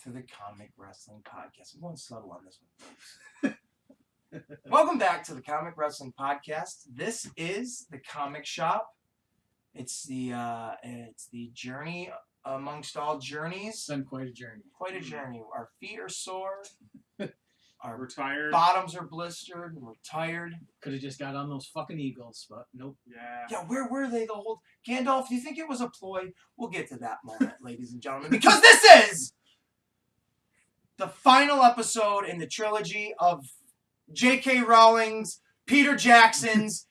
to the Comic Wrestling Podcast. I'm going subtle on this one, folks. Welcome back to the Comic Wrestling Podcast. This is the Comic Shop. It's the journey amongst all journeys. It's been quite a journey. Quite a journey. Our feet are sore. We're tired. Bottoms are blistered. We're tired. Could have just got on those fucking Eagles, but nope. Yeah, where were they the whole... Gandalf, do you think it was a ploy? We'll get to that moment, ladies and gentlemen, because this is the final episode in the trilogy of J.K. Rowling's, Peter Jackson's,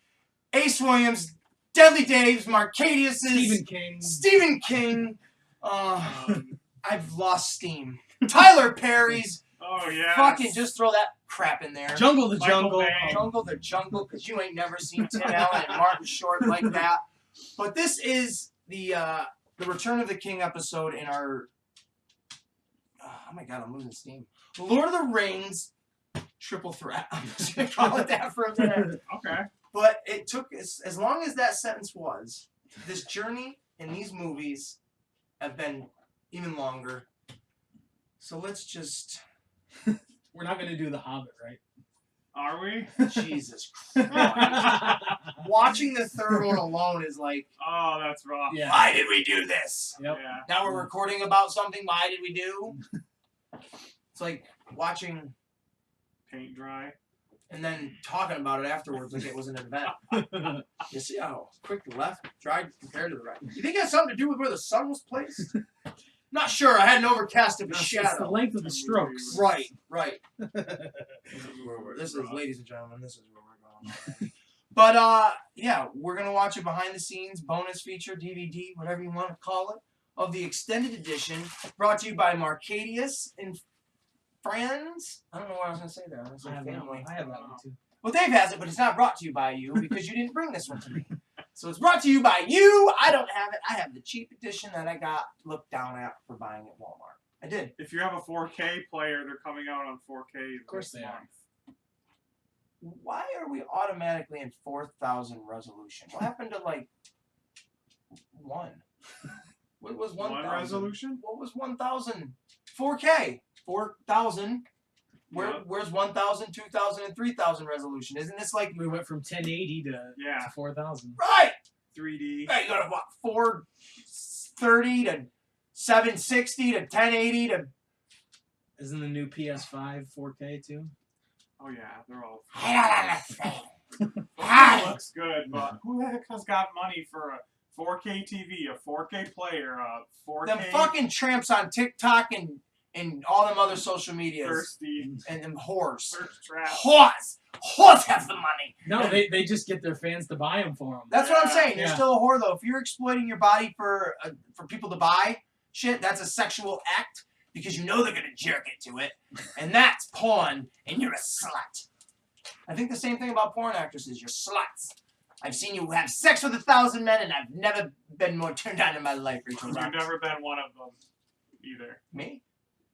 Ace Williams, Deadly Dave's, Marcadius's, Stephen King. I've lost steam. Tyler Perry's. Oh, yeah. Fucking just throw that crap in there. Jungle the Jungle. Jungle the Jungle, because you ain't never seen Tim Allen and Martin Short like that. But this is the Return of the King episode in our... Oh my god, I'm losing steam. Lord of the Rings triple threat. I'm just going to call it that for a minute. Okay. But it took, as long as that sentence was, this journey in these movies have been even longer. So let's just... We're not going to do The Hobbit, right? Are we? Jesus Christ. Watching the third one alone is like... Oh, that's rough. Yeah. Why did we do this? Yep. Yeah. Now we're recording about something. Why did we do? It's like watching... Paint dry. And then talking about it afterwards like it was an event. You see how quick the left dried compared to the right. You think it has something to do with where the sun was placed? Not sure. I had an overcast of a shadow. It's the length of the strokes. Right. This is, ladies and gentlemen, this is where we're going already. But, yeah, we're going to watch a behind-the-scenes bonus feature, DVD, whatever you want to call it, of the extended edition, brought to you by Marcadius and Friends. I don't know what I was going to say there. I was going to say family. I have that one, too. Well, Dave has it, but it's not brought to you by you because you didn't bring this one to me. So it's brought to you by you. I don't have it. I have the cheap edition that I got looked down at for buying at Walmart. I did. If you have a 4K player, they're coming out on 4K. Of course they are. Why are we automatically in 4,000 resolution? What happened to, like, 1? What was 1,000? 1 resolution? What was 1,000? 4K. 4,000. Where's 1,000, 2,000, and 3,000 resolution? Isn't this like... We went from 1080 to 4,000. Right! 3D. Yeah, you go to, what, 430 to 760 to 1080 to... Isn't the new PS5 4K, too? Oh, yeah. They're all... I don't understand. It looks good, but who the heck has got money for a 4K TV, a 4K player, a 4K... Them fucking tramps on TikTok and all them other social medias. Thirsty. And them whores. Thirst trap. Whores have the money. No, they just get their fans to buy them for them. That's what I'm saying. You're Yeah. still a whore, though. If you're exploiting your body for people to buy shit, that's a sexual act because you know they're going to jerk it to it. And that's porn, and you're a slut. I think the same thing about porn actresses. You're sluts. I've seen you have sex with 1,000 men, and I've never been more turned on in my life, Rachel You've Rocks. never been one of them, either. Me?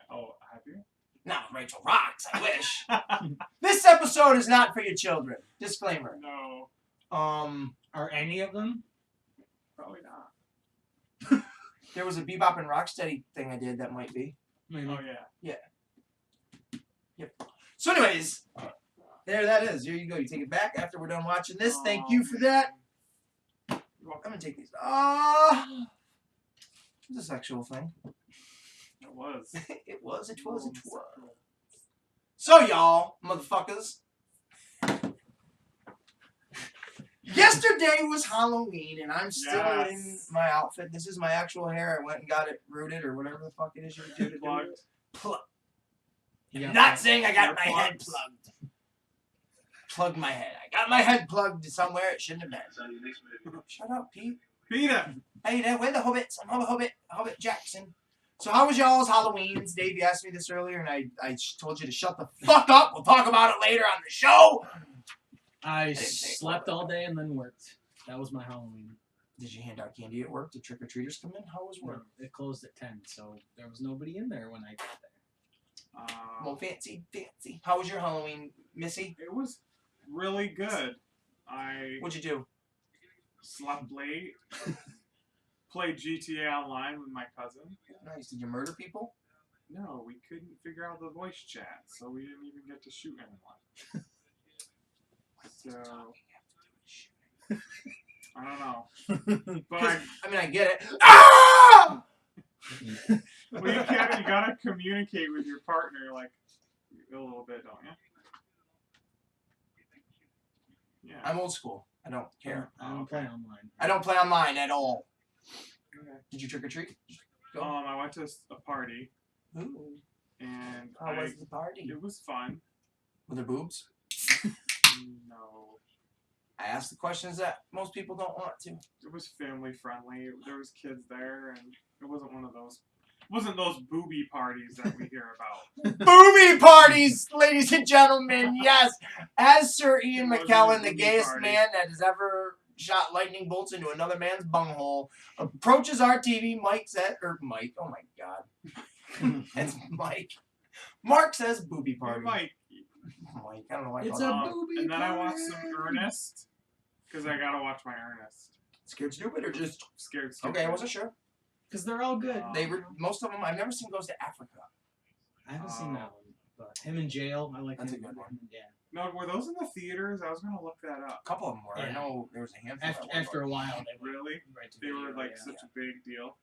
Oh, have you? No, Rachel Rocks. I wish. This episode is not for your children. Disclaimer. No. Are any of them? Probably not. There was a Bebop and Rocksteady thing I did that might be. Maybe. Oh, yeah. Yep. So anyways, there that is. Here you go. You take it back after we're done watching this. Thank you for that. I'm going to take these. It's a sexual thing. It was. It was. So y'all, motherfuckers. Yesterday was Halloween, and I'm still in my outfit. This is my actual hair. I went and got it rooted, or whatever the fuck it is you do to do it. I'm not saying I got my head plugged. Plugged my head. I got my head plugged somewhere it shouldn't have been. Shut up, Pete. Peter! Hey there, we're the Hobbits. I'm Hobbit Jackson. So how was y'all's Halloweens? Dave, you asked me this earlier, and I told you to shut the fuck up. We'll talk about it later on the show. I slept all day and then worked. That was my Halloween. Did you hand out candy at work? Did trick-or-treaters come in? How was work? It closed at 10, so there was nobody in there when I got there. Well, fancy. How was your Halloween, Missy? It was really good. What'd you do? Slept late. Played GTA Online with my cousin. Nice. Did you murder people? No, we couldn't figure out the voice chat, so we didn't even get to shoot anyone. So I don't know, but I mean, I get it. Ah! well, you gotta communicate with your partner like a little bit, don't you? Yeah. I'm old school. I don't care. I don't play online. I don't play online at all. Okay. Did you trick or treat? Go. I went to a party Ooh. and How was the party? it was fun. Were there boobs? No, I asked the questions that most people don't want to. it was family friendly. There was kids there, and it wasn't one of those. It wasn't those booby parties that we hear about. Booby parties, ladies and gentlemen. Yes, as Sir Ian It wasn't McKellen, a the booby gayest party. man that has ever shot lightning bolts into another man's bunghole, approaches our TV. Mike said, or Mike. Oh my God, it's Mike. Mark says booby party. Mike. Mike, I don't know why. It's I a call it. booby And then I watched party. some Ernest because I gotta watch my Ernest. Scared stupid or just Scared stupid. okay? I wasn't sure. Because they're all good. Oh. They were most of them. I've never seen Goes to Africa. I haven't seen that one. But him in jail, I like That's him. a good one. Yeah. No, were those in the theaters? I was gonna look that up. A couple of them were. I Yeah. know there was a handful. After a while, they went Really? right to They were video, like yeah. such a big deal.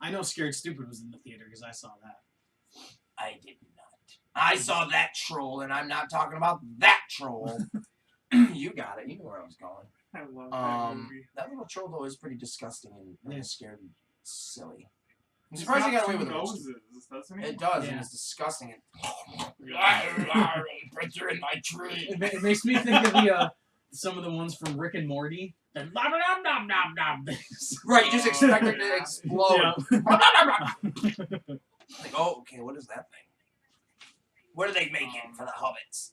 I know Scared Stupid was in the theater because I saw that. I did not. I saw that troll, and I'm not talking about that troll. You got it. You knew where I was going. I love that movie. That little troll though is pretty disgusting and Yeah. scared and silly. I'm It's surprised he got away two with it. noses, doesn't it? It does, and Yeah. it's disgusting. And Yeah. but you're in my tree. It makes me think of the some of the ones from Rick and Morty. The nom nom nom nom nom things. Right, you just expect it yeah. to explode. Yeah. Like, oh, okay, what is that thing? What are they making for the hobbits?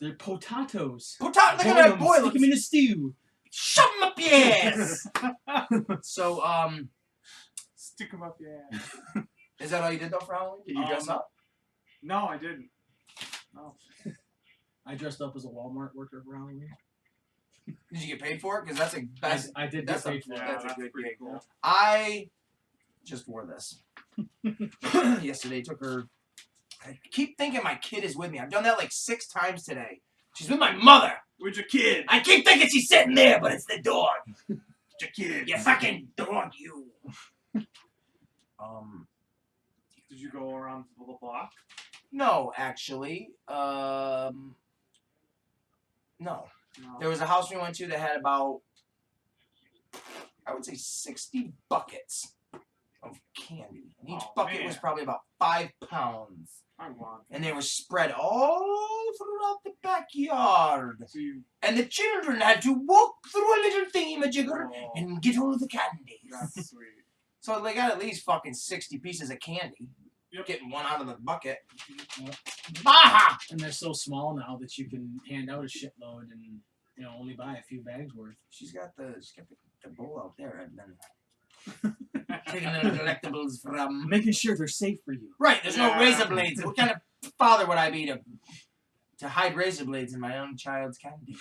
They're potatoes. Potato, look at that boy. Stick them in a stew. Shut 'em up, yes. So, Stick 'em up your ass. is that all you did though for Halloween? Did you dress up? No, I didn't. No. I dressed up as a Walmart worker for Halloween. Did you get paid for it? Because that's a that's I did that's get a- paid for Yeah, it. that's a that's good pretty gig. cool. I just wore this. Yesterday took her. I keep thinking my kid is with me. I've done that like 6 times today. She's with my mother. With your kid. I keep thinking she's sitting there, but it's the dog. With your kid. You fucking dog, you. Did you go around the block? No, actually. No. No. There was a house we went to that had about, I would say, 60 buckets of candy. And each Oh, bucket man. was probably about 5 pounds. I want. And they were spread all throughout the backyard. So you. And the children had to walk through a little thingy-majigger Oh, and get all the candies. that's sweet. So they got at least fucking 60 pieces of candy. Yep. Getting one out of the bucket. Yep. Baha! And they're so small now that you can hand out a shitload and only buy a few bags worth. She's got the bowl out there. I've been taking little collectibles from. Making sure they're safe for you. Right, there's no Yeah. razor blades. What kind of father would I be to hide razor blades in my own child's candy?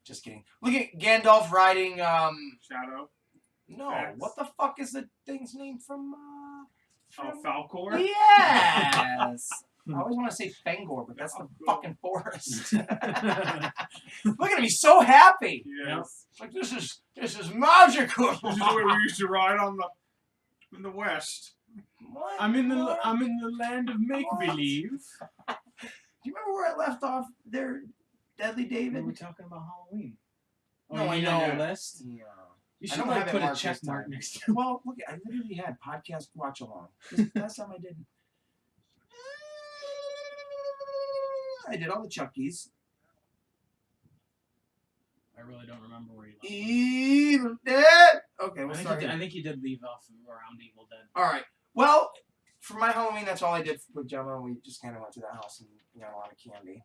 Just kidding. Look at Gandalf riding. Shadow. No, Facts. what the fuck is the thing's name from? Oh, Falcor. Yes. I always want to say Fangor, but that's the Oh, cool. fucking forest. Look at him, he's so happy. Yes. It's like this is magical. This is where we used to ride in the west. What? I'm in the What? land of make believe. Do you remember where I left off there, Deadly We David? were talking about Halloween. No, you I mean on your know. list. Yeah. You I should don't have it put a marked check this mark time. next to it. Well, look, I literally had podcast watch along. Last time I did. I did all the Chuckies. I really don't remember where you left. Evil Dead. Okay, we'll start. I think you did leave off around Evil Dead. All right. Well, for my Halloween, that's all I did with Gemma. We just kind of went to the house and got a lot of candy.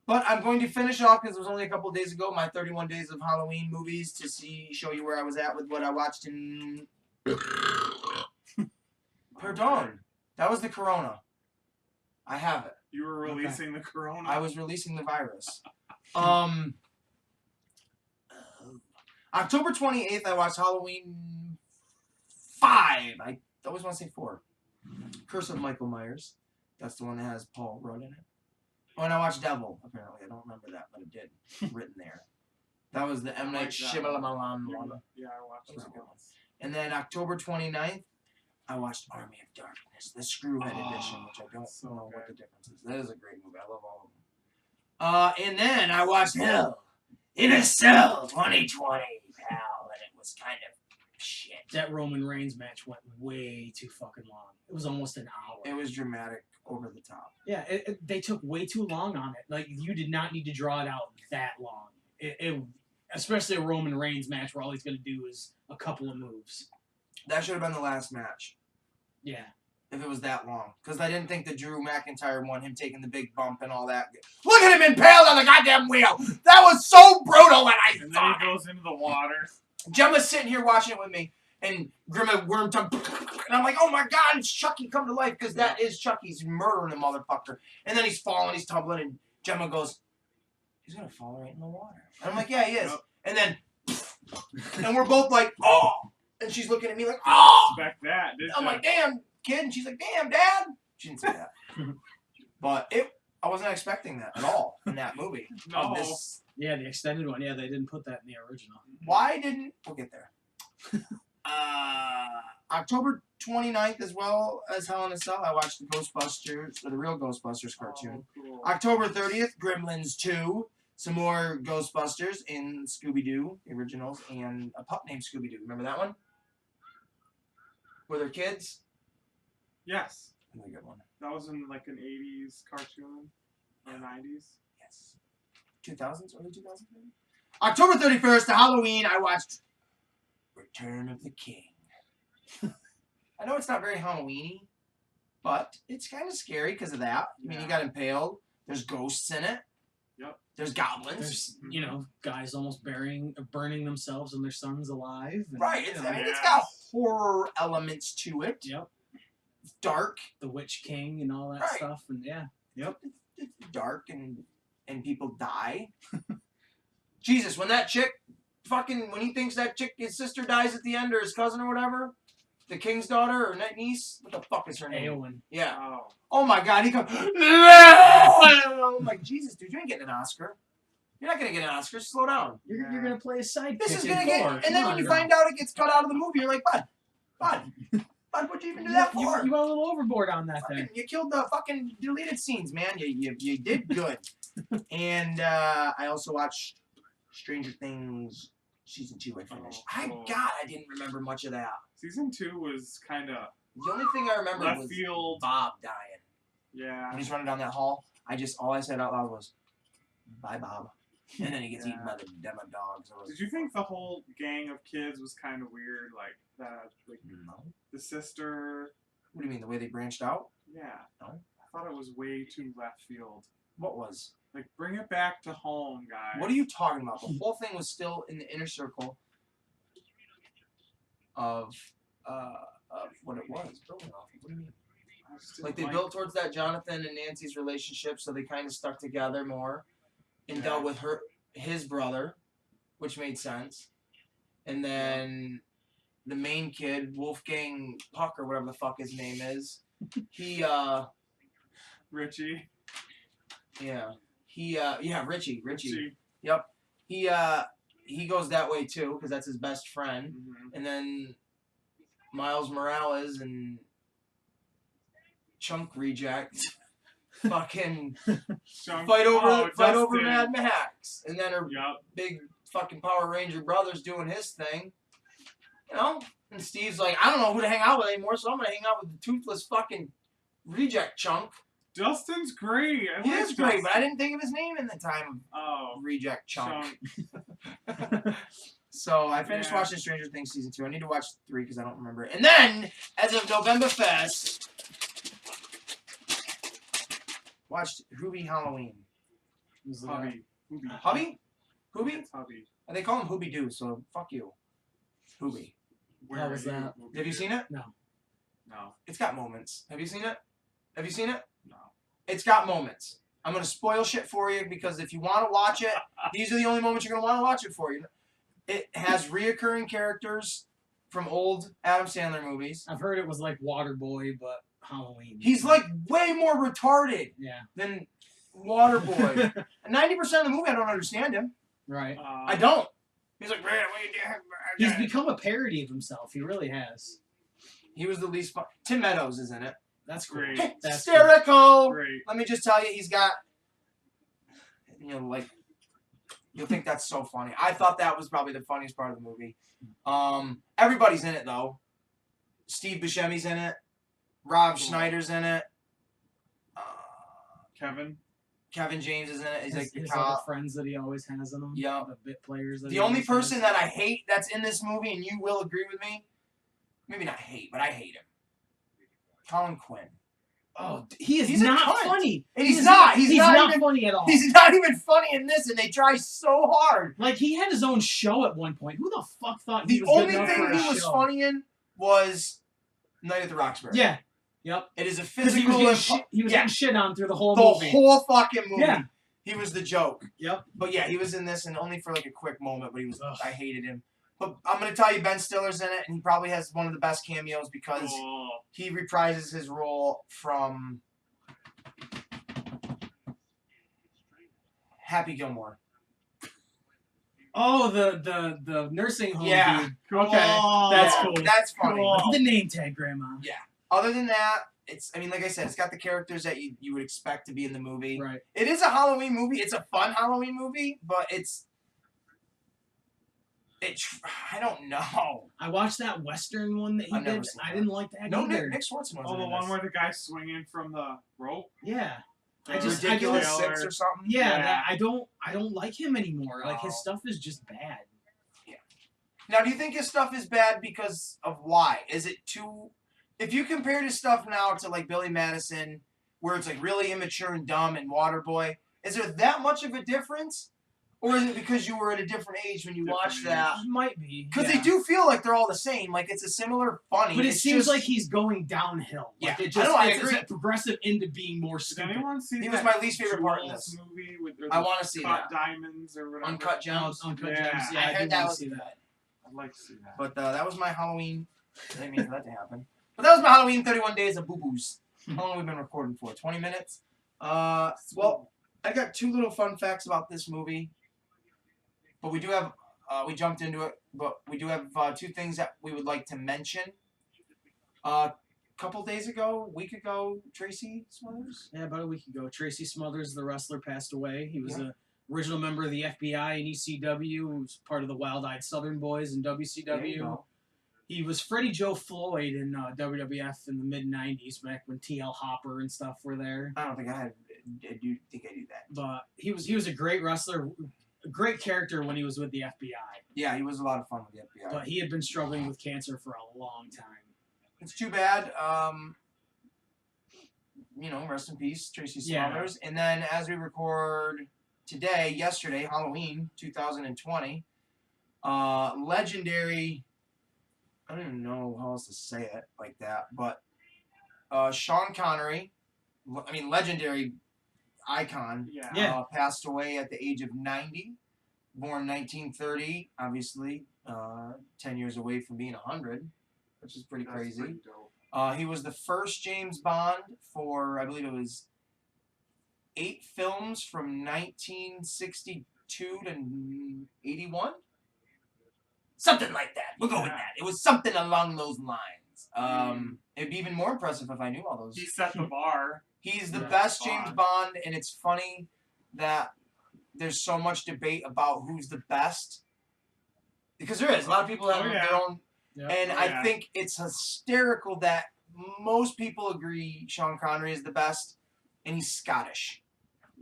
But I'm going to finish off because it was only a couple of days ago. My 31 days of Halloween movies to show you where I was at with what I watched in. Pardon. That was the Corona. I have it. You were releasing the Corona. I was releasing the virus. October 28th, I watched Halloween 5. I I always want to say 4. Curse of Michael Myers. That's the one that has Paul Rudd in it. Oh, and I watched Devil, apparently. I don't remember that, but it did. Written there. That was the M. Night Shyamalan one. Yeah, I watched That was a that good one. one. And then October 29th, I watched Army of Darkness, the Screwhead edition, which I don't know what the difference is. That is a great movie. I love all of them. And then I watched Hell in a Cell 2020, pal, and it was kind of shit. That Roman Reigns match went way too fucking long. It was almost an hour. It was dramatic, over the top. Yeah, they took way too long on it. Like, you did not need to draw it out that long. Especially a Roman Reigns match where all he's going to do is a couple of moves. That should have been the last match. Yeah. If it was that long. Because I didn't think the Drew McIntyre one, him taking the big bump and all that. Look at him impaled on the goddamn wheel! That was so brutal and And then thought... he goes into the water. Gemma's sitting here watching it with me, and Grim had worm tongue, and I'm like, oh my god, it's Chucky come to life, because that is Chucky. He's murdering the motherfucker. And then he's falling, he's tumbling, and Gemma goes, he's gonna fall right in the water. And I'm like, yeah, he is. Yep. And then, and we're both like, oh! And she's looking at me like, oh! Expect that, didn't I'm like, damn, kid. And she's like, damn, dad. She didn't say that. But I wasn't expecting that at all in that movie. No. Yeah, the extended one. Yeah, they didn't put that in the original. Why didn't... We'll get there. October 29th, as well as Hell in a Cell, I watched the Ghostbusters, the real Ghostbusters cartoon. Oh, cool. October 30th, Gremlins 2. Some more Ghostbusters in Scooby-Doo, the originals, and a pup named Scooby-Doo. Remember that one? Were there kids? Yes. That's a good one. That was in like an 80s cartoon or 90s. Yes. 2000s, early 2000s, maybe? October 31st, to Halloween, I watched Return of the King. I know it's not very Halloween-y, but it's kind of scary because of that. I mean, he got impaled. There's ghosts in it. Yep. There's goblins. There's, guys almost burning themselves and their sons alive. And, right. It's got horror elements to it. Yep. It's dark. The Witch King and all that stuff. And yeah. Yep. It's dark and people die. Jesus, when that chick when he thinks that chick, his sister dies at the end, or his cousin or whatever, the king's daughter or niece, what the fuck is her name? Eowyn. Yeah. Oh my god, he goes, no! I'm like, Jesus, dude, you ain't getting an Oscar. You're not gonna get an Oscar. Slow down. You're gonna play a side. This is gonna get, and then when you find out it gets cut out of the movie, you're like, Bud, what'd you even do that for? You went a little overboard on that thing. You killed the fucking deleted scenes, man. You did good. And I also watched Stranger Things season 2. I finished. Cool. I didn't remember much of that. Season 2 was kind of the only thing I remember left was field. Bob dying. Yeah. When he's running down that hall, all I said out loud was, "Bye, Bob." And then he gets eaten by the demo dogs. Did you think the whole gang of kids was kind of weird, like that? Like No. the sister. What do you mean, the way they branched out? Yeah. No. I thought it was way too left field. What was? Like, bring it back to home, guys. What are you talking about? The whole thing was still in the inner circle of what it was building off of. What do you mean? Like they built towards that Jonathan and Nancy's relationship, so they kind of stuck together more and dealt with his brother, which made sense. And then the main kid, Wolfgang Puck or whatever the fuck his name is, he Richie. Yeah. Richie. Yep. He goes that way too because that's his best friend. Mm-hmm. And then Miles Morales and Chunk Reject fucking fight over Mad Max, and then her big fucking Power Ranger brother's doing his thing, And Steve's like, I don't know who to hang out with anymore, so I'm gonna hang out with the toothless fucking Reject Chunk. Dustin's great. He is great, but I didn't think of his name in the time of Reject Chunk. So I finished watching Stranger Things season 2. I need to watch 3 because I don't remember it. And then, as of November Fest, watched Hoobie Halloween. Hubby. Hubby? Hoobie? It's Hubby. They call him Hoobie Doo, so fuck you. Hoobie. How was that? Have you seen it? No. It's got moments. Have you seen it? No. It's got moments. I'm going to spoil shit for you because if you want to watch it, these are the only moments you're going to want to watch it for. It has reoccurring characters from old Adam Sandler movies. I've heard it was like Waterboy, but Halloween. He's like way more retarded Yeah. than Waterboy. 90% of the movie, I don't understand him. Right. I don't. He's like, man, what are you doing? He's become a parody of himself. He really has. He was the least fun. Tim Meadows is in it. That's great. Great. That's Hysterical. Great. Let me just tell you, he's got, like, you'll think that's so funny. I thought that was probably the funniest part of the movie. Everybody's in it, though. Steve Buscemi's in it. Rob Schneider's in it. Kevin James is in it. He's like the his cop. other friends that he always has in them. Yeah. The bit players. That The he only always person has. that I hate that's in this movie, and you will agree with me, maybe not hate, but I hate him. Colin Quinn. Oh, he is He's a not cunt. funny. And he's not. He's not even funny at all. He's not even funny in this, and they try so hard. Like, he had his own show at one point. Who the fuck thought The he was only good enough for thing a he was show? funny in was Night at the Roxbury. Yeah. Yep. It is a Because he physical. was getting shit on through the whole the movie. whole fucking movie. Yeah. He was the joke. Yep. But yeah, he was in this, and only for like a quick moment. But he was. Ugh. I hated him. But I'm gonna tell you, Ben Stiller's in it, and he probably has one of the best cameos because he reprises his role from Happy Gilmore. Oh, the nursing home Yeah. dude. Okay. That's Yeah, cool. That's funny. Cool. The name tag, Grandma. Other than that, it's. I mean, like I said, it's got the characters that you would expect to be in the movie. Right. It is a Halloween movie. It's a fun Halloween movie, but it's. I don't know. I watched that Western one that he I've never did. seen I that. didn't like that No, either. Nick Swartzen was Oh, the in one this. where the guy's swinging from the rope. Yeah. I The just Ridiculous I don't- Six or something. Yeah, Yeah. that- I don't like him anymore. Like, his Oh. stuff is just bad. Now, do you think his stuff is bad because of why? Is it too? If you compared his stuff now to like Billy Madison, where it's like really immature and dumb, and Waterboy, is there that much of a difference, or is it because you were at a different age when you Different watched age. that? Might be. Because yeah. they do feel like they're all the same. Like it's a similar funny. But it it's seems just, like he's going downhill. Like, Yeah. it just I it's agree. progressive into being more Did stupid. anyone see He that was my least favorite part in Jewels this. movie with I want to see Cut that. Diamonds or whatever? Uncut Gems. Uncut Yeah. Gems. Yeah, I I, heard did that want to was see good. that. I'd like to see that. But that was my Halloween. I didn't mean for that to happen. But that was my Halloween 31 Days of Boo Boos. How long have we been recording for? 20 minutes? Well, I got two little fun facts about this movie. But we do have, we jumped into it, but we do have two things that we would like to mention. A couple days ago, a week ago, Tracy Smothers? Yeah, about a week ago, Tracy Smothers, the wrestler, passed away. He was Yeah. a original member of the FBI and ECW. He was part of the Wild Eyed Southern Boys in There you WCW. go. He was Freddie Joe Floyd in WWF in the mid-90s, back when TL Hopper and stuff were there. I don't think I do think I do that. But he was a great wrestler, a great character when he was with the FBI. Yeah, he was a lot of fun with the FBI. But he had been struggling with cancer for a long time. It's too bad. Rest in peace, Tracy Yeah. Smothers. And then as we record yesterday, Halloween 2020, legendary, I don't even know how else to say it like that, but Sean Connery, legendary icon, Yeah. Yeah. passed away at the age of 90, born 1930, obviously, 10 years away from being 100, which is pretty That's crazy. pretty dope. He was the first James Bond for, I believe it was 8 films from 1962 to 81? Something like that. We'll go with Yeah. that. It was something along those lines. It'd be even more impressive if I knew all those. He set the bar. He's the Yeah, best Bond. James Bond, and it's funny that there's so much debate about who's the best. Because there is. A lot of people have Oh, yeah. their own. Yeah. And Oh, I yeah. think it's hysterical that most people agree Sean Connery is the best, and he's Scottish.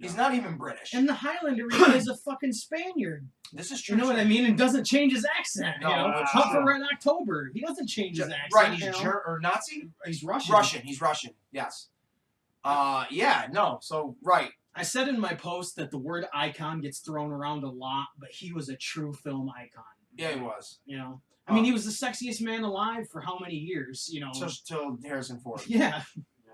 He's not even British. And the Highlander, he is a fucking Spaniard. This is true. You know what I mean? And doesn't change his accent. No, you know? that's Hunt for true. Red October. He doesn't change his accent. Right, he's you know? or Nazi? He's Russian. Russian. He's Russian, yes. So, right. I said in my post that the word icon gets thrown around a lot, but he was a true film icon. Yeah, he was. You know? I mean, he was the sexiest man alive for how many years, you know? Till Harrison Ford. Yeah.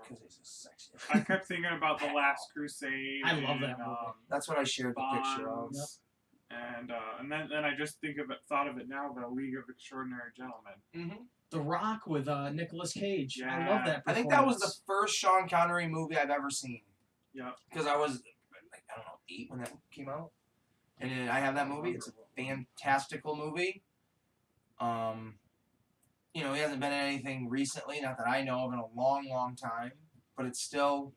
Because he's the sexiest. I kept thinking about The Last Crusade. I love that and, movie. That's what I shared the picture of. Yep. And then I just thought of it now, the League of Extraordinary Gentlemen. Mm-hmm. The Rock with Nicolas Cage. I Yeah. love that. I think that was the first Sean Connery movie I've ever seen. Yeah. Because I was, like, I don't know, 8 when that came out. And then I have that movie. It's a fantastical movie. You know, he hasn't been in anything recently, not that I know of, in a long, long time. But it's still,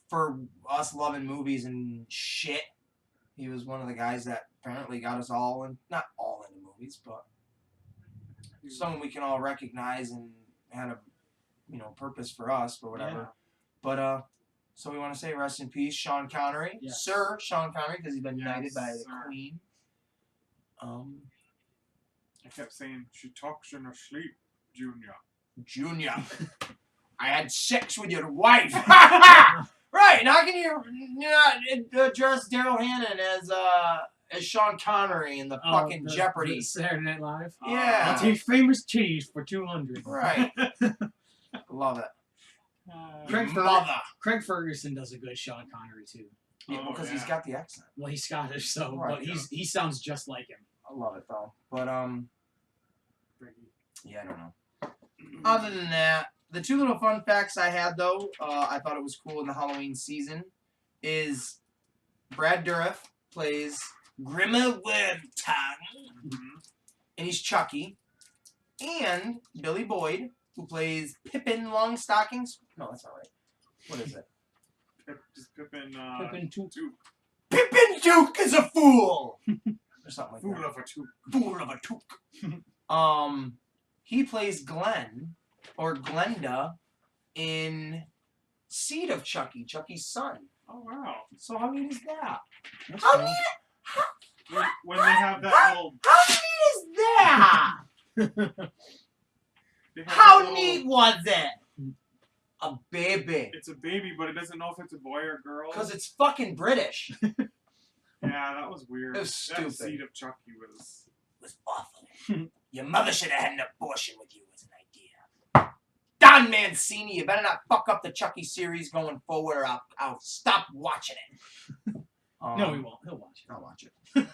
for us loving movies and shit, he was one of the guys that apparently got us all, and not all into movies, but someone we can all recognize and had a, you know, purpose for us or whatever. Yeah. But so we want to say rest in peace, Sean Connery, Yes. Sir Sean Connery, because he's been Yes, knighted by the sir. Queen. I kept saying, she talks in her sleep, Junior. Junior, I had sex with your wife. Right? And how can you not address Daryl Hannah as Sean Connery in the fucking Jeopardy? The Saturday Night Live. Yeah. I'll take famous cheese for 200. Right. Love it. Craig Ferguson does a good Sean Connery too. Yeah, Oh, because yeah. he's got the accent. Well, he's Scottish, so Right, but he sounds just like him. I love it though. But yeah, I don't know. Mm-hmm. Other than that, the 2 little fun facts I had though, I thought it was cool in the Halloween season, is Brad Dourif plays Grimmer Wormtongue, Mhm. and he's Chucky, and Billy Boyd, who plays Pippin Longstockings. No, that's not right. What is it? Pippin Took. Pippin Duke is a fool, or something like Fool that. of a two. Fool of a took. He plays Glenn, or Glenda, in Seed of Chucky, Chucky's son. Oh, wow. So how neat is that? That's How cool. neat, When they have that little... how neat is that? they have How that little- neat was it? A baby. It's a baby, but it doesn't know if it's a boy or girl. Because it's fucking British. Yeah, that was weird. It was stupid. That Seed of Chucky was... It was awful. Your mother should have had an abortion with you as an idea. Don Mancini, you better not fuck up the Chucky series going forward or I'll stop watching it. No, he won't. He'll watch it. I'll watch it.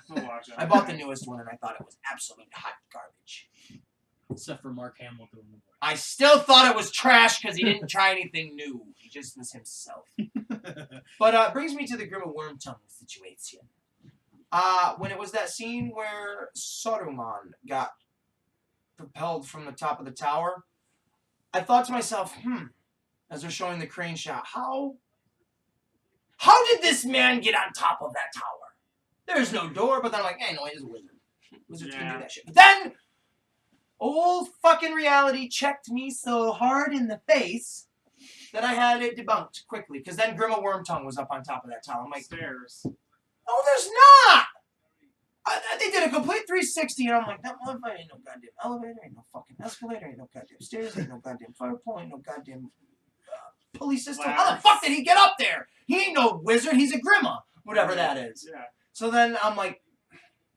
We'll watch it. I bought the newest one and I thought it was absolute hot garbage. Except for Mark Hamill doing the voice. I still thought it was trash because he didn't try anything new. He just was himself. But brings me to the Grim Wormtongue situation. When it was that scene where Saruman got propelled from the top of the tower, I thought to myself, as they're showing the crane shot, how did this man get on top of that tower? There's no door, but then I'm like, hey, no, he's a wizard. Wizards can do that shit. But then, old fucking reality checked me so hard in the face that I had it debunked quickly. Because then Grim Wormtongue was up on top of that tower. I'm like, Stairs. no, there's not! They did a complete 360, and I'm like, that motherfucker ain't no goddamn elevator, ain't no fucking escalator, ain't no goddamn stairs, ain't no goddamn fire pole, ain't no goddamn pulley system. How the fuck did he get up there? He ain't no wizard, he's a Grima, whatever that is. Yeah. So then I'm like,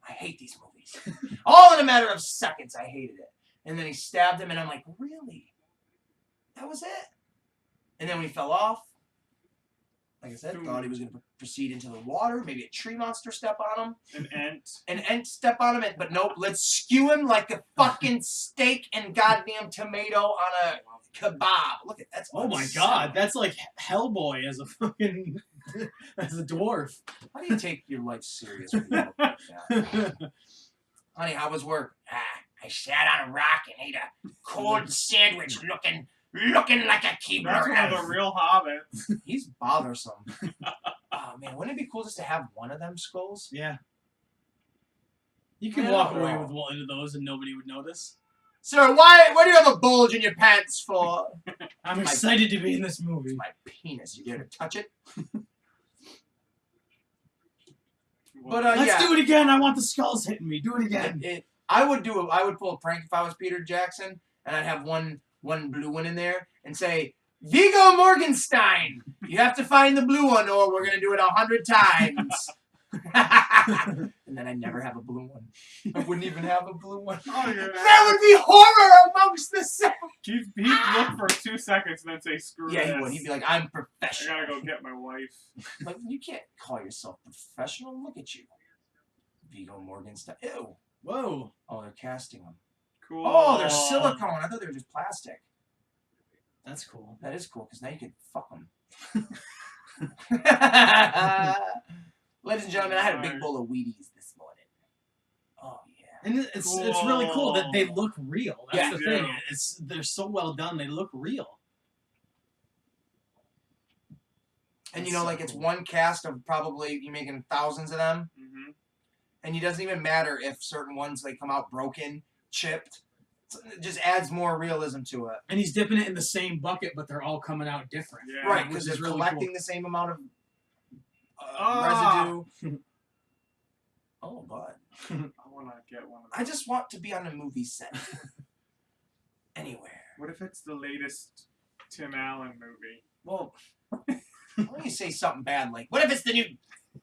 I hate these movies. All in a matter of seconds, I hated it. And then he stabbed him, and I'm like, really? That was it? And then when he fell off, like I said, thought he was going to proceed into the water. Maybe a tree monster step on him. An Ent step on him. But nope, let's skew him like a fucking steak and goddamn tomato on a kebab. Look at that. Oh my god, that's like Hellboy as a fucking as a dwarf. How do you take your life serious when you look like that? Honey, how was work? I sat on a rock and ate a cold sandwich looking like a Keebler. That's one of the real hobbits. He's bothersome. Oh man, wouldn't it be cool just to have one of them skulls? Yeah. You could I walk don't away know. with one of those and nobody would notice. Sir, why do you have a bulge in your pants for? I'm excited to be in this movie. My penis. You dare to touch it? Well, But Let's yeah. do it again. I want the skulls hitting me. Do it again. I would pull a prank if I was Peter Jackson, and I'd have one blue one in there and say, Viggo Morgenstein, you have to find the blue one or we're going to do it 100 times. And then I'd never have a blue one. I wouldn't even have a blue one. Oh, you're That would be horror amongst the set. He'd look for 2 seconds and then say, screw Yeah, this. he would. He'd be like, I'm I professional. gotta go get my wife. Like, you can't call yourself professional. Look at you. Viggo Mortensen. Ew. Whoa. Oh, they're casting them. Cool. Oh, they're silicone. I thought they were just plastic. That's cool. That is cool because now you can fuck them. Ladies and gentlemen, I had a big bowl of Wheaties this morning. Oh yeah. And it's really cool that they Cool. look real. That's Yeah, the they thing. do. They're so well done. They look real. And That's you know, so like it's cool. one cast of probably you making thousands of them, Mm-hmm. and it doesn't even matter if certain ones they come out broken, chipped. It just adds more realism to it. And he's dipping it in the same bucket, but they're all coming out different. Yeah. Right, which because is they're really collecting cool. the same amount of Ah! residue. Oh, God. I want to get one of those. I just want to be on a movie set. Anywhere. What if it's the latest Tim Allen movie? Well, why don't you say something bad like, what if it's the new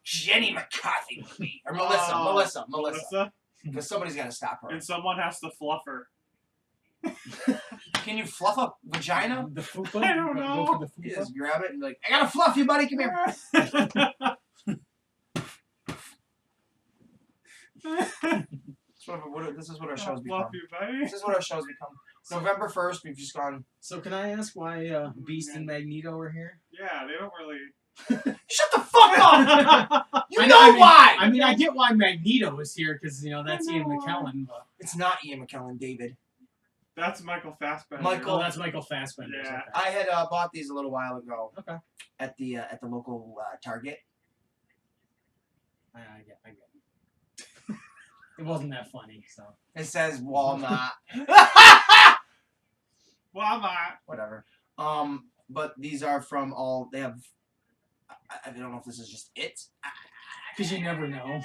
Jenny McCarthy movie? Or Melissa. Melissa? Because somebody's got to stop her. And someone has to fluff her. Can you fluff a vagina? The fupa? I don't Go know. for the You fupa? just grab it and be like, I got to fluff you, buddy. Come here. This is what our show's become. Fluff you, buddy. This is what our show's become. November 1st, we've just gone, So can I ask why Beast and Magneto are here? Yeah, they don't really. shut the fuck up! You I know I mean, why! I mean, I get why Magneto is here because that's I Ian know why. McKellen. But It's not Ian McKellen, David. That's Michael Fassbender. Michael- that's Michael Fassbender. Yeah. I had bought these a little while ago. Okay. At the local Target. I get it. It wasn't that funny, so. It says Walmart. Walmart. Whatever. But these are from all. They have. I don't know if this is just it. Because you never know. I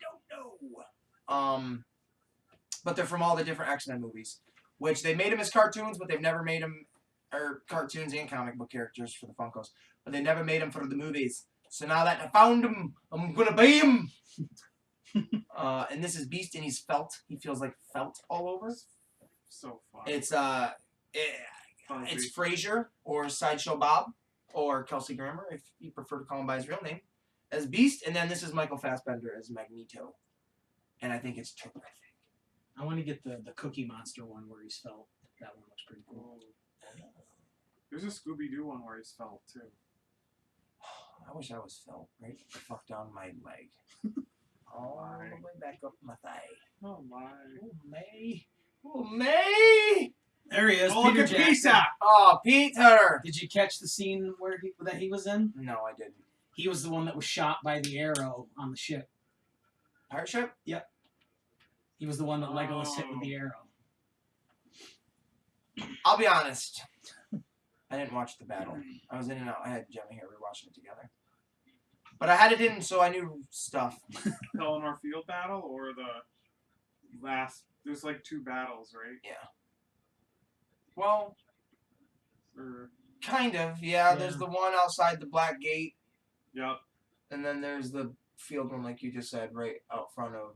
don't know. But they're from all the different X-Men movies, which they made them as cartoons, but they've never made them, or cartoons and comic book characters for the Funkos, but they never made them for the movies. So now that I found them, I'm gonna buy him. And this is Beast, and he's felt. He feels like felt all over. So fun. It's Fuzzy. it's Frasier or Sideshow Bob or Kelsey Grammer, if you prefer to call him by his real name, as Beast, and then this is Michael Fassbender as Magneto, and I think it's terrific. I want to get the Cookie Monster one where he's felt. That one looks pretty cool. There's a Scooby-Doo one where he's felt, too. I wish I was felt right the fuck down my leg, all the way back up my thigh. Oh, my. Oh May, oh May. There he is, Oh, look Peter at Jackson. Pizza! Oh, Peter. Did you catch the scene that he was in? No, I didn't. He was the one that was shot by the arrow on the ship. Pirate ship? He was the one that Legolas hit with the arrow. I'll be honest. I didn't watch the battle. I was in and out. I had Gemma here. We were watching it together. But I had it in, so I knew stuff. Pelennor Field battle or the last. There's like 2 battles, right? Well, Or, kind of. Yeah, Yeah. there's the one outside the Black Gate, yep. and then there's the field one, like you just said, right out front of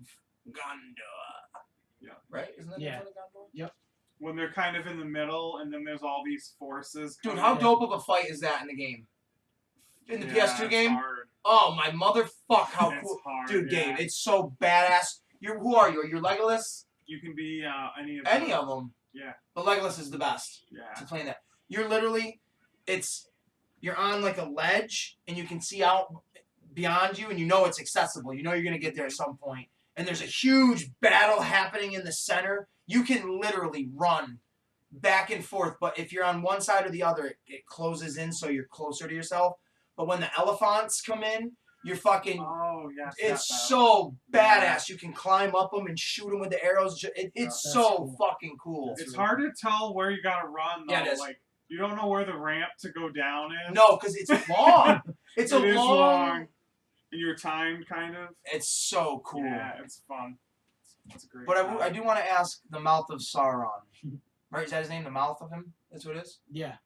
Gondor. Yeah. Right? Isn't that Yeah. in front of Gondor? When they're kind of in the middle, and then there's all these forces. Dude, coming how in. dope of a fight is that in the game? In the Yeah, PS2 it's game? hard. Oh, my motherfuck, how It's cool. hard, Dude, yeah. Gabe, it's so badass. Who are you? Are you Legolas? You can be Any of them. Yeah. But Legolas is the best Yeah. to play that. You're literally, you're on like a ledge, and you can see out beyond you, and you know it's accessible. You know you're going to get there at some point. And there's a huge battle happening in the center. You can literally run back and forth, but if you're on one side or the other, it closes in so you're closer to yourself. But when the elephants come in, you're fucking... Oh, yes. It's that so Yeah. badass. You can climb up them and shoot them with the arrows. It's That's so cool. fucking cool. battle. It's really hard to tell where you gotta run, though. Yeah, it is. Like, you don't know where the ramp to go down is. No, because it's long. It's It a is long... long. And you're timed, kind of. It's so cool. Yeah, it's fun. It's a great But I time. do want to ask the Mouth of Sauron. Right? Is that his name? The Mouth of him? That's what it is? Yeah.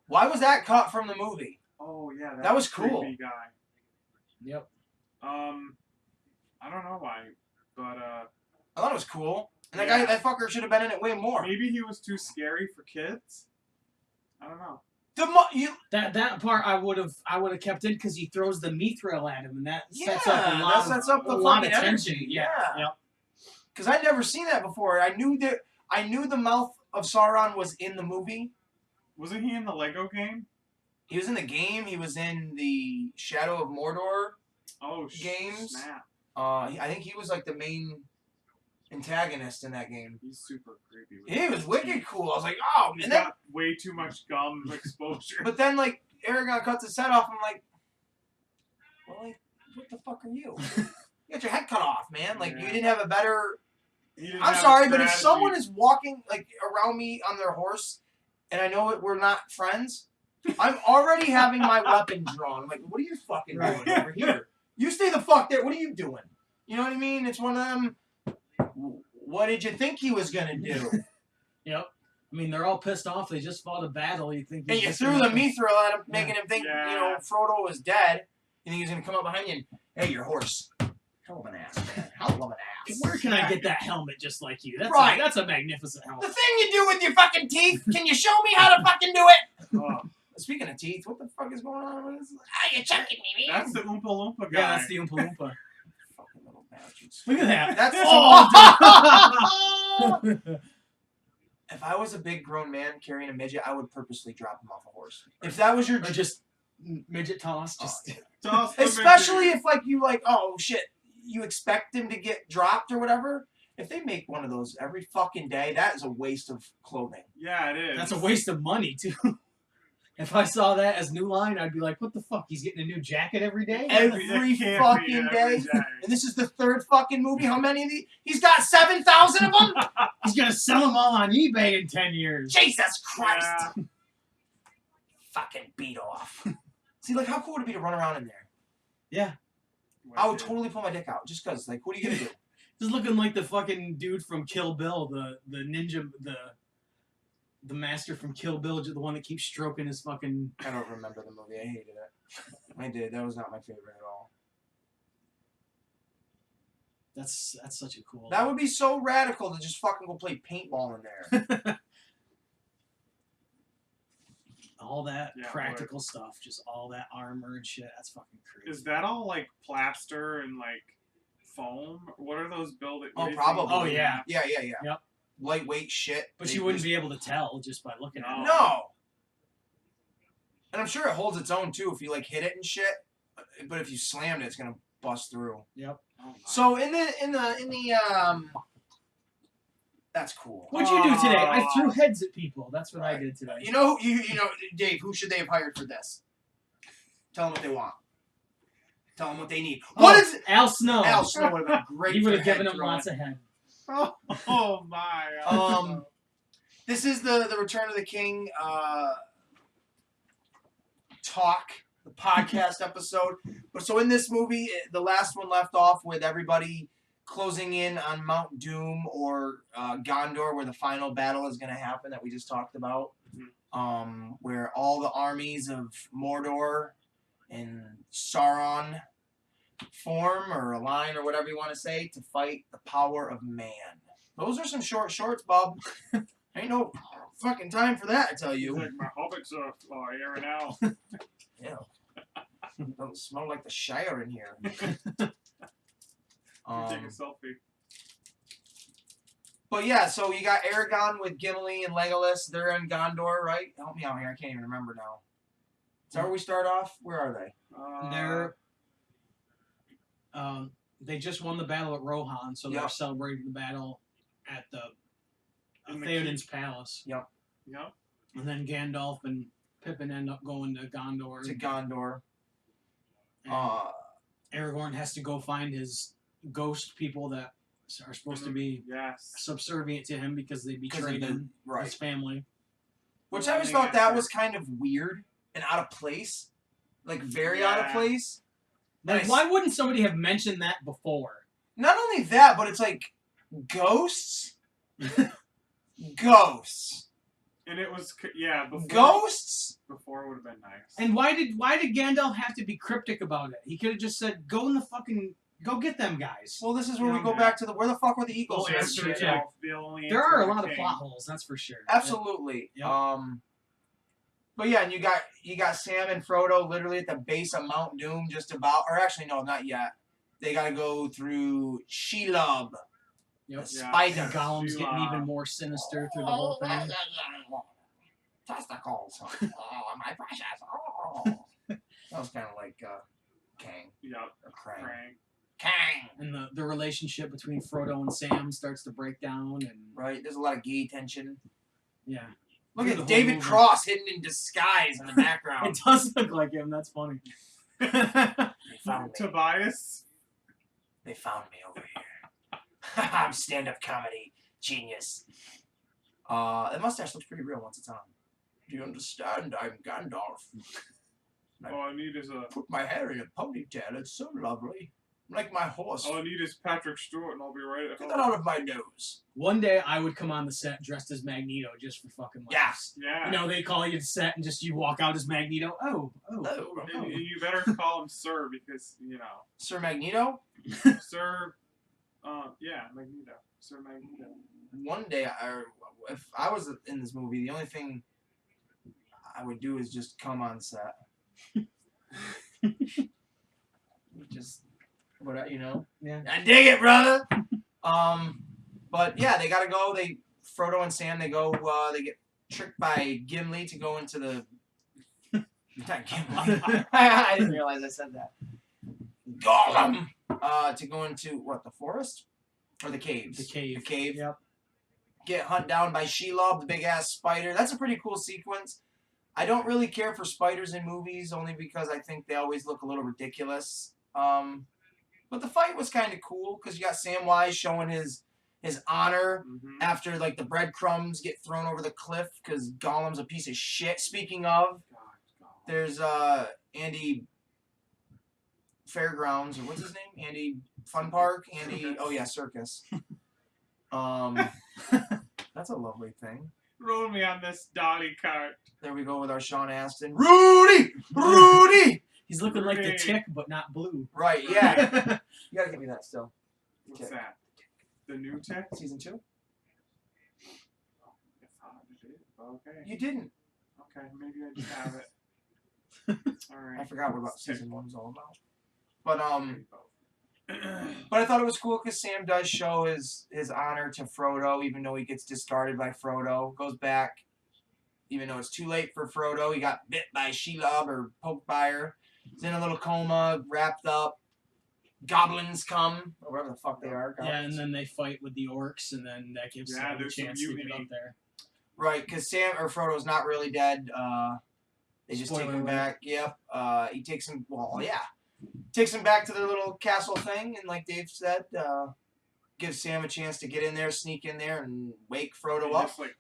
Why was that cut from the movie? Oh, yeah. That was cool. creepy guy. Yep. I don't know why, but I thought it was cool. And Yeah. that fucker should have been in it way more. maybe he was too scary for kids. I don't know. That part I would have kept in because he throws the mithril at him, and that sets up a lot the lot of fucking tension. energy. Yeah. Yep. Because I'd never seen that before. I knew the mouth of Sauron was in the movie. Wasn't he in the Lego game? He was in the game. He was in the Shadow of Mordor games. Snap. I think he was like the main antagonist in that game. He's super creepy. He was wicked cool. I was like, oh, He's and then got way too much gum exposure. but then like Aragorn cuts his head off. I'm like, well, like, what the fuck are you? You got your head cut off, man. Like you didn't have a better. I'm sorry, but if someone is walking like around me on their horse, and I know we're not friends, I'm already having my weapon drawn. I'm like, what are you fucking doing over here? You stay the fuck there. What are you doing? You know what I mean? It's one of them. What did you think he was gonna do? Yep. I mean, they're all pissed off. They just fought a battle. You think? And you threw the mithril at him, making him think Frodo was dead. You think he was gonna come up behind you and, hey, your horse. Hell of an ass, man. Hell of an ass. Where can I get that helmet just like you? That's Right. That's a magnificent helmet. The thing you do with your fucking teeth. Can you show me how to fucking do it? Oh, Speaking of teeth, what the fuck is going on with this? Are you choking me, man? that's the Oompa Loompa guy. Yeah, that's the Oompa Loompa. Fucking little bastards. Look at that. That's Oh! If I was a big grown man carrying a midget, I would purposely drop him off a horse. If that was your Or just midget toss. Just Toss the especially midget. if like you like, oh shit, you expect him to get dropped or whatever. If they make one of those every fucking day, that is a waste of clothing. Yeah, it is. that's a waste of money too. If I saw that as new line, I'd be like, what the fuck? He's getting a new jacket every day? Every It can't fucking be every day. And this is the third fucking movie. How many of these? He's got 7,000 of them? He's gonna sell them all on eBay in 10 years. Jesus Christ. Yeah. Fucking beat off. See, like, how cool would it be to run around in there? Yeah. I would totally pull my dick out just because, like, what are you going to do? He's looking like the fucking dude from Kill Bill, the ninja, the master from Kill Bill, the one that keeps stroking his fucking... I don't remember the movie. I hated it. I did. That was not my favorite at all. That's such a cool... That would be so radical to just fucking go play paintball in there. all that Yeah, practical stuff, just all that armor and shit. That's fucking crazy. Is that all like plaster and like foam? What are those buildings? Oh, probably. Oh, yeah. Yeah. Yep. Lightweight shit. But you wouldn't be able to tell just by looking at it. No. And I'm sure it holds its own too if you like hit it and shit. But if you slammed it, it's gonna bust through. Yep. Oh, my. So in the that's cool. What'd you do today? I threw heads at people. That's what I did today. You know, Dave. Who should they have hired for this? Tell them what they want. Tell them what they need. What is Al Snow? Al Snow would have been great. He would have for given head him throwing. lots of head. Oh my. This is the Return of the King talk, the podcast episode. But so in this movie, the last one left off with everybody closing in on Mount Doom or Gondor, where the final battle is going to happen that we just talked about. Where all the armies of Mordor and Sauron form or align or whatever you want to say to fight the power of man. Those are some short shorts, Bob. Ain't no fucking time for that, I tell you. Like my hobbits are airing out. Yeah. Don't smell like the Shire in here. Take a selfie. But yeah, so you got Aragorn with Gimli and Legolas. They're in Gondor, right? Help me out here. I can't even remember now. Is that where we start off? Where are they? They're they just won the battle at Rohan, so they're Yep. celebrating the battle at the In the Theoden's palace. Yep. And then Gandalf and Pippin end up going to Gondor. To Gondor. and Aragorn has to go find his ghost people that are supposed to be Yes. subservient to him because they Because of betrayed him, right. his family. Which I always thought that was kind of weird and out of place. Like, very out of Yeah. place. Like, why wouldn't somebody have mentioned that before? Not only that, but it's like, ghosts? Ghosts. And it was before. Ghosts? Before would have been nice. And why did Gandalf have to be cryptic about it? He could have just said, "Go get them guys." Well, this is where we Yeah, go man. back to where the fuck were the Eagles? Oh, at? answer Answer it, yeah. the only There answer are a to lot of king. plot holes, that's for sure. Absolutely. Yep. But yeah, and you got Sam and Frodo literally at the base of Mount Doom, just about. Or actually, no, not yet. They got to go through Shelob, the Yep. spider. And Gollum's getting Shelob. even more sinister through the whole thing. Testicles. Oh, my precious. Oh. That was kind of like Kang Yep. or Krang. Frank. Kang. And the relationship between Frodo and Sam starts to break down, and Right, there's a lot of gay tension. yeah, Look Through at the whole David movie. Cross hidden in disguise in the background. It does look like him. That's funny. They found me. Tobias. They found me over here. I'm stand-up comedy genius. The mustache looks pretty real once it's on. Do you understand? I'm Gandalf. All I need is a. Put my hair in a ponytail. It's so lovely. Like my horse. All I need is Patrick Stewart, and I'll be right at Get that home. out of my nose. One day I would come on the set dressed as Magneto just for fucking laughs. Yeah. You know, they call you to set and just you walk out as Magneto. Oh. Oh. And you better call him Sir because Sir Magneto? Sir. Yeah, Magneto. Sir Magneto. One day, if I was in this movie, the only thing I would do is just come on set. Just, what, you know? Yeah. I dig it, brother. But yeah, they gotta go. Frodo and Sam, they go. They get tricked by Gimli to go into the. Not Gimli. I didn't realize I said that. Gollum. To go into what, the forest or the caves? The cave. The cave. Yep. Get hunt down by Shelob, the big ass spider. That's a pretty cool sequence. I don't really care for spiders in movies, only because I think they always look a little ridiculous. But the fight was kind of cool because you got Samwise showing his honor after like the breadcrumbs get thrown over the cliff because Gollum's a piece of shit. Speaking of, there's Andy Fairgrounds, or what's his name? Andy Fun Park? Andy, oh yeah, Circus. That's a lovely thing. Roll me on this dolly cart. There we go with our Sean Astin. Rudy! He's looking like the Rudy. Tick, but not blue. Right, yeah. You gotta give me that still. What's Tick. that? The new tech? Season 2? I thought I did. Okay. You didn't. Okay, maybe I just have it. Alright. I forgot what season 1 was all about. But I thought it was cool because Sam does show his honor to Frodo, even though he gets discarded by Frodo. Goes back, even though it's too late for Frodo. He got bit by Shelob or poked by her. He's in a little coma, wrapped up. Goblins come, or whatever the fuck they are. Yeah, Goblins. and then they fight with the orcs, and then that gives Sam a there's some chance to get mutiny. up there. Right, because Sam or Frodo's not really dead. They just take Spoiler him alert. back. Yep. He takes him. Well, yeah. Takes him back to their little castle thing, and like Dave said, gives Sam a chance to get in there, sneak in there, and wake Frodo They up. just like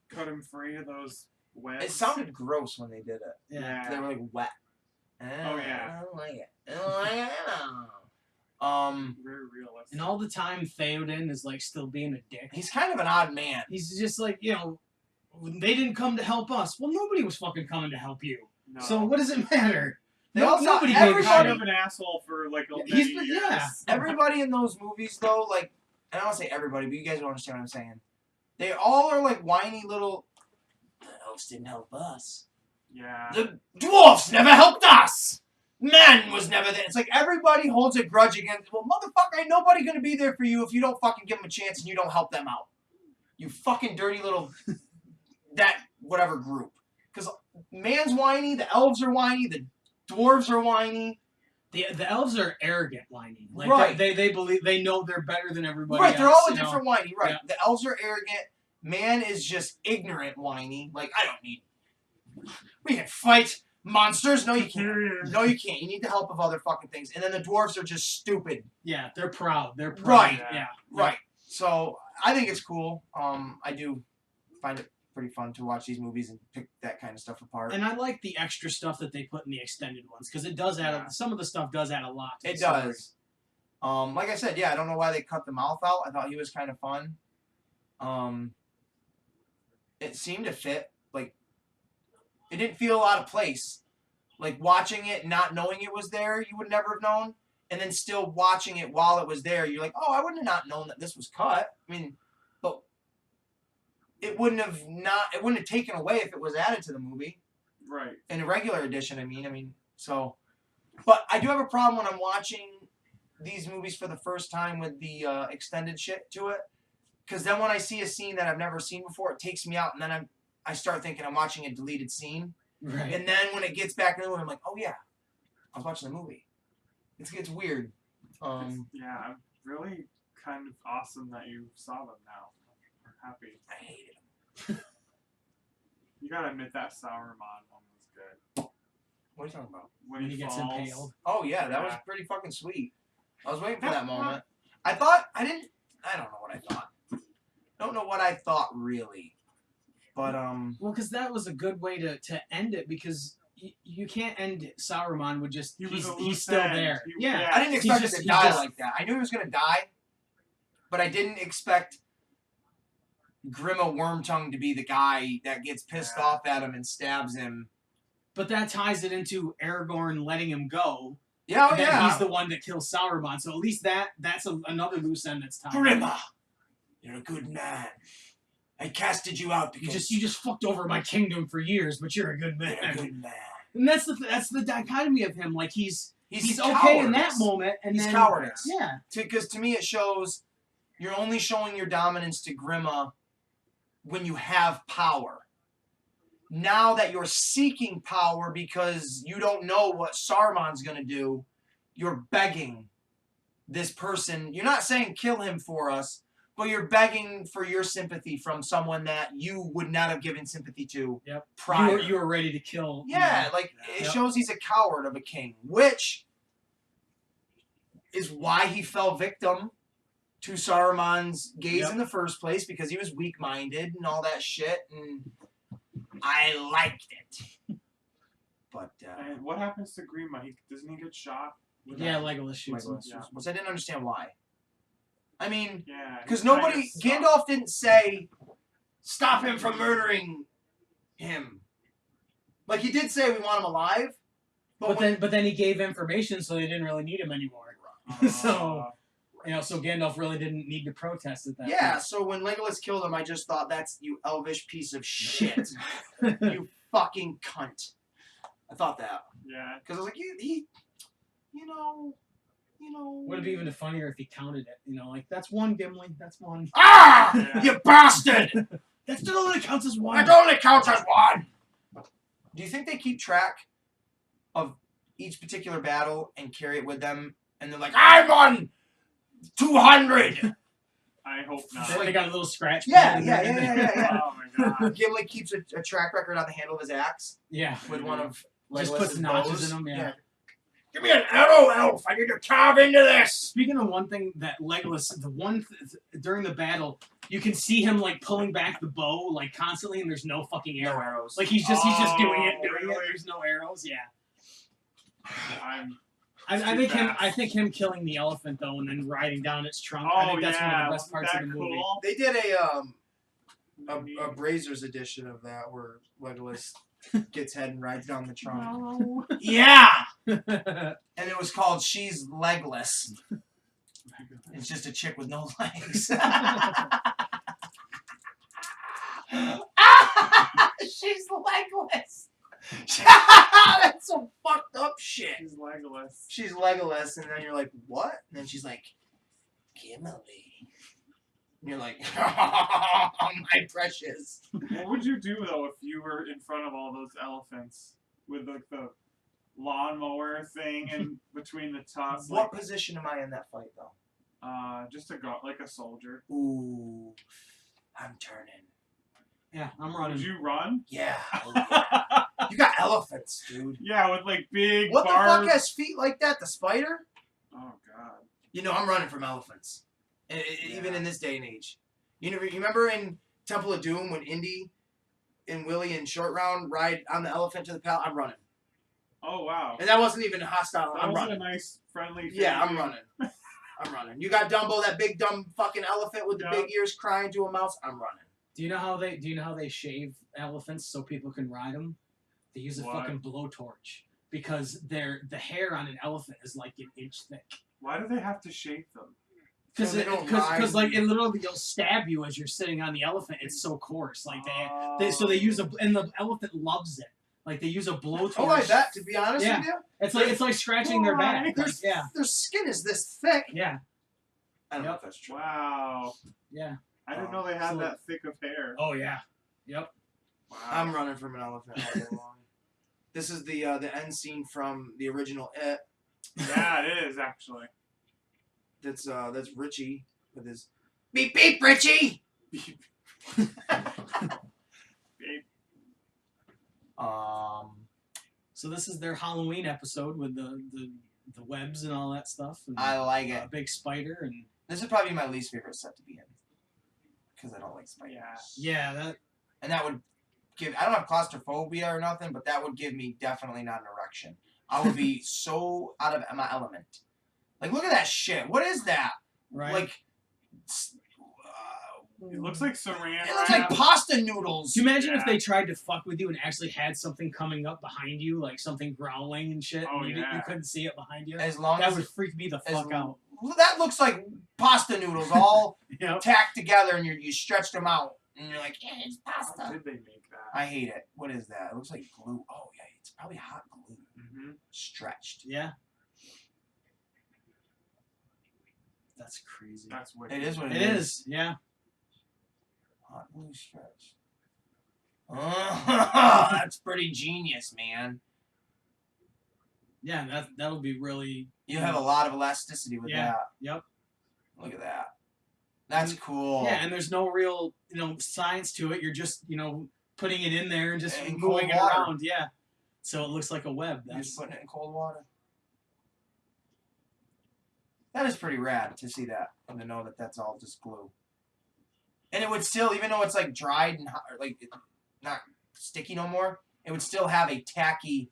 cut him free of those webs. It sounded gross when they did it. Yeah. They were like wet. Oh, yeah. I don't like it. I don't like it. Very realistic. And all the time, Theoden is like still being a dick. He's kind of an odd man. He's just like, they didn't come to help us. Well, nobody was fucking coming to help you. No. So what does it matter? They also- Nobody He's gave a kind shit. of an asshole for like a He's many been- years. yeah. Everybody in those movies, though, like, and I don't say everybody, but you guys don't understand what I'm saying. They all are like whiny little. The elves didn't help us. Yeah. The dwarfs never helped us. Man was never there. It's like everybody holds a grudge against. Well, motherfucker, ain't nobody gonna be there for you if you don't fucking give them a chance and you don't help them out. You fucking dirty little that whatever group. Because man's whiny, the elves are whiny, the dwarves are whiny. The elves are arrogant whiny. Like Right. they believe they know they're better than everybody Right, else. they're all a you know? different whiny. Right, Yeah. the elves are arrogant. Man is just ignorant whiny. Like, I don't need. We can fight monsters. No, you can't. No, you can't. You need the help of other fucking things. And then the dwarves are just stupid. Yeah, they're proud. They're proud. Right. Yeah. Right. So I think it's cool. I do find it pretty fun to watch these movies and pick that kind of stuff apart. And I like the extra stuff that they put in the extended ones because it does add. Yeah. Some of the stuff does add a lot. To It the story. does. Like I said, yeah, I don't know why they cut the mouth out. I thought he was kind of fun. It seemed to fit. Like, it didn't feel out of place. Like, watching it, not knowing it was there, you would never have known. And then still watching it while it was there, you're like, oh, I wouldn't have not known that this was cut. I mean, but it wouldn't have taken away if it was added to the movie. Right. In a regular edition, I mean, so. But I do have a problem when I'm watching these movies for the first time with the extended shit to it. Because then when I see a scene that I've never seen before, it takes me out, and then I start thinking I'm watching a deleted scene. Right. And then when it gets back into it, I'm like, oh yeah, I was watching the movie. It's weird. Yeah, really kind of awesome that you saw them now. I'm happy. I hated them. You gotta admit that Sauron one was good. What are you talking about? When he gets falls. impaled. Oh yeah, that was Yeah. pretty fucking sweet. I was waiting for that moment. I don't know what I thought. Don't know what I thought really. But Well, because that was a good way to end it, because you can't end Sauron with just he's still end. there. Yeah. I didn't expect just- it to he die just- like that. I knew he was gonna die, but I didn't expect Grima Wormtongue to be the guy that gets pissed Yeah. off at him and stabs him. But that ties it into Aragorn letting him go. Yeah, oh and then yeah. he's the one that kills Sauron. So at least that's another loose end that's tied. Grima, you're a good man. I casted you out You because just fucked over my kingdom for years, but you're a good man. you're a good man. And that's the dichotomy of him. Like he's okay cowardice. in that moment, and He's then cowardice. Yeah. Because to me it shows you're only showing your dominance to Grima when you have power. Now that you're seeking power because you don't know what Saruman's going to do, you're begging this person. You're not saying kill him for us, but you're begging for your sympathy from someone that you would not have given sympathy to Yep. prior. You were ready to kill. Yeah, like it shows he's a coward of a king, which is why he fell victim to Saruman's gaze in the first place, because he was weak-minded and all that shit, and I liked it. But And what happens to Grima? Doesn't he get shot? Yeah, Legolas shoots him. Yeah. which I didn't understand why. I mean, Yeah. because Gandalf didn't say, stop him from murdering him. Like, he did say we want him alive. But then he gave information, so they didn't really need him anymore. So Gandalf really didn't need to protest at that Yeah, point. so when Legolas killed him, I just thought, that's you elvish piece of shit. You fucking cunt. I thought that. Yeah. Because I was like, he you know. Would have been even funnier if he counted it. Like, that's one, Gimli. That's one. Ah! Yeah. You bastard! That still only counts as one. That only counts as one! Do you think they keep track of each particular battle and carry it with them? And they're like, I'm on 200! I hope not. They got a little scratch. Yeah. Oh my god. Gimli keeps a track record on the handle of his axe Yeah. with one of Just Legolas's puts notches bows. in them, yeah. Give me an arrow, elf! I need to carve into this! Speaking of one thing that Legolas, during the battle, you can see him like pulling back the bow like constantly, and there's no fucking No arrow. arrows. Like he's just doing it. Really? There's no arrows. Yeah. I think him killing the elephant though, and then riding down its trunk. Oh, I think that's one yeah. of the best parts of the Wasn't that movie. cool? They did a Brazers edition of that where Legolas gets head and rides down the trunk. No. Yeah! And it was called She's Legless. It's just a chick with no legs. She's legless. That's some fucked up shit. He's Legolas. She's Legolas, and then you're like, what? And then she's like, Gimli. And you're like, oh, my precious. What would you do though if you were in front of all those elephants with like the lawnmower thing in between the tusks? What position am I in that fight, though? Just to go like a soldier. Ooh, I'm turning. Yeah, I'm running. Would you run? Yeah. You got elephants, dude. Yeah, with like big What the barbs. fuck has feet like that? The spider? Oh god. You know, I'm running from elephants. Even in this day and age. You remember in Temple of Doom when Indy and Willie and Short Round ride on the elephant to the palace? I'm running. Oh wow. And that wasn't even hostile. That I'm was running. a nice friendly. Yeah, I'm family. running. I'm running. You got Dumbo, that big dumb fucking elephant with the Yeah. big ears crying to a mouse. I'm running. Do you know how they shave elephants so people can ride them? They use a What? fucking blowtorch because the hair on an elephant is like an inch thick. Why do they have to shave them? So they don't ride. like it literally will stab you as you're sitting on the elephant. It's so coarse. Like they use and the elephant loves it. Like they use a blowtorch. Oh, I bet. To be honest with you, it's like scratching their back. Like, their skin is this thick. Yeah. I don't know if that's true. Wow. Yeah. I didn't know they had that thick of hair. Oh yeah. Yep. Wow. I'm running from an elephant all day long. This is the end scene from the original It. Yeah, it is actually. That's Richie with his beep beep Richie. Beep. So this is their Halloween episode with the webs and all that stuff. And, I like it. A big spider and. This is probably my least favorite set to be in because I don't like spiders. Yeah. That would give. I don't have claustrophobia or nothing, but that would give me definitely not an erection. I would be so out of my element. Like, look at that shit. What is that? Right. Like, it looks like saran it looks wrap. like pasta noodles. Do you imagine if they tried to fuck with you and actually had something coming up behind you, like something growling and shit, Oh, and you yeah. couldn't see it behind you? As long that as would freak me the fuck out. Well, that looks like pasta noodles all Yep. tacked together, and you stretched them out, and you're like, yeah, it's How pasta. did they make that? I hate it. What is that? It looks like glue. Oh yeah, it's probably hot glue. Mm-hmm. Stretched. Yeah. That's crazy. That's what It is what It is. Yeah. Hot glue stretched. Oh, that's pretty genius, man. Yeah, that'll be really. You have a lot of elasticity with Yeah. that. Yep. Look at that. That's cool. Yeah, and there's no real, science to it. You're just, putting it in there and just And moving it cold water. around. Yeah. So it looks like a web. You're just putting it in cold water. That is pretty rad to see that and to know that that's all just glue. And it would still, even though it's like dried and hot, or like not sticky no more, it would still have a tacky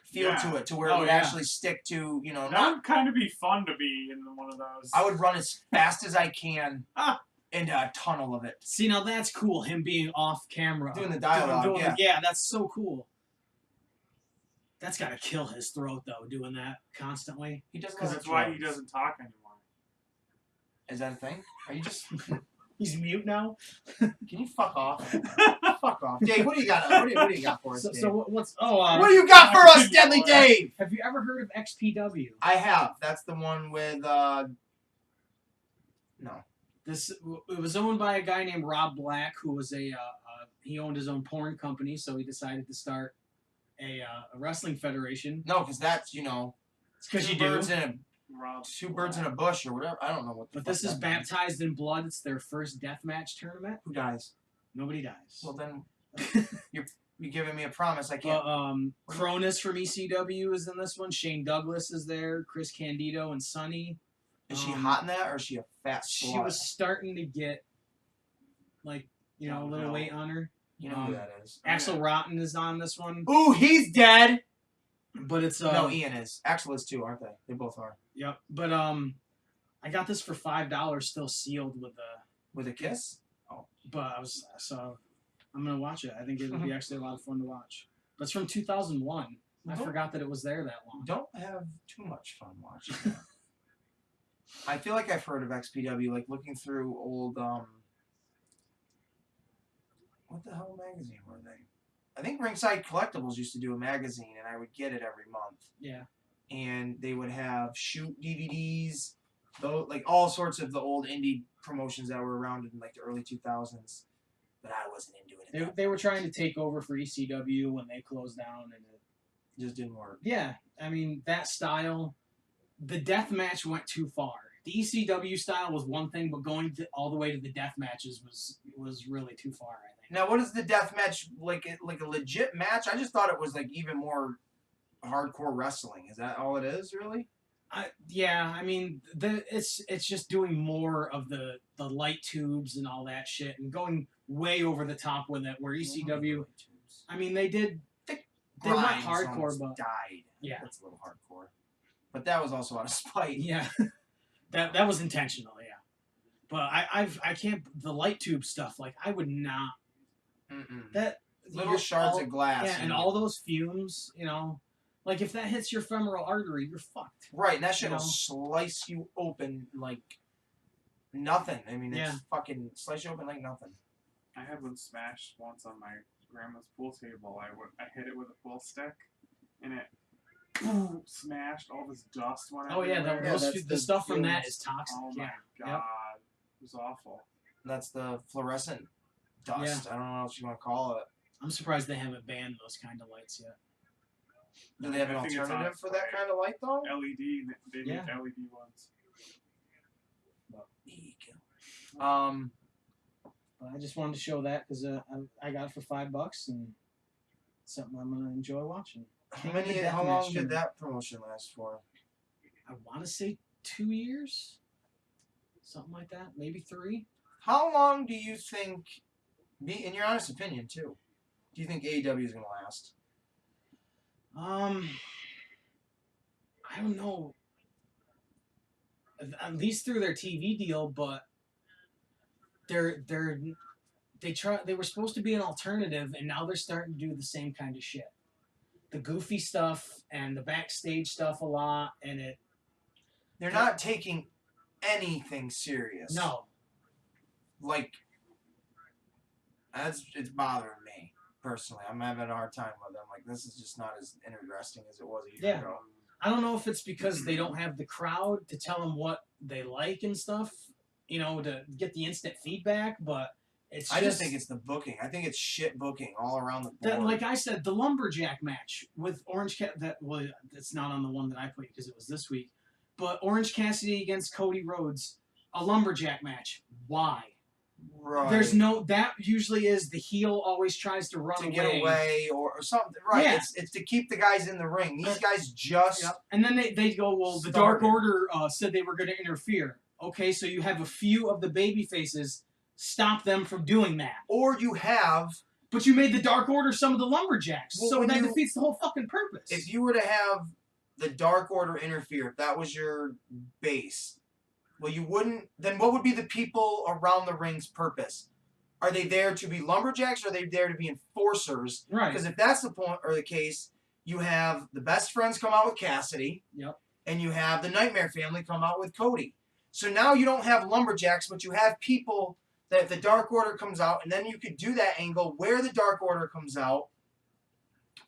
feel Yeah. to it, to where Oh, it would yeah. actually stick to, That not. would kind of be fun to be in one of those. I would run as fast as I can into a tunnel of it. See, now that's cool. Him being off camera, Doing the dialogue, yeah, that's so cool. That's gotta kill his throat though, doing that constantly. He doesn't. Because have that's why he drugs. doesn't talk anymore. Is that a thing? Are you just? He's mute now. Can you fuck off? Fuck off, Dave. What do you got? What do you got for us, Dave? So what's? What do you got for us, Deadly Dave? Have you ever heard of XPW? I have. That's the one with. No. It was owned by a guy named Rob Black, who was he owned his own porn company, so he decided to start a wrestling federation. No, because that's It's because two you do. birds in a Rob two birds in a bush or whatever. I don't know what. But this is Baptized in Blood. It's their first deathmatch tournament. Who dies? Nobody dies. Well then, you're giving me a promise. I can't. Cronus from ECW is in this one. Shane Douglas is there. Chris Candido and Sonny. Is she hot in that, or is she a fat slut? She was starting to get, a little no. weight on her. You know who that is? Axel Rotten is on this one, Ooh, he's dead. but it's No, Ian is. Axel is too, aren't they? They both are. Yep. But I got this for $5, still sealed with the. With a kiss. But I'm gonna watch it. I think it would be actually a lot of fun to watch. But it's from 2001. I forgot that it was there that long. Don't have too much fun watching that. I feel like I've heard of XPW, like looking through old, what the hell magazine were they? I think Ringside Collectibles used to do a magazine, and I would get it every month. Yeah. And they would have shoot DVDs, though, like all sorts of the old indie promotions that were around in like the early 2000s. But I wasn't into it. They were trying to take over for ECW when they closed down, and it just didn't work. Yeah, I mean that style, the death match went too far. The ECW style was one thing, but going all the way to the death matches was really too far. I think. Now, what is the death match like a legit match? I just thought it was like even more hardcore wrestling. Is that all it is, really? Yeah, I mean it's just doing more of the light tubes and all that shit, and going way over the top with it. Where ECW, I mean they went hardcore, but died. Yeah, that's a little hardcore. But that was also out of spite. Yeah, that was intentional. Yeah, but I can't the light tube stuff. Like I would not. That little shards of glass. Yeah, and all those fumes. Like if that hits your femoral artery, you're fucked. Right, and that shit will slice you open like nothing. I mean, Yeah. it's fucking slice you open like nothing. I had one smashed once on my grandma's pool table. I hit it with a pool stick, and it smashed. All this dust went Oh yeah, everywhere. that's the the stuff from that fumes. is toxic. Oh yeah. my god, it was awful. That's the fluorescent dust. I don't know what else you want to call it. I'm surprised they haven't banned those kind of lights yet. Do they have an I think it's on alternative its for that way. kind of light though? LED. They make Yeah. LED ones. But I just wanted to show that because I got it for $5 and it's something I'm gonna enjoy watching. How long did that promotion last for? I want to say 2 years, something like that, maybe 3. How long do you think, in your honest opinion too, do you think AEW is going to last? I don't know. At least through their TV deal, but they were supposed to be an alternative, and now they're starting to do the same kind of shit. The goofy stuff and the backstage stuff a lot, and They're not taking anything serious. No. Like, it's bothering me personally. I'm having a hard time with them. Like, this is just not as interesting as it was a year ago. I don't know if it's because they don't have the crowd to tell them what they like and stuff, to get the instant feedback, but I just think it's the booking. I think it's shit booking all around the board. Like I said, the lumberjack match with Orange Cat. That's not on the one that I played because it was this week. But Orange Cassidy against Cody Rhodes, a lumberjack match. Why? Right. There's no. That usually is the heel always tries to run to away. get away or something. Right. Yeah. It's to keep the guys in the ring. These guys just. Yep. And then they go, well, the Dark Order said they were going to interfere. Okay, so you have a few of the baby faces stop them from doing that. Or you have. But you made the Dark Order some of the lumberjacks, Well, so that defeats the whole fucking purpose. If you were to have the Dark Order interfere, if that was your base, well, you wouldn't. Then what would be the people around the ring's purpose? Are they there to be lumberjacks, or are they there to be enforcers? Right. Because if that's the point or the case, you have the Best Friends come out with Cassidy. Yep. And you have the Nightmare Family come out with Cody. So now you don't have lumberjacks, but you have people that the Dark Order comes out, and then you could do that angle where the Dark Order comes out,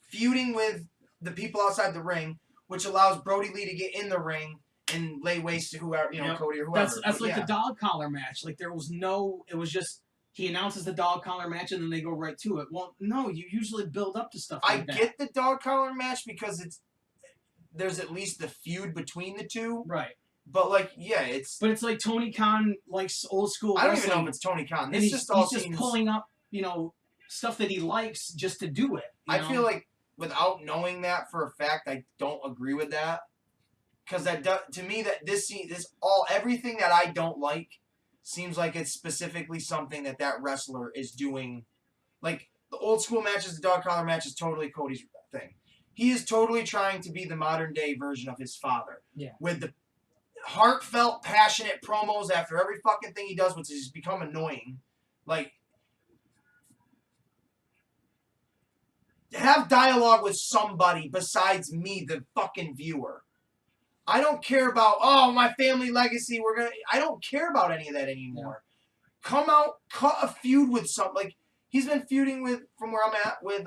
feuding with the people outside the ring, which allows Brody Lee to get in the ring and lay waste to whoever, Cody or whoever. That's like the dog collar match. Like it was just he announces the dog collar match and then they go right to it. Well, no, you usually build up to stuff like that. I get the dog collar match because there's at least the feud between the two. Right. But it's. But it's like Tony Khan likes old school wrestling. I don't even know if it's Tony Khan. This he's just pulling up, stuff that he likes just to do it. I feel like without knowing that for a fact, I don't agree with that. Because to me, that everything that I don't like seems like it's specifically something that wrestler is doing. Like the old school matches, the dog collar match is totally Cody's thing. He is totally trying to be the modern day version of his father. Yeah. With the heartfelt, passionate promos after every fucking thing he does, which has become annoying. Like, have dialogue with somebody besides me, the fucking viewer. I don't care about, my family legacy, I don't care about any of that anymore. Yeah. Come out, cut a feud with like, he's been feuding with, from where I'm at, with,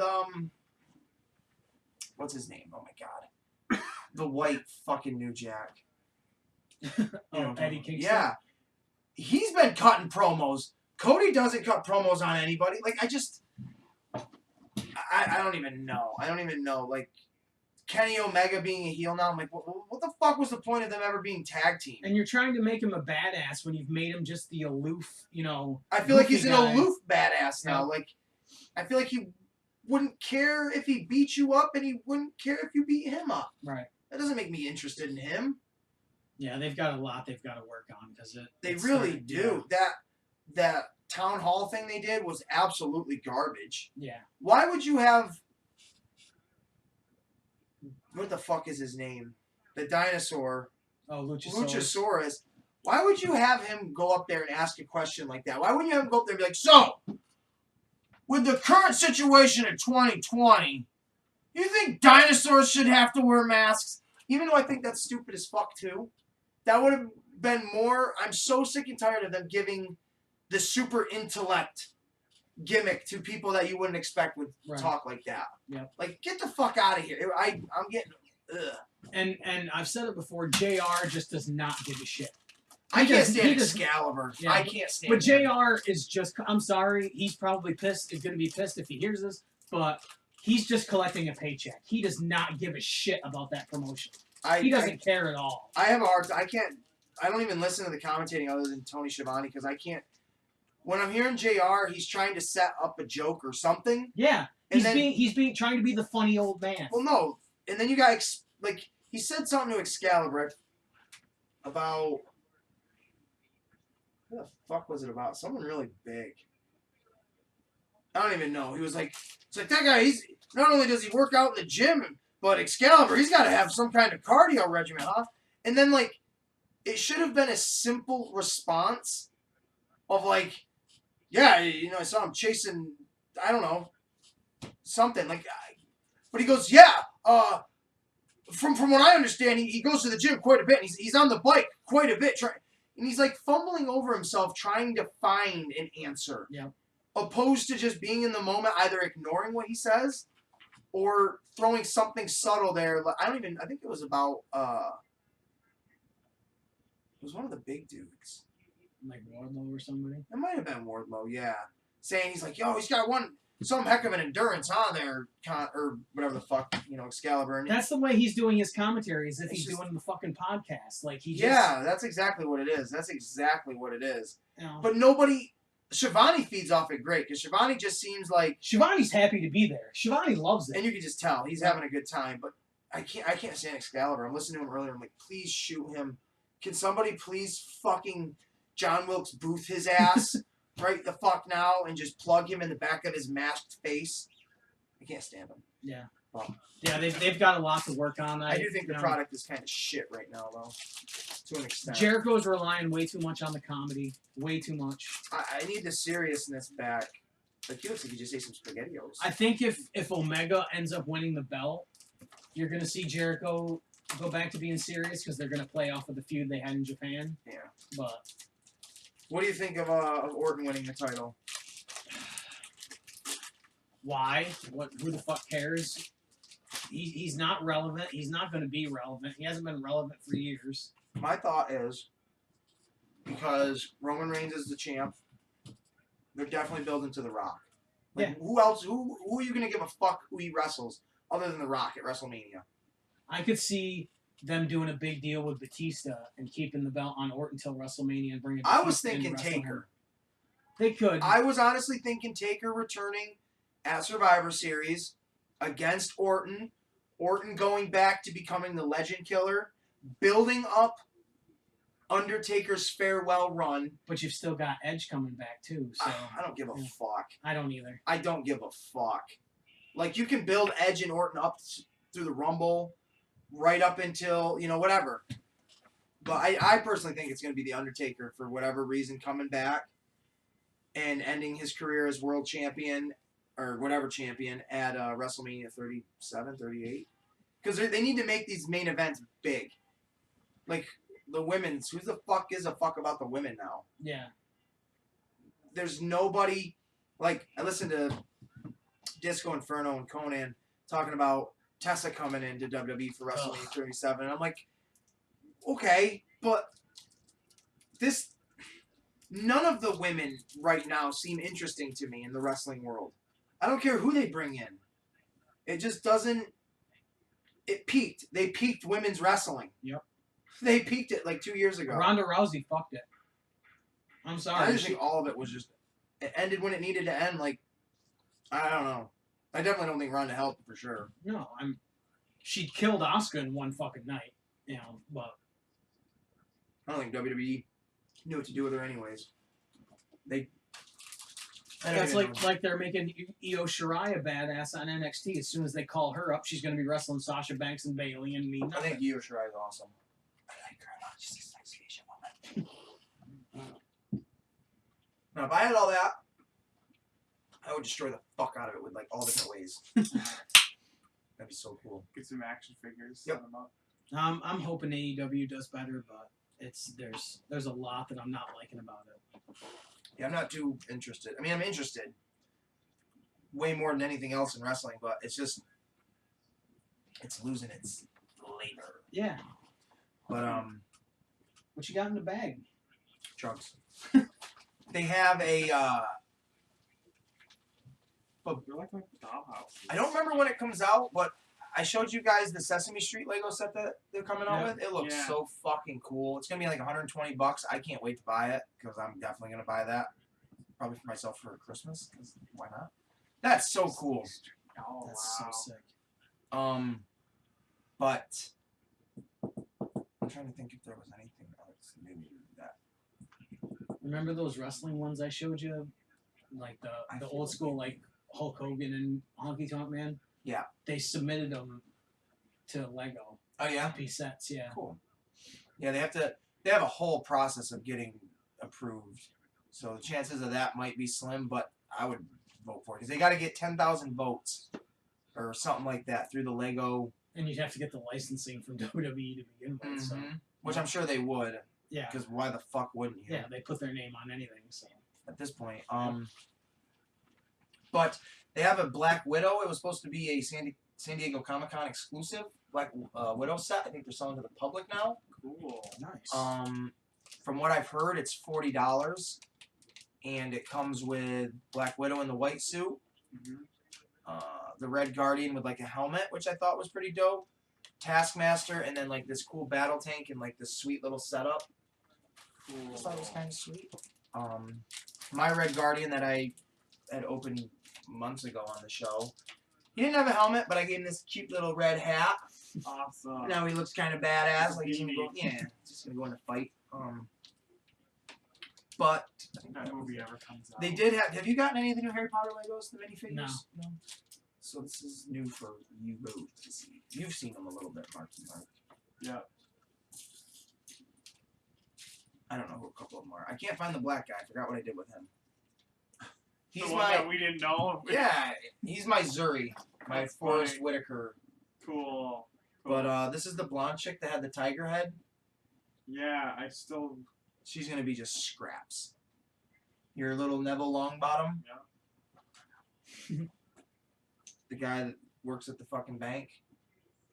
what's his name? Oh my god. The white fucking New Jack. Eddie Kingston? Yeah. He's been cutting promos. Cody doesn't cut promos on anybody. Like, I don't even know. Like, Kenny Omega being a heel now, I'm like, what the fuck was the point of them ever being tag team? And you're trying to make him a badass when you've made him just the aloof, I feel like he's an aloof badass now. Yeah. Like, I feel like he wouldn't care if he beat you up, and he wouldn't care if you beat him up. Right. That doesn't make me interested in him. Yeah, they've got a lot they've got to work on because they really do. Yeah. That town hall thing they did was absolutely garbage. Yeah. Why would you have? What the fuck is his name? The dinosaur. Oh, Luchasaurus. Why would you have him go up there and ask a question like that? Why wouldn't you have him go up there and be like, so, with the current situation in 2020, you think dinosaurs should have to wear masks? Even though I think that's stupid as fuck too. That would have been more. I'm so sick and tired of them giving the super intellect gimmick to people that you wouldn't expect would talk like that. Yep. Like, get the fuck out of here. I'm getting. Ugh. And I've said it before. JR just does not give a shit. I can't stand Excalibur. Yeah, I can't stand. But JR is just. I'm sorry. He's probably pissed. He's gonna be pissed if he hears this. But he's just collecting a paycheck. He does not give a shit about that promotion. He doesn't care at all. I have a hard time. I don't even listen to the commentating other than Tony Schiavone because I can't. When I'm hearing JR, he's trying to set up a joke or something. Yeah, he's trying to be the funny old man. Well, no, and then you got he said something to Excalibur about. What the fuck was it about? Someone really big. I don't even know. He was like, it's like that guy. He's not only does he work out in the gym, but Excalibur, he's got to have some kind of cardio regimen, huh? And then it should have been a simple response of yeah, I saw him chasing, I don't know, something but he goes, yeah. From what I understand, he goes to the gym quite a bit. And he's on the bike quite a bit, and he's fumbling over himself trying to find an answer. Yeah. Opposed to just being in the moment, either ignoring what he says or throwing something subtle there. I think it was about, it was one of the big dudes. Like Wardlow or somebody? It might have been Wardlow, yeah. Saying he's yo, he's got some heck of an endurance, huh, there, or whatever the fuck, Excalibur. And that's the way he's doing his commentary, as if he's doing the fucking podcast. Yeah, that's exactly what it is. You know. But nobody... Shivani feeds off it great, because Shivani just seems like... Shivani's happy to be there. Shivani loves it. And you can just tell. He's having a good time. But I can't stand Excalibur. I'm listening to him earlier. I'm like, please shoot him. Can somebody please fucking John Wilkes Booth his ass right the fuck now and just plug him in the back of his masked face? I can't stand him. Yeah. Well, yeah, they've got a lot to work on. I do think the product is kind of shit right now, though, to an extent. Jericho's relying way too much on the comedy. Way too much. I need the seriousness back. He looks like he just ate some SpaghettiOs. I think if Omega ends up winning the belt, you're going to see Jericho go back to being serious because they're going to play off of the feud they had in Japan. Yeah. But what do you think of Orton winning the title? Why? Who the fuck cares? He's not relevant. He's not going to be relevant. He hasn't been relevant for years. My thought is, because Roman Reigns is the champ, they're definitely building to The Rock. Yeah. Who else? Who are you going to give a fuck who he wrestles other than The Rock at WrestleMania? I could see them doing a big deal with Batista and keeping the belt on Orton until WrestleMania and bringing. I was thinking Taker. They could. I was honestly thinking Taker returning at Survivor Series against Orton. Orton going back to becoming the Legend Killer, building up Undertaker's farewell run. But you've still got Edge coming back too. So I don't give a fuck. I don't either. I don't give a fuck. You can build Edge and Orton up through the Rumble, right up until whatever. But I personally think it's going to be the Undertaker for whatever reason coming back and ending his career as world champion or whatever champion at WrestleMania 37, 38. Because they need to make these main events big. The women's. Who the fuck gives a fuck about the women now? Yeah. There's nobody. I listened to Disco Inferno and Conan talking about Tessa coming into WWE for WrestleMania 37. And I'm like, okay, but none of the women right now seem interesting to me in the wrestling world. I don't care who they bring in. It just doesn't. It peaked. They peaked women's wrestling. Yep. They peaked it 2 years ago. Ronda Rousey fucked it. I'm sorry. I just think all of it was just. It ended when it needed to end. I don't know. I definitely don't think Ronda helped for sure. No, she killed Asuka in one fucking night. But I don't think WWE knew what to do with her anyways. That's like they're making Io Shirai a badass on NXT. As soon as they call her up, she's going to be wrestling Sasha Banks and Bayley and me. I think Io Shirai is awesome. I like her. She's a sexy Asian woman. Now, if I had all that, I would destroy the fuck out of it with all different ways. That'd be so cool. Get some action figures. Yep. Set them up. I'm hoping AEW does better, but there's a lot that I'm not liking about it. Yeah, I'm not too interested. I mean, I'm interested way more than anything else in wrestling, but it's just it's losing its flavor. Yeah. But What you got in the bag? drugs. They have a You're like dollhouse. I don't remember when it comes out, but I showed you guys the Sesame Street Lego set that they're coming out Yeah. with. It looks Yeah. so fucking cool. It's gonna be like $120. I can't wait to buy it because I'm definitely gonna buy that. Probably for myself for Christmas. Because why not? That's so cool. Oh, That's wow. so sick. But I'm trying to think if there was anything else new that. Remember those wrestling ones I showed you? Like I the feel old like school, like Hulk Hogan and Honky Tonk Man? Yeah. They submitted them to Lego. Oh yeah. Piece sets, yeah. Cool. Yeah, they have a whole process of getting approved. So the chances of that might be slim, but I would vote for it because they got to get 10,000 votes or something like that through the Lego. And you'd have to get the licensing from WWE to begin with. So Which I'm sure they would. yeah, Because why the fuck wouldn't you? yeah, they put their name on anything. So At this point. But they have a Black Widow. It was supposed to be a San Diego Comic-Con exclusive Black Widow set. I think they're selling to the public now. Cool. nice. From what I've heard, it's $40, and it comes with Black Widow in the white suit, the Red Guardian with like a helmet, which I thought was pretty dope, Taskmaster, and then like this cool battle tank and like this sweet little setup. Cool. I thought it was kind of sweet. My Red Guardian that I had opened months ago on the show, he didn't have a helmet, but I gave him this cute little red hat. Awesome. Now he looks kind of badass, like he's gonna go, Beanie. yeah, just gonna go in a fight. But I think that movie ever comes out. they did have. Have you gotten any of the new Harry Potter Legos, the minifigures? No. So this is new for you both to see. You've seen them a little bit, Marky Mark. Yeah. I don't know who a couple of them are. I can't find the black guy. I forgot what I did with him. He's the one that we didn't know. yeah. He's my Zuri, my That's Forrest funny. Whitaker. Cool. But this is the blonde chick that had the tiger head. Yeah, I still. She's gonna be just scraps. Your little Neville Longbottom. Yeah. The guy that works at the fucking bank.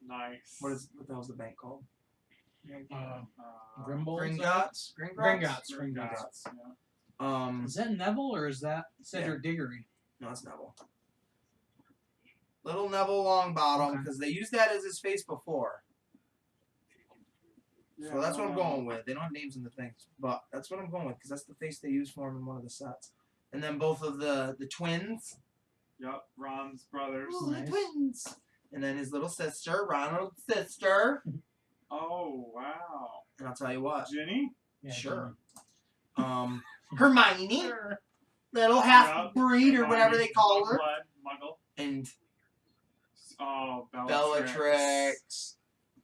Nice. What the hell's the bank called? Grimble. Gringotts. Gringotts. Yeah. Is that Neville or is that Cedric Diggory? No, it's Neville. Little Neville Longbottom, Okay. because they used that as his face before. Yeah, So that's what I'm going with. They don't have names in the things, but that's what I'm going with, because that's the face they used for him in one of the sets. And then both of the twins. Yep, Ron's brothers. Ooh, Nice. the twins. And then his little sister, Ronald's sister. Oh, wow. And I'll tell you what. Ginny? Yeah, Sure. Hermione, little half breed or whatever they call her, Blood, Muggle. and Oh, Bellatrix. Bellatrix.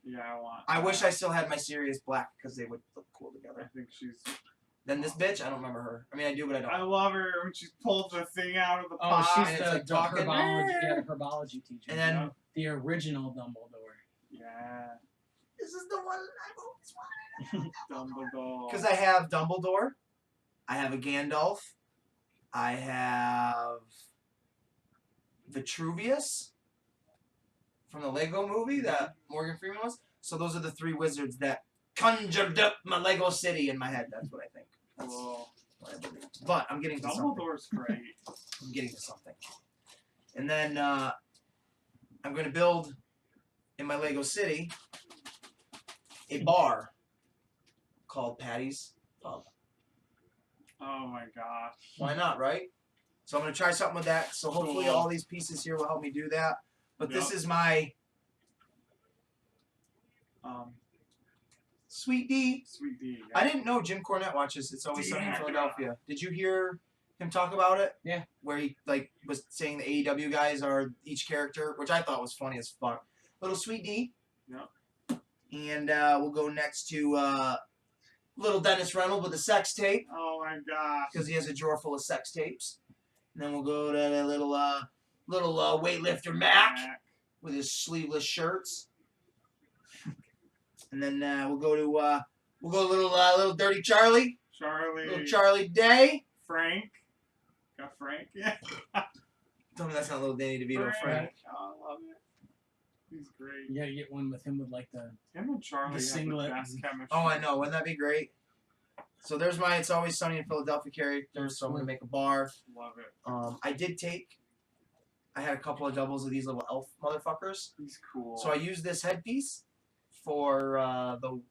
Yeah, I want. I wish I still had my Sirius Black because they would look cool I together. think she's. Then this bitch, I don't remember her. I mean, I do, but I I don't. love her when she pulled the thing out of the Oh, pot. she's and the, it's like the talking, herbology teacher. And then the original Dumbledore. Yeah, this is the one I've always wanted. Dumbledore. Because I have Dumbledore, I have a Gandalf, I have Vitruvius from the Lego movie that Morgan Freeman was. So those are the three wizards that conjured up my Lego city in my head. That's what I think. That's Cool. what I believe. But I'm getting to something. Dumbledore's great. I'm getting to something. And then I'm going to build in my Lego city a bar called Patty's Pub. Oh my gosh. Why not, right? So I'm going to try something with that. So hopefully Cool. all these pieces here will help me do that. But this Yep. is my Sweet D. Sweet D. I didn't know Jim Cornette watches It's Always Sunny in Yeah. Philadelphia. Did you hear him talk about it? Yeah. Where he was saying the AEW guys are each character, which I thought was funny as fuck. Little Sweet D. Yep. And we'll go next to little Dennis Reynolds with a sex tape Oh my gosh. because he has a drawer full of sex tapes. And then we'll go to the little weightlifter Mac with his sleeveless shirts. And then we'll We'll go little Dirty Charlie. Charlie. Little Charlie Day. Frank. Got Frank. Yeah. Tell me that's not little Danny DeVito, Frank. Oh, I love it. He's great. You gotta get one with him with like the. Him and Charlie have singlet. the best chemistry. Oh, I know. Wouldn't that be great? So there's my It's Always Sunny in Philadelphia characters. So I'm gonna make a bar. Love it. I had a couple of doubles of these little elf motherfuckers. He's cool. So I used this headpiece for the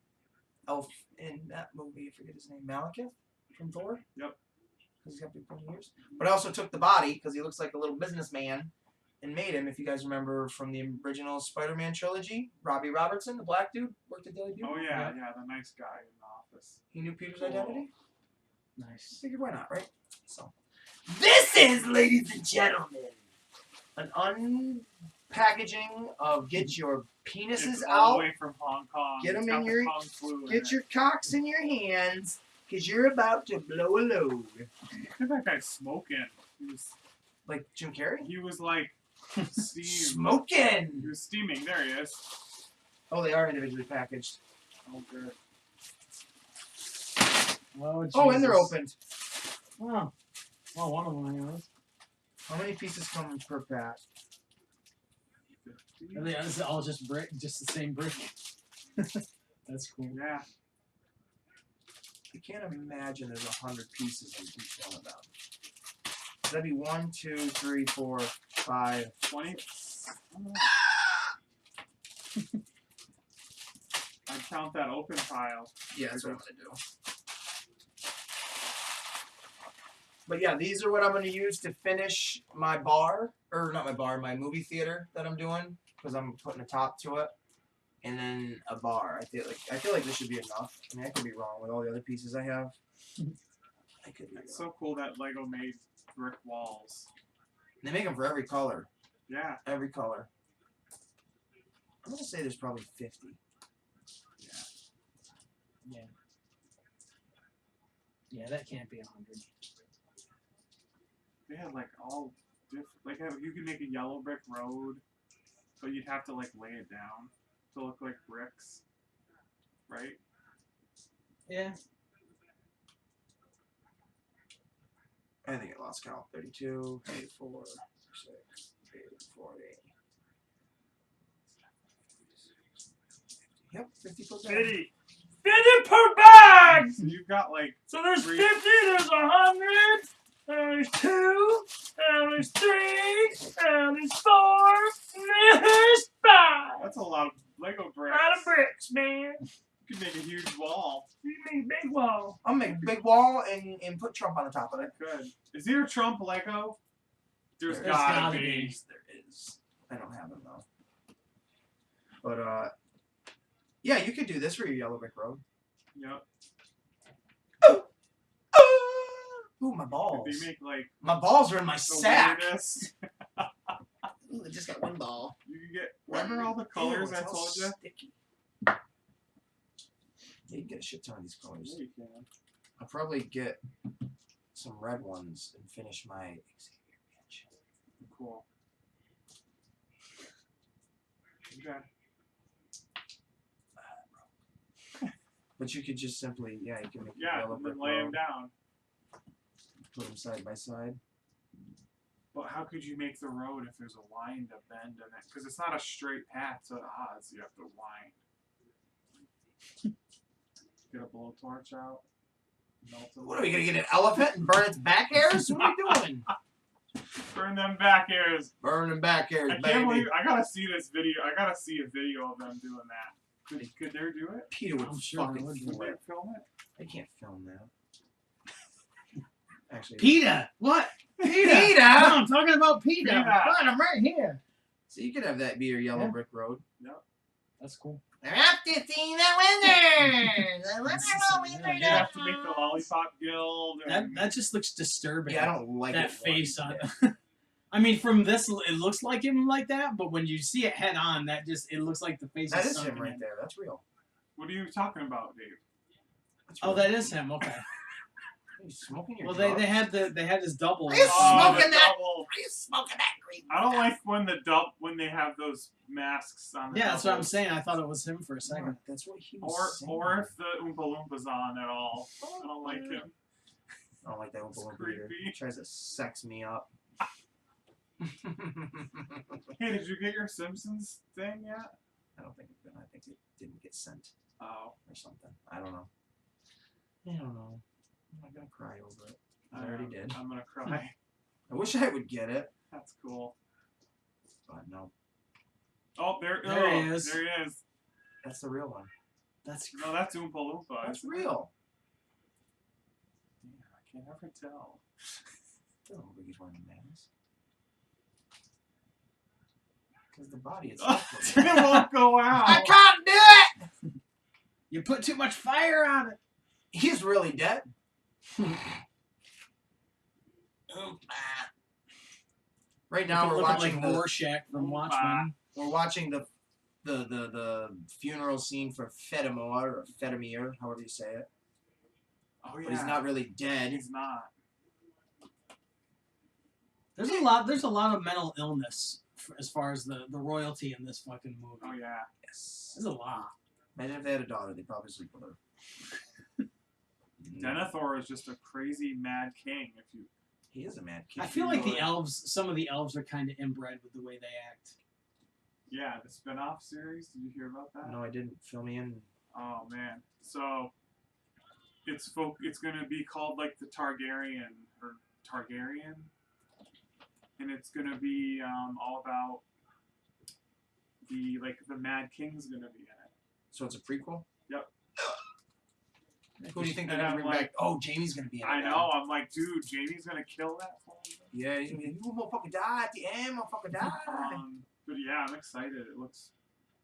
elf in that movie. I forget his name. Malekith from Thor. Yep. Because he's got big pointy ears. But I also took the body because he looks like a little businessman and made him. If you guys remember from the original Spider-Man trilogy, Robbie Robertson, the black dude, worked at Daily Bugle. Oh yeah, the nice guy in the office. He knew Peter's Cool. identity. Nice. Figured why not, right? So this is, ladies and gentlemen, an unpackaging of get your penises It's all the out, way from Hong Kong. Get 'em It's in got the your- Kung Flu in get it. your cocks in your hands, because you're about to blow a load. Look at that guy smoking. Like Jim Carrey? He was like steam. Smoking! He was steaming. There he is. Oh, they are individually packaged. Oh good. Oh, And they're Jesus. opened. Oh. Well, one of them anyways. How many pieces come per pack? And it's all just brick, just the same brick. That's cool. Yeah. I can't imagine there's 100 pieces in each one of them. That'd be 1, 2, 3, 4, 5. 20. I'd count that open pile. Yeah, that's what I'm gonna do. But yeah, these are what I'm gonna use to finish my bar, or not my bar, my movie theater that I'm doing, because I'm putting a top to it, and then a bar. I feel like this should be enough. I mean, I could be wrong with all the other pieces I have. I could be wrong. It's so cool that Lego made brick walls. They make them for every color. Yeah. Every color. I'm gonna say there's probably 50. Yeah. Yeah, that can't be 100. They had like all different. Like you could make a yellow brick road, but you'd have to like lay it down to look like bricks, right? Yeah. I think it lost count. 32, 34, 6, 8, 40. Yep, 50 per bag. 50 per bag! So you've got like. So there's 50, there's 100, there's 2, there's 3, there's 4, there's 5. That's a lot of Lego bricks. Out of bricks, man. You could make a huge wall. You make a big wall. I'll make a big wall and put Trump on the top of it. Good. Is there a Trump Lego? There's There's gotta gotta be. be. There is. I don't have them though. But yeah, you could do this for your yellow brick road. Yep. Ooh, my balls. Could they make like My balls are in my the sack. weirdest? Ooh, I just got one ball. You can get. Remember all the colors Ew, I it's all told you? sticky. Yeah, you can get a shit ton of these colors. Yeah, you can. I'll probably get some red ones and finish my Xavier Mansion. Cool. Okay. But you could just simply, yeah, you can make the Yeah, yellow and brick then lay them road, down. put them side by side. But how could you make the road if there's a line to bend in it? Because it's not a straight path to Oz. You have to wind. Get a blowtorch out. Melt it. What are we gonna get an elephant and burn its back hairs? What are we doing? Burn them back hairs. Burning back hairs, I can't baby. believe. I gotta see this video. I gotta see a video of them doing that. Could they do it? Peter would I'm sure they fucking would do Would flip. they film it? I can't film that. Actually, PETA! What? Peter! No, I'm talking about PETA. PETA. What? I'm right here. So you could have that be your yellow Yeah. brick road. That's cool. They're up to see the winners. The winners will Yeah, win You have to make the Lollipop Guild. That And that just looks disturbing. Yeah, I don't like that it face one on. bit. I mean, from this, it looks like him like that, but when you see it head on, it looks like the face That is is him sunken right in. there. That's real. What are you talking about, Dave? That's Oh, real. that is him. Okay. Are you smoking your Well, drugs? they had his double. Are you smoking the that? double. Are you smoking that green? I don't like when they have those masks on. The Yeah, that's what I'm doubles. saying. I thought it was him for a second. That's what he was saying. If the Oompa Loompas on at all. I don't like him. I don't like that It's Oompa Loompa either. creepy. He tries to sex me up. Hey, did you get your Simpsons thing yet? I don't think it's been. I think it didn't get sent Oh, or something. I don't know. I don't know. I'm not gonna cry over it. I already did. I'm gonna cry. I wish I would get it, That's cool. but no. Oh, There he is. There he is. That's the real one. That's No, that's Oompa Loompa. That's isn't it? real. Yeah, I can't ever tell. Doesn't look like he's wearing a mask. Because the body itself. It won't go out. I can't do it. you put too much fire on it. He's really dead. Right now we're Looking watching like the Rorschach from Watchmen. we're watching the funeral scene for Fedimore or Fedimir, however you say it. Oh yeah. But he's not really dead. He's not. There's a lot of mental illness as far as the royalty in this fucking movie. Oh yeah. Yes. There's a lot. Imagine if they had a daughter, they'd probably sleep with her. Denethor is just a crazy mad king. If you. He is a mad kid. I feel like some of the elves are kind of inbred with the way they act. Yeah, the spin-off series. Did you hear about that? No, I didn't. Fill me in. Oh man. So. It's gonna be called like the Targaryen or Targaryen, and it's gonna be all about the Mad King's gonna be in it. So it's a prequel? Yep. Who do you think they're And gonna I'm bring like- back? Oh, Jamie's gonna be in it. I now. know. I'm like, dude, Jamie's gonna kill that fool. Yeah, he's gonna be, you motherfucker die at the end, motherfucker die. But yeah, I'm excited.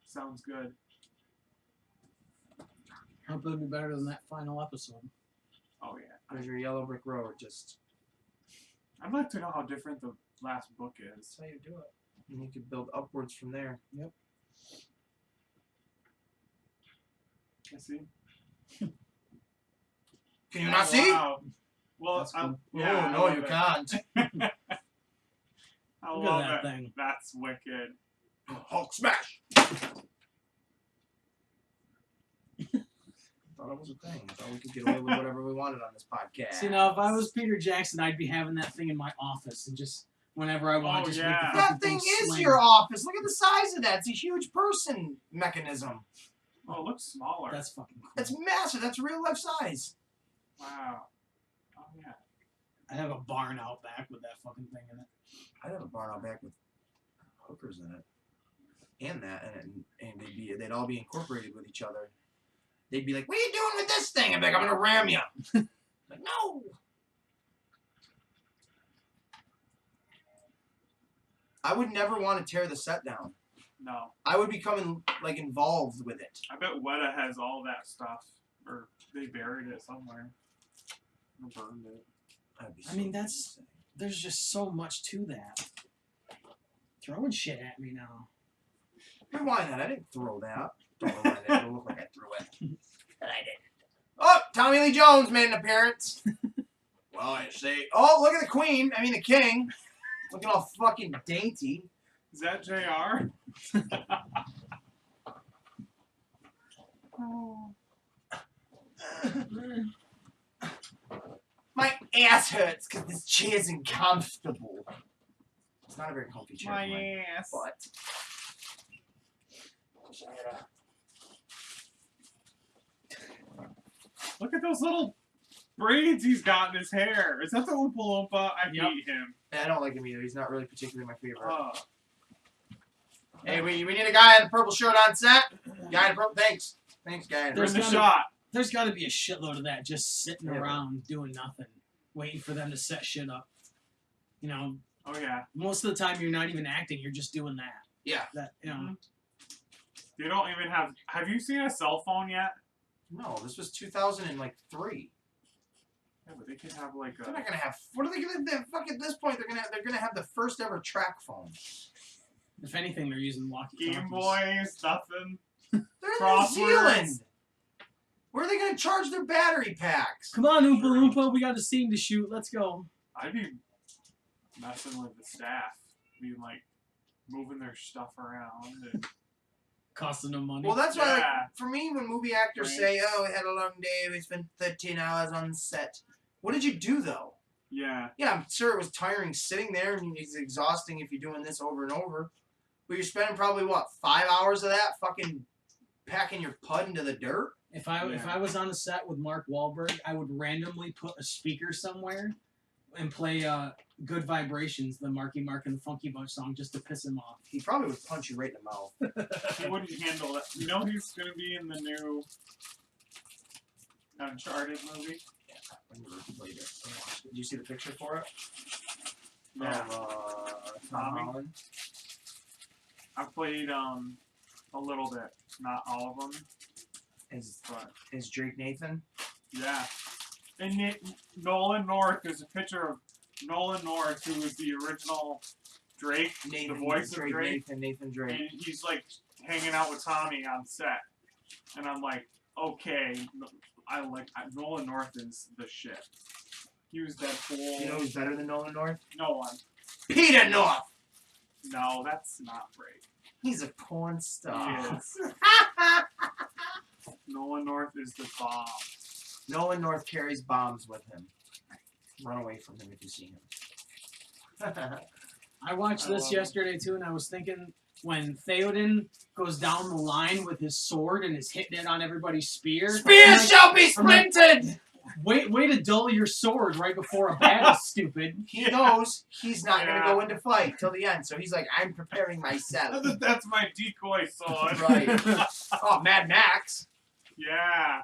Sounds good. Hope it'll be better than that final episode. Oh yeah. There's your yellow brick road. Just I'd like to know how different the last book is. that's how you do it. And you can build upwards from there. Yep. I see. Can you not see? Wow. Well, That's cool. yeah. Oh, no, you can't. I Look love at that it. thing. That's wicked. Hulk smash! Thought it was a thing. I thought we could get away with whatever we wanted on this podcast. See, now if I was Peter Jackson, I'd be having that thing in my office and just whenever I want, Oh, just yeah. make the That fucking thing is sling. your office. Look at the size of that. It's a huge person mechanism. Oh, it looks smaller. That's fucking cool. That's massive. That's real life size. Wow. Oh yeah. I have a barn out back with that fucking thing in it. I'd have a barn out back with hookers in it, and that, and they'd all be incorporated with each other. They'd be like, "What are you doing with this thing?" I'd be like, "I'm gonna ram you." Like, no. I would never want to tear the set down. No. I would become involved with it. I bet Weta has all that stuff, or they buried it somewhere, or burned it. I'd be I mean, so that's- insane. There's just so much to that. Throwing shit at me now. Rewind that. I didn't throw that. Don't rewind it. It'll look like I threw it. But I didn't. Oh, Tommy Lee Jones made an appearance. Well, I say. Oh, look at the queen. I mean, the king. Looking all fucking dainty. Is that J.R.R.? My ass hurts because this chair's uncomfortable. It's not a very comfy chair. My for mine, ass. But. Look at those little braids he's got in his hair. Is that the Oompa Loompa? I Yep. hate him. I don't like him either. He's not really particularly my favorite. Oh. Hey, we need a guy in the purple shirt on set. Guy in the purple. Thanks, guy in the There's purple. the gotta- shot. There's got to be a shitload of that just sitting Yeah. around doing nothing, waiting for them to set shit up. You know, Oh yeah. most of the time you're not even acting; you're just doing that. Yeah. That you know. They don't even have. Have you seen a cell phone yet? No, this was 2003. Yeah, but they could have like They're a. not gonna have. What are they gonna? Fuck at this point, they're gonna have the first ever track phone. If anything, they're using walkie-talkies. Game Boys, nothing. They're in New Crosswords. Zealand. Where are they going to charge their battery packs? Come on, Oompa Loompa, we got a scene to shoot. Let's go. I'd be messing with the staff, being like moving their stuff around. And, Costing them money. Well, that's why, like, Yeah. for me, when movie actors Right. say, "Oh, we had a long day. We spent 13 hours on set." What did you do though? yeah. Yeah, I'm sure it was tiring sitting there, and it's exhausting if you're doing this over and over. But you're spending probably what 5 hours of that fucking packing your pud into the dirt. If I was on a set with Mark Wahlberg, I would randomly put a speaker somewhere and play Good Vibrations, the Marky Mark and the Funky Bunch song, just to piss him off. He probably would punch you right in the mouth. He wouldn't handle it. You know he's gonna be in the new Uncharted movie? Did you see the picture for it? Yeah. Tom Tommy? Holland. I played a little bit, not all of them, but Is Drake Nathan? yeah. And Nolan North, there's a picture of Nolan North, who was the original Drake, Nathan, the voice of Drake, Nathan Drake. and he's like hanging out with Tommy on set, and I'm like, okay, Nolan North is the shit. He was Deadpool. You know who's better than Nolan North? No one. Peter North. No, that's not right. He's a porn star. He is. Nolan North is the bomb. Nolan North carries bombs with him. Run away from him if you see him. I watched I this love yesterday too, and I was thinking when Theoden goes down the line with his sword and is hitting it on everybody's spear. Spears shall be splintered! Way to dull your sword right before a battle, stupid. He knows he's not going Yeah. to go into fight till the end, so he's like, I'm preparing myself. That's my decoy sword. Right. Oh, Mad Max. Yeah.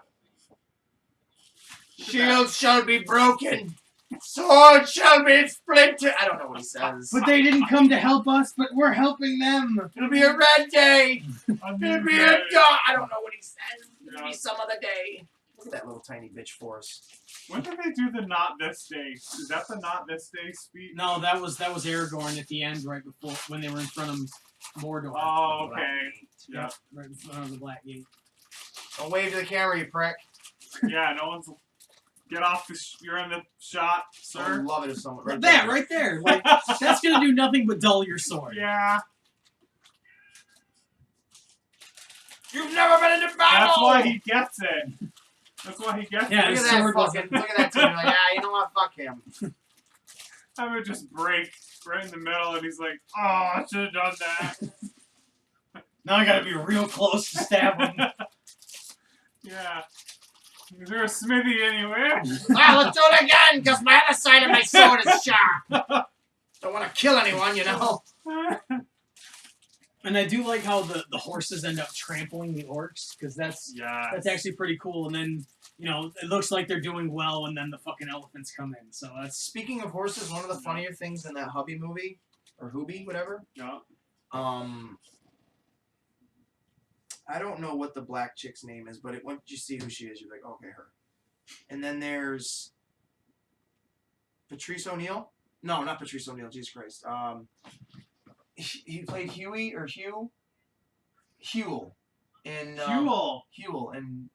Shields shall be broken. Sword shall be splintered. I don't know what he says. But they didn't come to help us, but we're helping them. It'll be a red day. It'll be a dark. I don't know what he says. It'll Yeah. be some other day. Look at that little tiny bitch force. When did they do the not this day? Is that the not this day speech? No, that was Aragorn at the end, right before when they were in front of Mordor. Oh, okay. Yeah. Yep, right in front of the Black Gate. Don't wave to the camera, you prick. Yeah, no one's... Get off the... You're in the shot, I sir. would love it if someone... Right there, right there. Like, that's gonna do nothing but dull your sword. Yeah. You've never been into battle! That's why he gets it. That's why he gets Yeah, it. Look his at that sword fucking... Look at that team. You're like, you know what? Fuck him. I would just break right in the middle, and he's like, "Oh, I should have done that." Now I gotta be real close to stab him. Yeah. Is there a smithy anywhere? Ah, let's do it again, because my other side of my sword is sharp. Don't want to kill anyone, you know? And I do like how the horses end up trampling the orcs, because that's actually pretty cool. And then, you know, it looks like they're doing well, and then the fucking elephants come in. So that's... Speaking of horses, one of the funnier things in that Hubby movie, or Hoobie, whatever, Yeah. I don't know what the black chick's name is, but once you see who she is, you're like, okay, her. And then there's Patrice O'Neal. No, not Patrice O'Neal. Jesus Christ. He played Huey or Hugh. Huel in Huel. in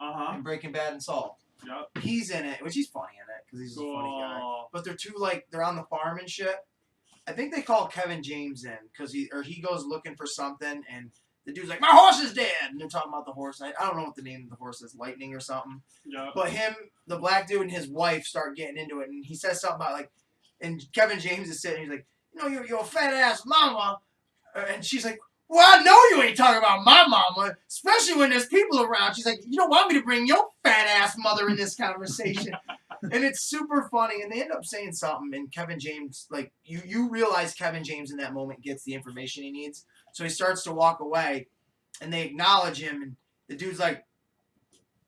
Breaking Bad and Saul. Yep. He's in it, which he's funny in it because he's a funny guy. Cool. But they're two they're on the farm and shit. I think they call Kevin James in because he goes looking for something and the dude's like, my horse is dead, and they're talking about the horse. I don't know what the name of the horse is, Lightning or something. Yeah. But him, the black dude, and his wife start getting into it, and he says something about and Kevin James is sitting, he's like, you're a fat ass mama, and she's like, well, I know you ain't talking about my mama, especially when there's people around. She's like, you don't want me to bring your fat ass mother in this conversation. And it's super funny, and they end up saying something, and Kevin James, you realize Kevin James in that moment gets the information he needs, so he starts to walk away, and they acknowledge him, and the dude's like,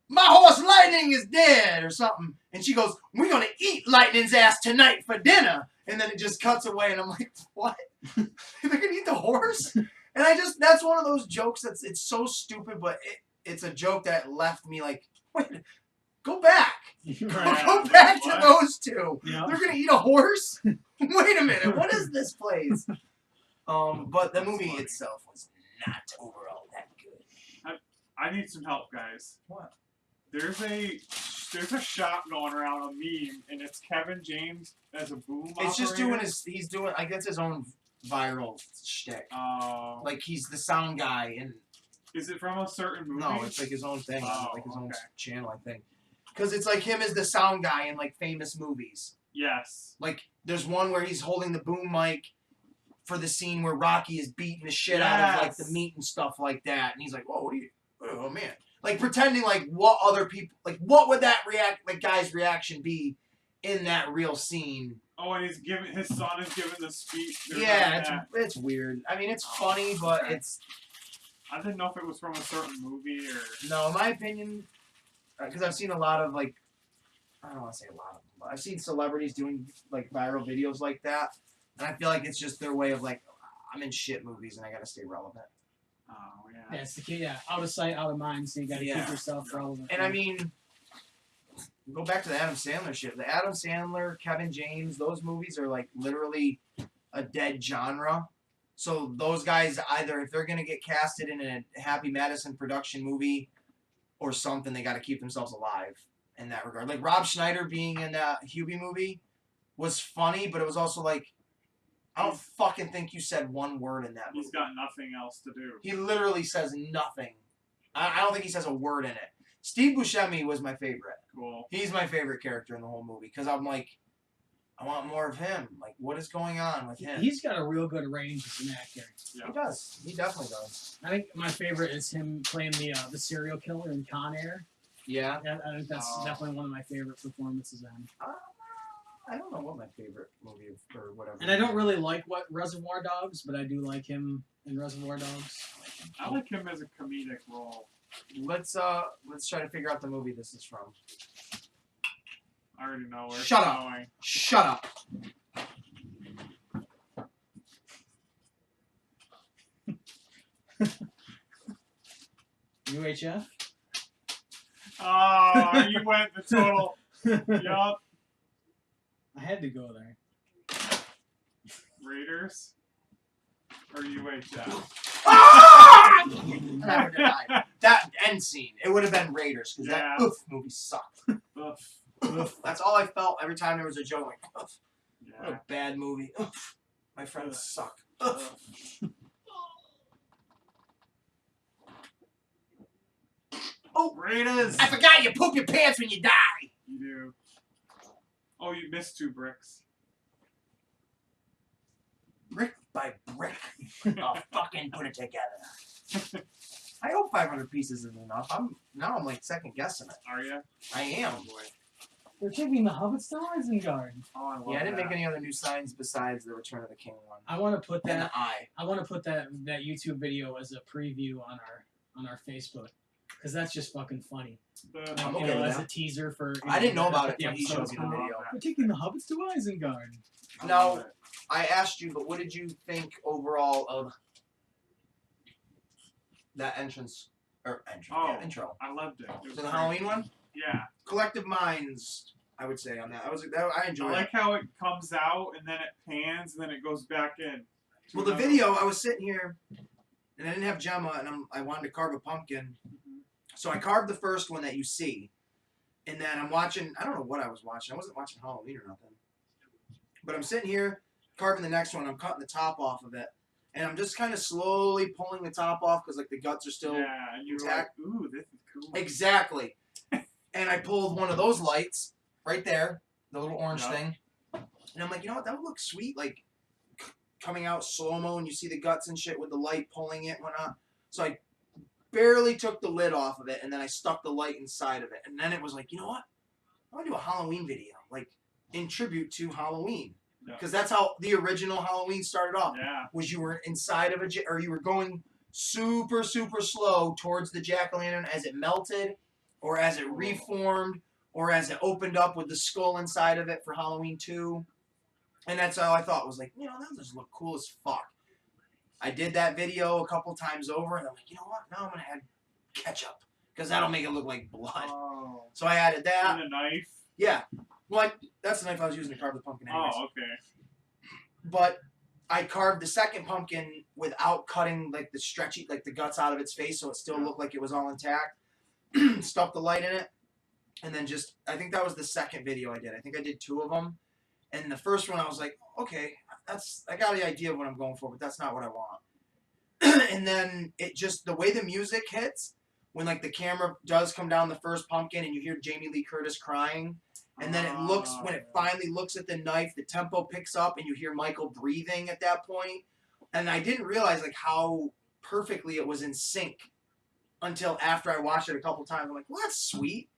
my horse Lightning is dead, or something, and she goes, we're gonna eat Lightning's ass tonight for dinner, and then it just cuts away, and I'm like, what? They're gonna eat the horse? And that's one of thit's so stupid, but it's a joke that left me like, wait, go back. Go back to those two. Yeah. They're gonna eat a horse? Wait a minute, what is this place? But the movie itself was not overall that good. I need some help, guys. What? There's a shot going around, a meme, and it's Kevin James as a boom It's just operator. he's doing, I guess, his own viral shtick. Like, he's the sound guy, and Is it from a certain movie? no, it's like his own thing, like his own okay. channel, I think. Because it's like him as the sound guy in, like, famous movies. Yes. Like, there's one where he's holding the boom mic for the scene where Rocky is beating the shit out of, like, the meat and stuff like that. And he's like, whoa, oh, man. Like, pretending like what other people, like, what would that guy's reaction be in that real scene? Oh, and his son is giving the speech. Yeah, it's weird. I mean, it's funny, but okay. it's... I didn't know if it was from a certain movie or... No, in my opinion, because I've seen a lot of, like, I don't want to say a lot of them, but I've seen celebrities doing, like, viral videos like that, and I feel like it's just their way of, like, I'm in shit movies and I gotta stay relevant. Oh, yeah. Yeah, it's the key. Yeah, out of sight, out of mind. So you got to keep yourself relevant. And I mean, go back to the Adam Sandler shit. The Adam Sandler, Kevin James, those movies are like literally a dead genre. So those guys either, if they're gonna get casted in a Happy Madison production movie or something, they got to keep themselves alive in that regard. Like Rob Schneider being in that Hubie movie was funny, but it was also like, I don't fucking think you said one word in that movie. He's got nothing else to do. He literally says nothing. I don't think he says a word in it. Steve Buscemi was my favorite. Cool. He's my favorite character in the whole movie because I'm like, I want more of him. Like, what is going on with him? He's got a real good range as an actor. Yeah. He does. He definitely does. I think my favorite is him playing the serial killer in Con Air. Yeah. I think that's definitely one of my favorite performances of him. I don't know what my favorite movie or whatever. And I don't really like Reservoir Dogs, but I do like him in Reservoir Dogs. I like him as a comedic role. Let's try to figure out the movie this is from. I already know where Shut it's up. going. Shut up. UHF? Oh, you went the total. Yup. I had to go there. Raiders or UHF? Ah! Never died. That end scene, it would have been Raiders because that movie sucked. Oof. That's all I felt every time there was a joke. Like, what Yeah. a bad movie. My friends suck. Oh, Raiders! I forgot you poop your pants when you die. You do. Oh, you missed 2 bricks. Brick by brick, I'll fucking put it together. I hope 500 pieces is enough. I'm like second guessing it. Are you? I am. Oh, boy. They're taking the Hobbits to Isengard. Oh, I love Yeah, I didn't that. make any other new signs besides the Return of the King one. I want to put And that. the eye. I want to put that YouTube video as a preview on our Facebook because that's just fucking funny. I'm You okay know, with as that. a teaser for. I didn't know about it the until he episodes showed me the come out. video. We're taking the Hobbits to Isengard. I Now, love it. I asked you, but what did you think overall of that entrance or intro? I loved it. It was To the great. Halloween one? Yeah. Collective Minds, I would say on that. I I enjoyed like it. how it comes out and then it pans and then it goes back in. Well, the video, I was sitting here and I didn't have Gemma and I wanted to carve a pumpkin. So I carved the first one that you see. And then I'm watching, I don't know what I was watching. I wasn't watching Halloween or nothing. But I'm sitting here carving the next one. I'm cutting the top off of it. And I'm just kind of slowly pulling the top off because like the guts are still and you were like, intact. ooh, this is cool. Exactly. And I pulled one of those lights right there, the little orange thing. And I'm like, you know what? That would look sweet. Like coming out slow-mo and you see the guts and shit with the light pulling it and whatnot. So I barely took the lid off of it and then I stuck the light inside of it. And then it was like, you know what? I want to do a Halloween video. Like in tribute to Halloween. Because that's how the original Halloween started off. Yeah. Was you were inside of or you were going super, super slow towards the jack-o'-lantern as it melted or as it reformed or as it opened up with the skull inside of it for Halloween 2. And that's how I thought was like, you know, that just look cool as fuck. I did that video a couple times over and I'm like, you know what? Now I'm going to add ketchup because that'll make it look like blood. Oh. So I added that. And a knife. Yeah. Well, that's the knife I was using to carve the pumpkin anyways. Oh, okay. But I carved the second pumpkin without cutting like the stretchy, like the guts out of its face, so it still looked like it was all intact. Stuck the light in it, and then just I think that was the second video I did. I think I did 2 of them, and the first one I was like, okay, I got the idea of what I'm going for, but that's not what I want. And then it just the way the music hits when like the camera does come down the first pumpkin and you hear Jamie Lee Curtis crying, and then it looks when it finally looks at the knife, the tempo picks up and you hear Michael breathing at that point. And I didn't realize like how perfectly it was in sync until after I watched it a couple times. I'm like, well, that's sweet.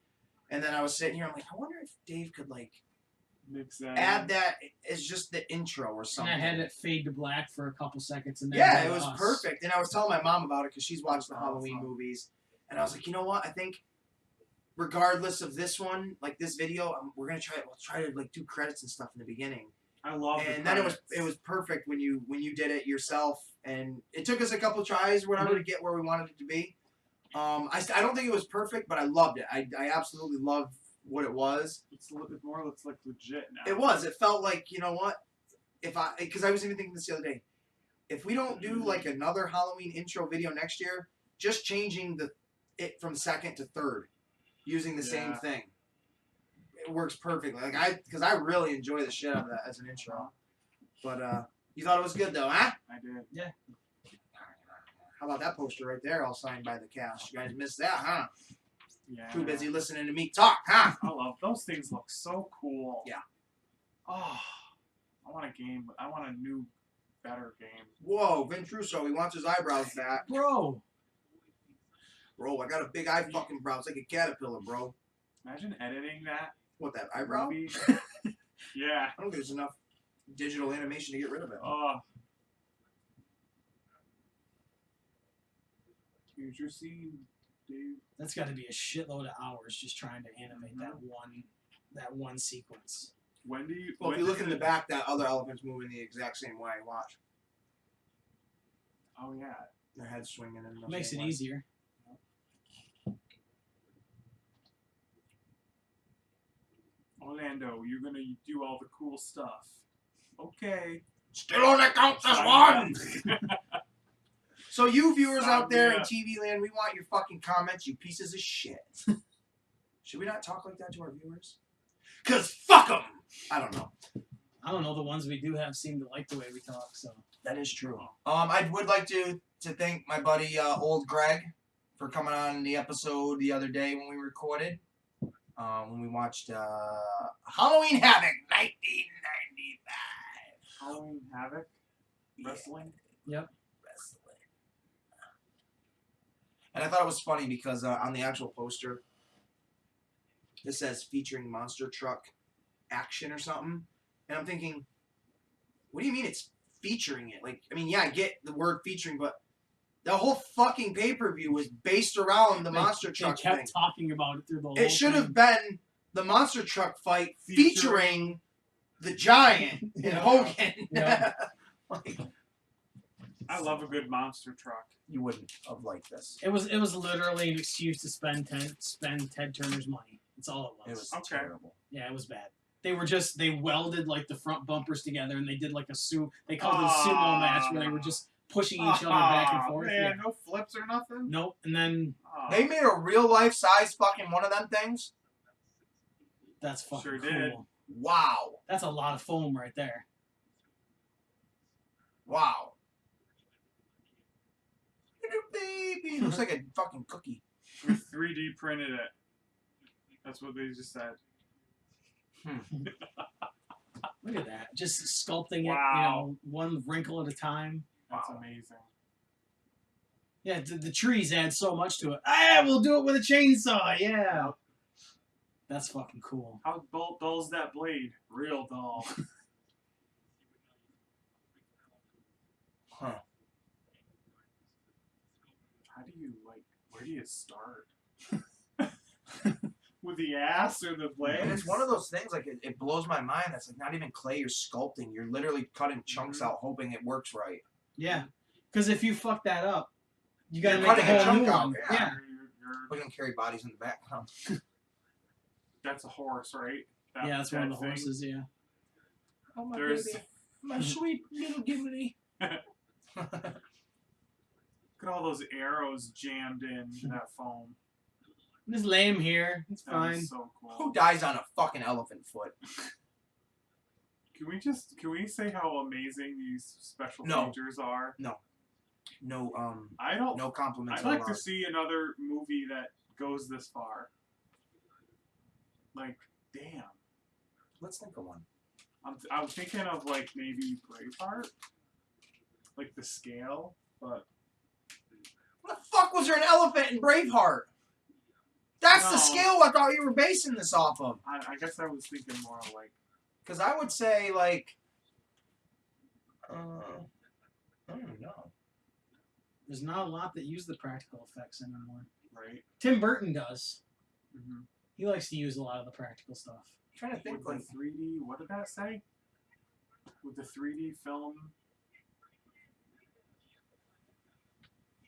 And then I was sitting here, I'm like, I wonder if Dave could like Mix that add that as just the intro or And something. I had it fade to black for a couple seconds, and then Yeah, go it to was us. perfect. And I was telling my mom about it because she's watched the Awesome. Halloween movies. And I was like, you know what? I think regardless of this one, like this video, we're gonna try. We'll try to like do credits and stuff in the beginning. I love And the then credits. it was perfect when you did it yourself. And it took us a couple tries or whatever to get where we wanted it to be. I don't think it was perfect, but I loved it. I absolutely loved what it was. It's a little bit more. It's like legit now. It was. It felt like, you know what? Because I was even thinking this the other day. If we don't do like another Halloween intro video next year, just changing it from second to third, using the same thing, it works perfectly. Like because I really enjoy the shit out of that as an intro. But you thought it was good though, huh? I did. Yeah. How about that poster right there, all signed by the cast? You guys missed that, huh? Yeah. Too busy listening to me talk, huh? I love those things. Look so cool. Yeah. Oh, I want a game. I want a new, better game. Whoa, Vin Trusso, he wants his eyebrows back. Bro. Bro, I got a big eye fucking brow. It's like a caterpillar, bro. Imagine editing that. What, that eyebrow? movie. Yeah. I don't think there's enough digital animation to get rid of it. Oh. Future scene, Dave. That's got to be a shitload of hours just trying to animate that one sequence. When do you? Well, if when you look does in the it- back, that other elephant's moving the exact same way. Watch. Oh yeah. Their head's swinging in the Makes same it way. easier. Orlando, you're gonna do all the cool stuff. Okay. Still on the count as one! So you viewers out there in TV land, we want your fucking comments, you pieces of shit. Should we not talk like that to our viewers? Cause fuck them! I don't know. I don't know. The ones we do have seem to like the way we talk. So That is true. I would like to thank my buddy Old Greg for coming on the episode the other day when we recorded. When we watched Halloween Havoc 1995. Halloween Havoc. Wrestling. Yep. Wrestling. And I thought it was funny because on the actual poster, it says featuring monster truck action or something. And I'm thinking, what do you mean it's featuring it? Like, I mean, yeah, I get the word featuring, but the whole fucking pay-per-view was based around the monster truck They kept thing. talking about it through the whole It should have thing. been the monster truck fight featuring the Giant and Yeah. Hogan. Yeah. Like, I love a good monster truck. you wouldn't have liked this. It was literally an excuse to spend Ted Turner's money. That's all it It was. was Okay. terrible. Yeah, it was bad. They welded like the front bumpers together and they did like they called it a sumo match where they were just pushing each other back and forth. Man, Yeah. no flips or nothing. Nope. And then Aw. They made a real life size fucking one of them things. that's fucking Sure cool. did. Wow. That's a lot of foam right there. Wow. Baby. Looks like a fucking cookie. We 3D printed it. That's what they just said. Look at that. Just sculpting it, Wow. one wrinkle at a time. That's Wow. amazing. Yeah, the trees add so much to it. Ah, we'll do it with a chainsaw. Yeah. That's fucking cool. How dull's that blade? Real dull. Huh. How do you where do you start? With the ass or the blade? And it's one of those things, like, it blows my mind. That's like not even clay you're sculpting. You're literally cutting chunks out, hoping it works right. Yeah. Because if you fuck that up, you gotta You're make a cutting a whole new chunk out, one. yeah. Yeah. Look at them carry bodies in the back. Huh? That's a horse, right? Yeah, that's one of the that thing. horses, yeah. Oh, my There's baby. My sweet little Gimli. Look at all those arrows jammed in that foam. Just lay him here. It's That fine. is so cool. Who dies on a fucking elephant foot? Can we say how amazing these special No. features are? No, No compliments. I'd like to see another movie that goes this far. Like, damn. Let's think of one. I'm thinking of like maybe Braveheart, like the scale, but What the fuck was there an elephant in Braveheart? That's the No. scale I thought you were basing this off of. I guess I was thinking more of like. Because I would say, like, I don't know. There's not a lot that use the practical effects anymore. Right. Tim Burton does. Mm-hmm. He likes to use a lot of the practical stuff. I'm trying to think, With like, the 3D, what did that say? With the 3D film.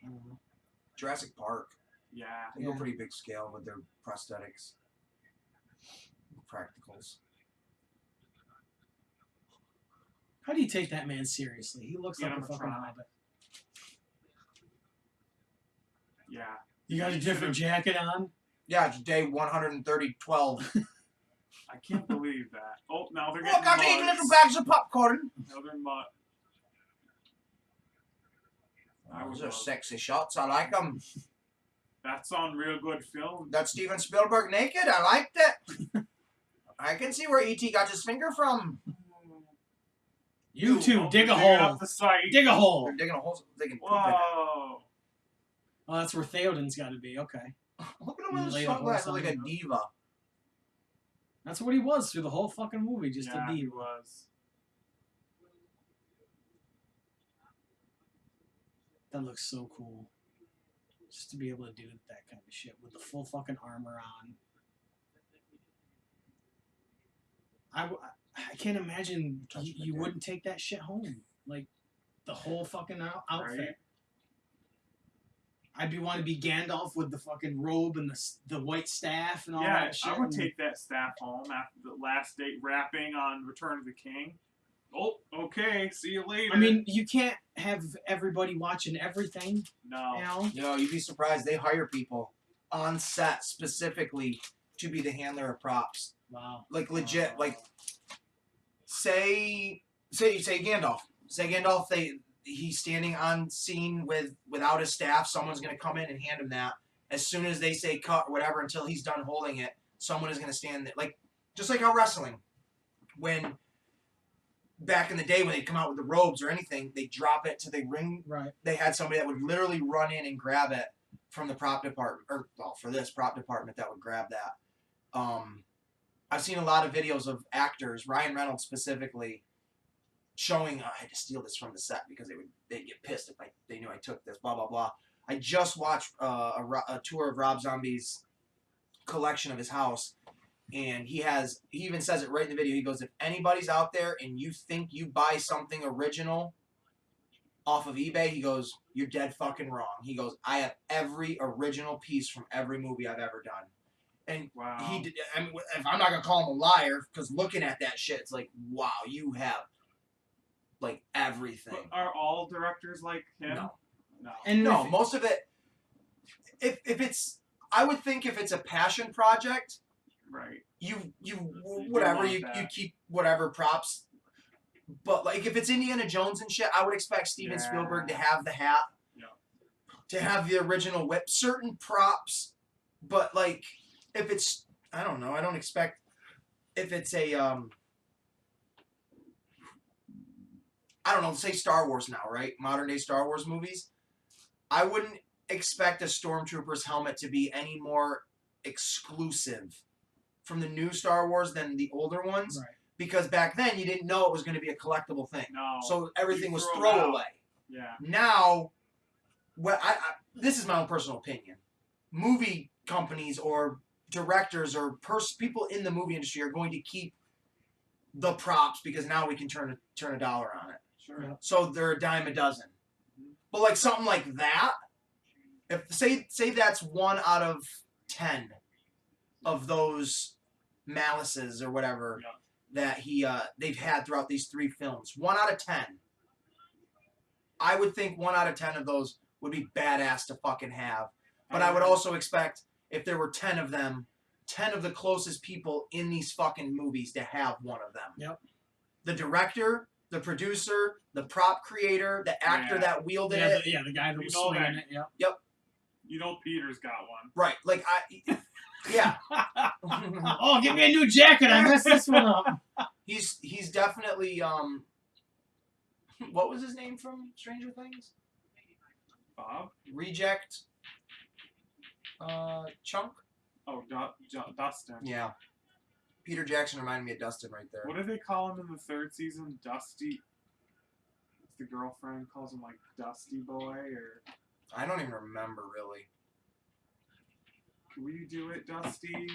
I don't know. Jurassic Park. Yeah. They go Yeah. pretty big scale with their prosthetics. Practicals. How do you take that man seriously? He looks like a fucking Animatronic. hobbit. Yeah. You got a different jacket on? Yeah, it's day 130-12. I can't believe that. Oh, now they're Look, getting I'm eating mugs. little bags of popcorn. Now they're mud. Those are sexy shots. I like them. That's on real good film. That's Steven Spielberg naked. I liked it. I can see where E.T. got his finger from. You two, Oh, dig a they're digging hole. up the site. Dig a hole. They're digging a hole so they can poop in it. Whoa. Oh, that's where Theoden's got to be. Okay. Look at him with his Lay the sunglasses horse like on a him. diva. That's what he was through the whole fucking movie, just Yeah, a he diva. was. That looks so cool. Just to be able to do that kind of shit with the full fucking armor on. I can't imagine you wouldn't take that shit home. Like, the whole fucking outfit. Right. I'd want to be Gandalf with the fucking robe and the white staff and all Yeah, that shit. I would take that staff home after the last date wrapping on Return of the King. Oh, okay. See you later. I mean, you can't have everybody watching everything, no. you know? You know, you'd be surprised. They hire people on set specifically to be the handler of props. Wow. Like, legit. Like, say Gandalf. Say Gandalf, he's standing on scene without his staff. Someone's going to come in and hand him that. As soon as they say cut or whatever, until he's done holding it, someone is going to stand there. Like, just like how wrestling, when back in the day when they'd come out with the robes or anything, they drop it to the ring. Right. They had somebody that would literally run in and grab it from the prop department, or well, for this prop department that would grab that. I've seen a lot of videos of actors, Ryan Reynolds specifically, showing I had to steal this from the set because they'd get pissed if they knew I took this. Blah blah blah. I just watched a tour of Rob Zombie's collection of his house, and he even says it right in the video. He goes, if anybody's out there and you think you buy something original off of eBay, he goes, you're dead fucking wrong. He goes, I have every original piece from every movie I've ever done. And Wow. he did. I mean, if I'm not gonna call him a liar, because looking at that shit, it's like, wow, you have like everything. But are all directors like him? No. No. And No, if- most of it. If it's, I would think if it's a passion project, Right. you want whatever you that. keep whatever props. But like if it's Indiana Jones and shit, I would expect Steven Yeah. Spielberg to have the hat, Yeah. to have the original whip, certain props. But like if it's, I don't know, I don't expect if it's a I don't know, say Star Wars now, right? Modern day Star Wars movies. I wouldn't expect a Stormtrooper's helmet to be any more exclusive from the new Star Wars than the older ones. Right. Because back then you didn't know it was going to be a collectible thing. No. So everything You was throw it out. throwaway. Yeah. Now, this is my own personal opinion. Movie companies or directors or people in the movie industry are going to keep the props because now we can turn a dollar on it. Sure. Yeah. So they're a dime a dozen. But like something like that, if say that's 1 out of 10 of those malices or whatever that they've had throughout these 3 films, 1 out of 10. I would think 1 out of 10 of those would be badass to fucking have. But I would also expect if there were 10 of them, 10 of the closest people in these fucking movies to have one of them. Yep. The director, the producer, the prop creator, the actor that wielded it. The guy that was swinging it. Yep. You know Peter's got one. Right. Like, yeah. Oh, give me a new jacket. I messed this one up. He's definitely, what was his name from Stranger Things? Bob? Reject, Chunk? Oh, Dustin. Yeah. Peter Jackson reminded me of Dustin right there. What do they call him in the 3rd season? Dusty? The girlfriend calls him, like, Dusty Boy, or... I don't even remember, really. Can we do it, Dusty?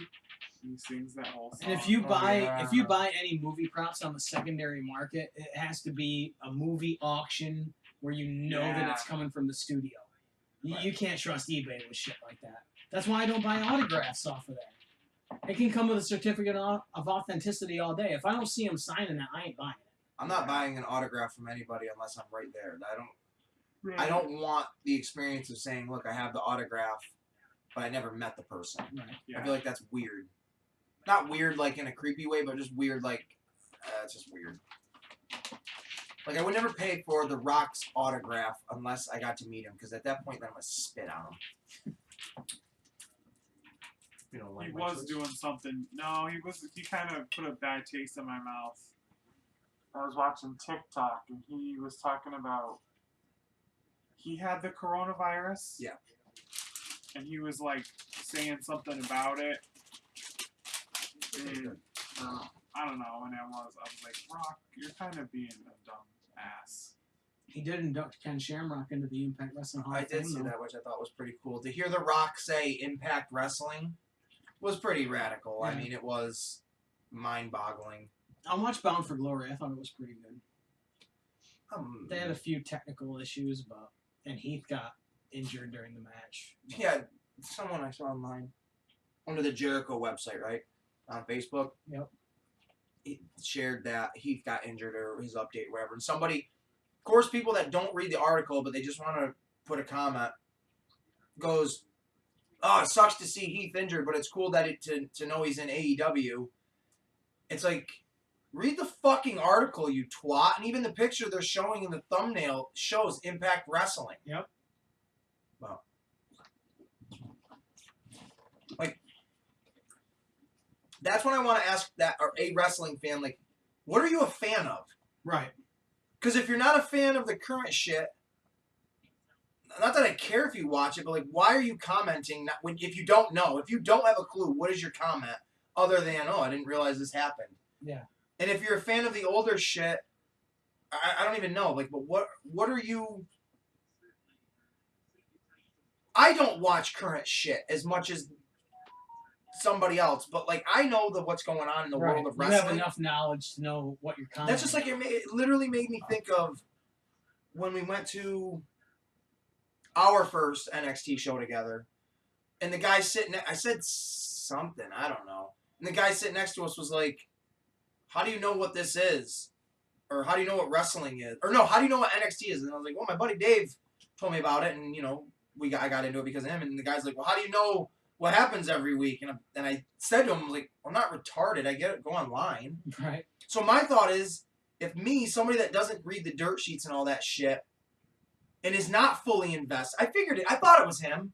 He sings that whole song. And if you buy any movie props on the secondary market, it has to be a movie auction where you know that it's coming from the studio. You can't trust eBay with shit like that. That's why I don't buy autographs off of there. It can come with a certificate of authenticity all day. If I don't see him signing it, I ain't buying it. I'm not buying an autograph from anybody unless I'm right there. I don't want the experience of saying, look, I have the autograph, but I never met the person. Right. Yeah. I feel like that's weird. Not weird like in a creepy way, but just weird like, it's just weird. Like, I would never pay for The Rock's autograph unless I got to meet him, because at that point, then I'm going to spit on him. You know, He was doing something. No, he kind of put a bad taste in my mouth. I was watching TikTok, and he was talking about he had the coronavirus. Yeah. And he was, like, saying something about it. And, I don't know, and I was like, Rock, you're kind of being a dumb ass. He did induct Ken Shamrock into the Impact Wrestling Hall of Fame. I did see that, which I thought was pretty cool. To hear The Rock say Impact Wrestling was pretty radical. Yeah. I mean, it was mind-boggling. I watched Bound for Glory. I thought it was pretty good. They had a few technical issues, and Heath got injured during the match. Yeah, someone I saw online under the Jericho website, right, on Facebook. Yep. He shared that Heath got injured or his update, whatever. And somebody, of course, people that don't read the article but they just want to put a comment, goes, "Oh, it sucks to see Heath injured, but it's cool that to know he's in AEW." It's like, read the fucking article, you twat. And even the picture they're showing in the thumbnail shows Impact Wrestling. Yep. Well, like, that's what I want to ask a wrestling fan, like, what are you a fan of? Right. Because if you're not a fan of the current shit, not that I care if you watch it, but like, why are you commenting if you don't know? If you don't have a clue, what is your comment other than, oh, I didn't realize this happened? Yeah. And if you're a fan of the older shit, I don't even know. Like, but what are you? I don't watch current shit as much as somebody else, but like, I know what's going on in the world of wrestling. You have enough knowledge to know what you're commenting. That's just like it literally made me think of when we went to our first NXT show together, and the guy sitting. I said something, I don't know, and the guy sitting next to us was like, "How do you know what this is?" Or "How do you know what wrestling is?" Or no, "How do you know what NXT is?" And I was like, "Well, my buddy Dave told me about it, and you know, I got into it because of him." And the guy's like, "Well, how do you know what happens every week?" And I said to him, like, "I'm not retarded. I get it. Go online." Right. So my thought is, if somebody that doesn't read the dirt sheets and all that shit, and is not fully invested, I thought it was him.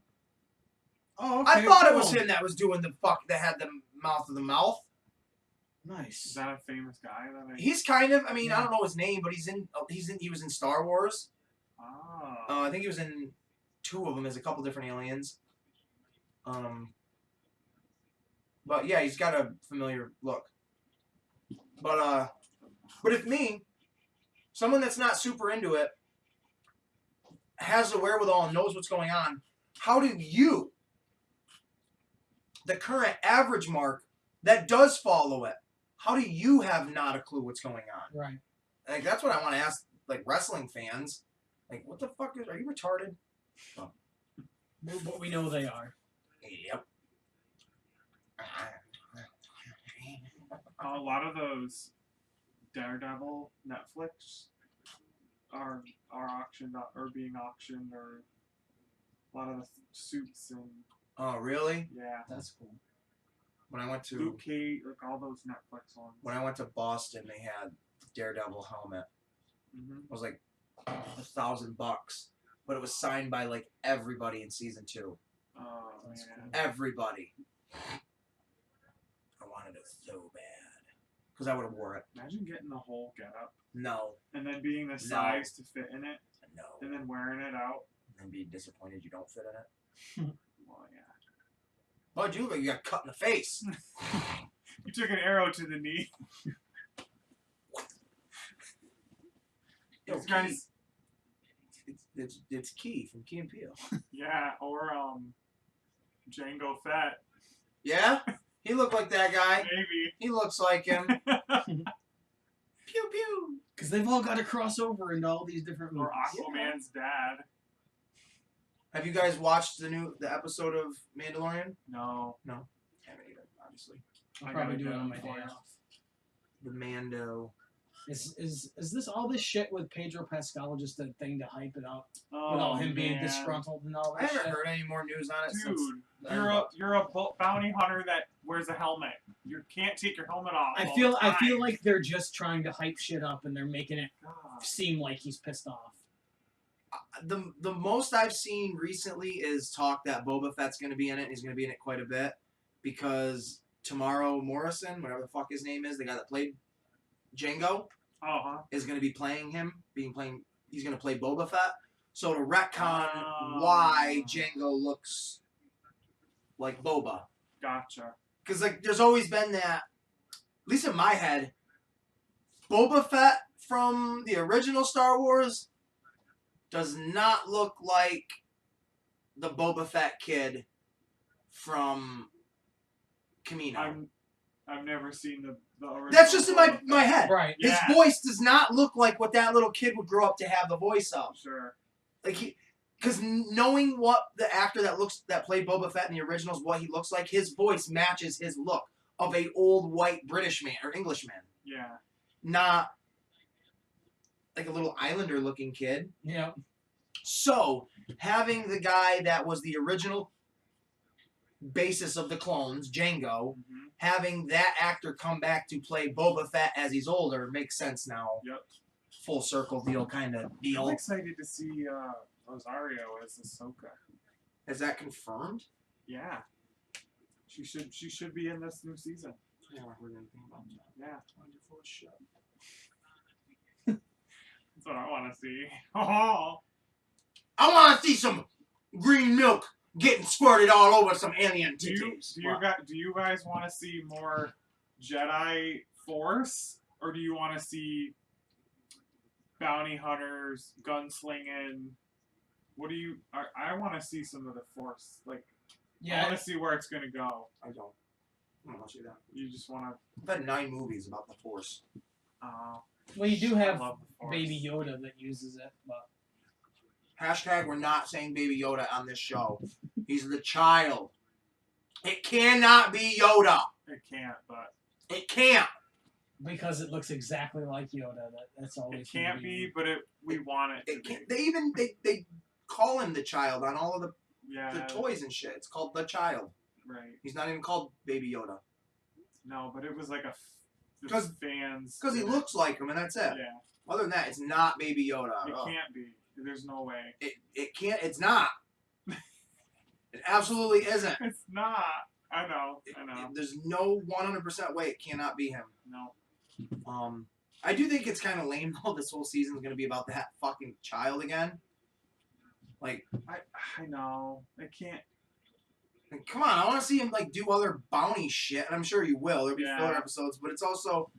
Oh, okay. I thought it was him that was doing that had the mouth of the mouth. Nice. Is that a famous guy? He's kind of, I mean, I don't know his name, but he was in Star Wars. Oh. I think he was in 2 of them as a couple different aliens. But yeah, he's got a familiar look. But if someone that's not super into it, has the wherewithal and knows what's going on, how do you, the current average mark that does follow it, how do you have not a clue what's going on? Right. Like, that's what I want to ask, like, wrestling fans. Like, what the fuck are you retarded? Oh. But we know they are. Yep. A lot of those Daredevil Netflix are auctioned or being auctioned, or a lot of the suits and Oh, really? Yeah. That's cool. When I went to Luke Cage, like all those Netflix ones. when I went to Boston, they had Daredevil helmet. Mm-hmm. It was like $1,000, but it was signed by like everybody in season 2. Oh That's man. cool. Everybody. I wanted it so bad because I would have wore it. Imagine getting the whole getup No, and then being the size to fit in it, no, and then wearing it out. and being disappointed you don't fit in it. Well, yeah. Why'd you look like you got cut in the face? You took an arrow to the knee. Yo, These guys. It's Key from Key and Peele. Yeah, or Django Fett. Yeah, he looked like that guy. Maybe. He looks like him. Pew pew. Because they've all got to cross over into all these different movies. Or Aquaman's dad. Have you guys watched the episode of Mandalorian? No. Haven't either, obviously. I'll I probably gotta do it get on my it day for off. The Mando. Is this all this shit with Pedro Pascal just a thing to hype it up? Oh, With all him being man. disgruntled and all I that haven't shit? heard any more news on it since. Dude, the you're a bounty hunter that wears a helmet. You can't take your helmet off. I all feel the I feel time. like they're just trying to hype shit up and they're making it God. seem like he's pissed off. The most I've seen recently is talk that Boba Fett's going to be in it. And he's going to be in it quite a bit because Tomorrow Morrison, whatever the fuck his name is, the guy that played Django, Oh, huh? is going to be playing him. He's going to play Boba Fett. So to retcon Oh. why Django looks like Boba. Gotcha. Because like there's always been that, at least in my head, Boba Fett from the original Star Wars does not look like the Boba Fett kid from Camino. I've never seen the original. That's just in Boba Fett. my head. Right. His Yeah. voice does not look like what that little kid would grow up to have the voice of. Sure. Like because knowing what the actor that played Boba Fett in the originals, what he looks like, his voice matches his look of a old white British man or Englishman, Yeah. not like a little Islander looking kid. Yeah. So having the guy that was the original basis of the clones, Django, Mm-hmm. having that actor come back to play Boba Fett as he's older makes sense now. Yep. Full circle deal kind of I'm deal. excited to see Rosario as Ahsoka. Is that confirmed? Yeah. She should be in this new season. I never heard anything about that. Yeah. Wonderful shit. That's what I want to see. Oh. I want to see some green milk getting squirted all over some alien Do you titties. do you guys want to see more Jedi Force, or do you want to see bounty hunters, gunslinging? What do you? I want to see some of the Force. Like, I Yeah. want to see where it's gonna go. I don't want to see that. You just want I've had 9 movies about the Force. to. Well, you do I have love the Force. Baby Yoda that uses it, but Hashtag we're not saying Baby Yoda on this show. He's the child. It cannot be Yoda. It can't, but It can't. because it looks exactly like Yoda, that's always. it can't be. But we want it to It be. can't. They call him the child on all of the Yeah. toys and shit. It's called the child. Right. He's not even called Baby Yoda. No, but it was like the 'Cause- fans. Because he looks like him and that's it. Yeah. Other than that, it's not Baby Yoda. It Oh. can't be. There's no way. It can't. It's not. It absolutely isn't. It's not. I know. There's no 100% way it cannot be him. No. I do think it's kind of lame though. This whole season is going to be about that fucking child again. Like, I know. It can't. come on, I want to see him like do other bounty shit, and I'm sure he will. There'll be Yeah. filler episodes, but it's also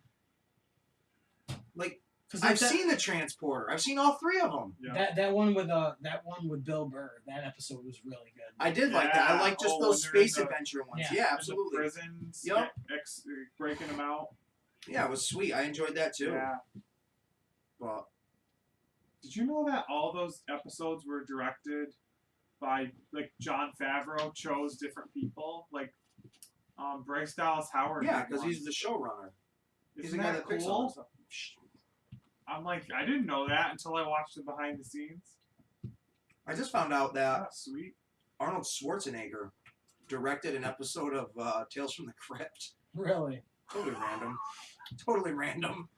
like Because I've seen the Transporter. I've seen all 3 of them. Yeah. that one with Bill Burr. That episode was really good. I did like that. I Yeah. like just Oh, those when they're in space the- adventure ones. Yeah. Yeah, In the absolutely. prisons. Yup. Breaking them out. Yeah, it was sweet. I enjoyed that too. Yeah. But Did you know that all those episodes were directed by like Jon Favreau chose different people? Like Bryce Dallas Howard. yeah, did because one. he's the showrunner. He's Isn't the guy that that picks all cool? this stuff. I'm like, I didn't know that until I watched the behind the scenes. I just found out that That's sweet. Arnold Schwarzenegger directed an episode of Tales from the Crypt. Really? Totally random. Totally random.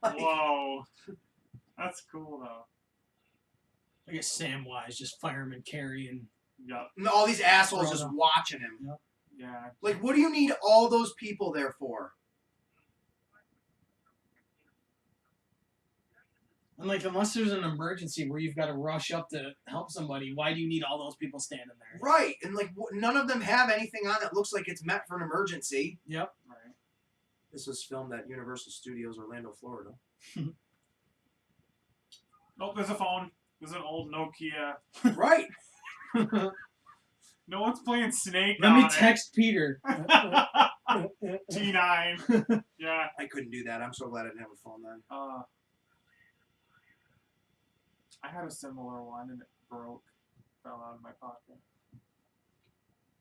Like, Whoa. That's cool, though. I guess Samwise just fireman carrying. Yep. and all these assholes just Frodo. watching him. Yep. Yeah. Like, what do you need all those people there for? And like, unless there's an emergency where you've got to rush up to help somebody, why do you need all those people standing there? Right, and like none of them have anything on that looks like it's meant for an emergency. Yep. Right. This was filmed at Universal Studios, Orlando, Florida. Oh, there's a phone. There's an old Nokia. Right. No one's playing Snake Let on me it. text Peter. T9. Yeah. I couldn't do that. I'm so glad I didn't have a phone then. I had a similar one and it broke. Fell out of my pocket.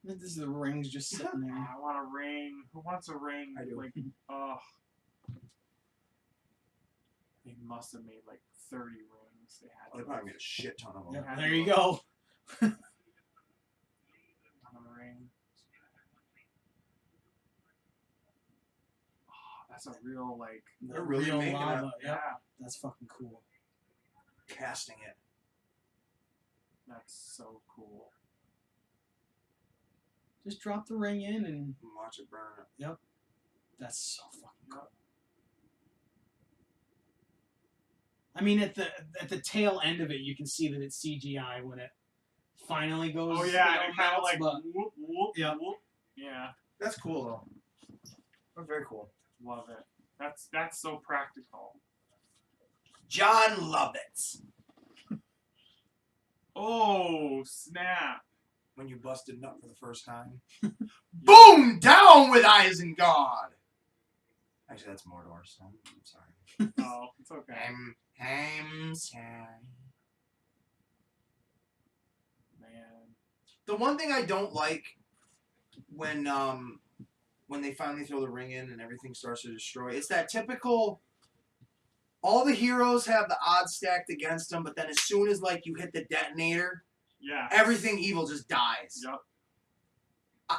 This is the rings just sitting there. I want a ring. Who wants a ring? I do. Like, oh. They must have made like 30 rings. They had Oh, they probably made a shit ton of them. Yep, there you go. want a ring. Oh, that's a real like. They're really Real making lava. it. Yep. Yeah. That's fucking cool. Casting it. That's so cool. Just drop the ring in and Watch it burn. that's so fucking cool. I mean, at the tail end of it, you can see that it's CGI when it finally goes. Oh yeah, you know, and it kind of melts, like but whoop whoop Yeah. whoop. Yeah, That's cool though. That's very cool. love it. That's so practical. John Lovitz. Oh snap! When you busted nut for the first time. Boom! Down with Isengard! Actually, that's Mordor, so I'm sorry. Oh, it's okay. I'm sorry. Man. The one thing I don't like when they finally throw the ring in and everything starts to destroy, it's that typical. All the heroes have the odds stacked against them, but then as soon as like you hit the detonator, Yeah. everything evil just dies. Yep.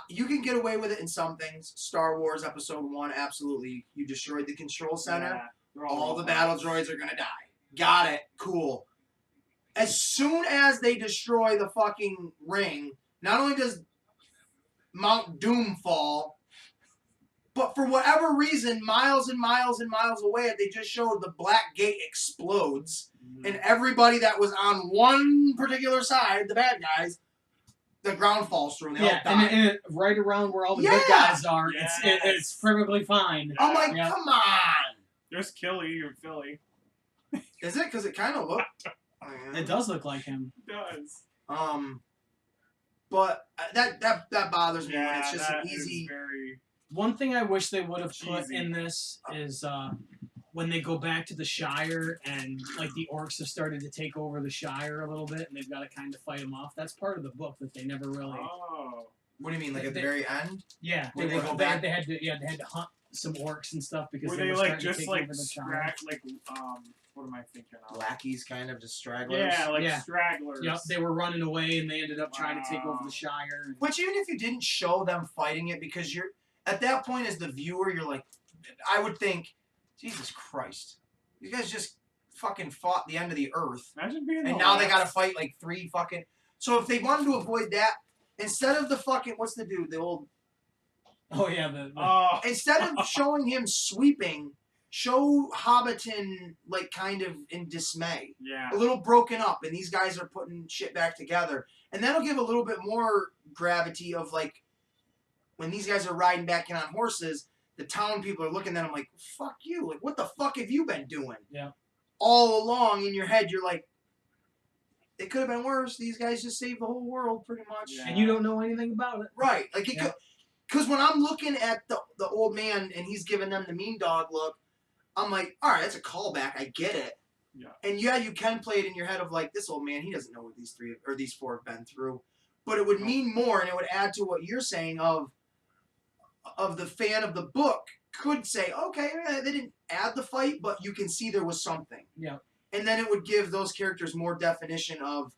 You can get away with it in some things. Star Wars Episode 1, absolutely. You destroyed the control center. Yeah, they're All the robots. battle droids are gonna die. Got it. Cool. As soon as they destroy the fucking ring, not only does Mount Doom fall, but for whatever reason, miles and miles and miles away, they just showed the Black Gate explodes, Mhm. and everybody that was on one particular side, the bad guys, the ground falls through and they all die. and right around where all the good Yeah. guys are, Yes. it's perfectly fine. I'm like, Yeah. come on. There's Killy or Philly. Is it? Because it kind of looked. It does look like him. It does. But that bothers me when Yeah, it's just that an is easy. very. One thing I wish they would have put Cheesy. in this is when they go back to the Shire and like the orcs have started to take over the Shire a little bit and they've got to kind of fight them off. That's part of the book that they never really. Oh. What do you mean, like at the They- very end? Yeah, When they, they go they, back? they had to hunt some orcs and stuff because Were they they were like starting to just take like over the Shire. what am I thinking of? Lackeys, kind of just stragglers. Yeah, like Yeah. stragglers. Yep, they were running away and they ended up trying to take over Wow. the Shire. And, Which even if you didn't show them fighting it, because you're at that point as the viewer, you're like, I would think, Jesus Christ, you guys just fucking fought the end of the earth, Imagine being and the now they last- got to fight like 3 fucking. So if they wanted to avoid that, instead of the fucking what's the dude, the old, oh yeah, the Oh. instead of showing him sweeping, show Hobbiton like kind of in dismay. Yeah. A little broken up, and these guys are putting shit back together, and that'll give a little bit more gravity of like when these guys are riding back in on horses, the town people are looking at them like, fuck you, like what the fuck have you been doing? Yeah. All along in your head you're like, it could have been worse. These guys just saved the whole world pretty much. Yeah. and you don't know anything about it. Right, like it Yeah. could, because when I'm looking at the old man and he's giving them the mean dog look, I'm like, all right, that's a callback. I get it. Yeah. And yeah, you can play it in your head of like, this old man, he doesn't know what these 4 have been through. But it would mean more, and it would add to what you're saying of the fan of the book could say, okay, they didn't add the fight, but you can see there was something. Yeah. And then it would give those characters more definition of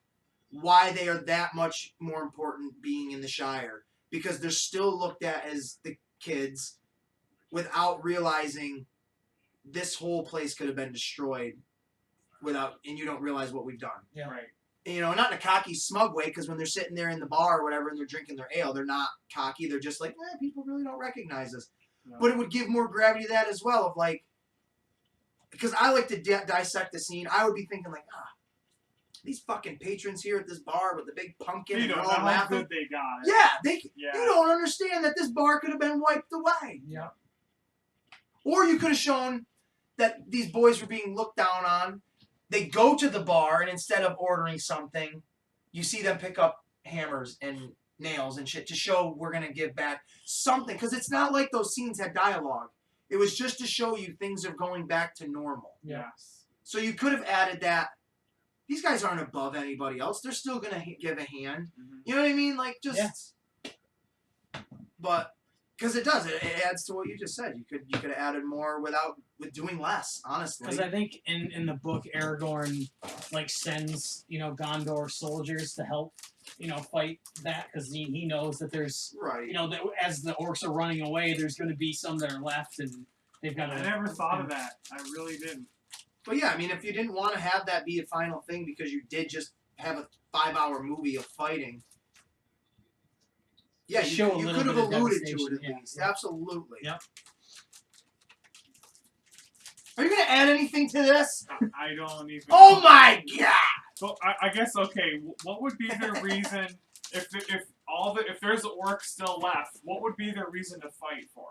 why they are that much more important being in the Shire. because they're still looked at as the kids without realizing this whole place could have been destroyed and you don't realize what we've done. Yeah. Right. You know, not in a cocky, smug way, because when they're sitting there in the bar or whatever and they're drinking their ale, they're not cocky. They're just like, people really don't recognize us. No. But it would give more gravity to that as well, of like, because I like to dissect the scene. I would be thinking like, these fucking patrons here at this bar with the big pumpkin You and know they're all how laughing. good they got it. Yeah, Yeah. you don't understand that this bar could have been wiped away. Yeah. Or you could have shown that these boys were being looked down on. They go to the bar, and instead of ordering something, you see them pick up hammers and nails and shit to show we're going to give back something. Because it's not like those scenes had dialogue. It was just to show you things are going back to normal. Yes. So you could have added that. These guys aren't above anybody else. They're still going to give a hand. Mm-hmm. You know what I mean? Like, just... Yeah. But... Because it does. It adds to what you just said. You could have added more with doing less, honestly. Because I think in the book, Aragorn like sends Gondor soldiers to help fight that, because he knows that there's Right. that as the orcs are running away, there's going to be some that are left, and they've got. I never thought of that. I really didn't. But yeah, I mean, if you didn't want to have that be a final thing because you did just have a 5-hour movie of fighting. Yeah, you could have alluded to it at least. Yeah. Absolutely. Yep. Are you going to add anything to this? I don't even. Oh my god! So I guess okay. What would be the reason if there's orcs still left? What would be the reason to fight for?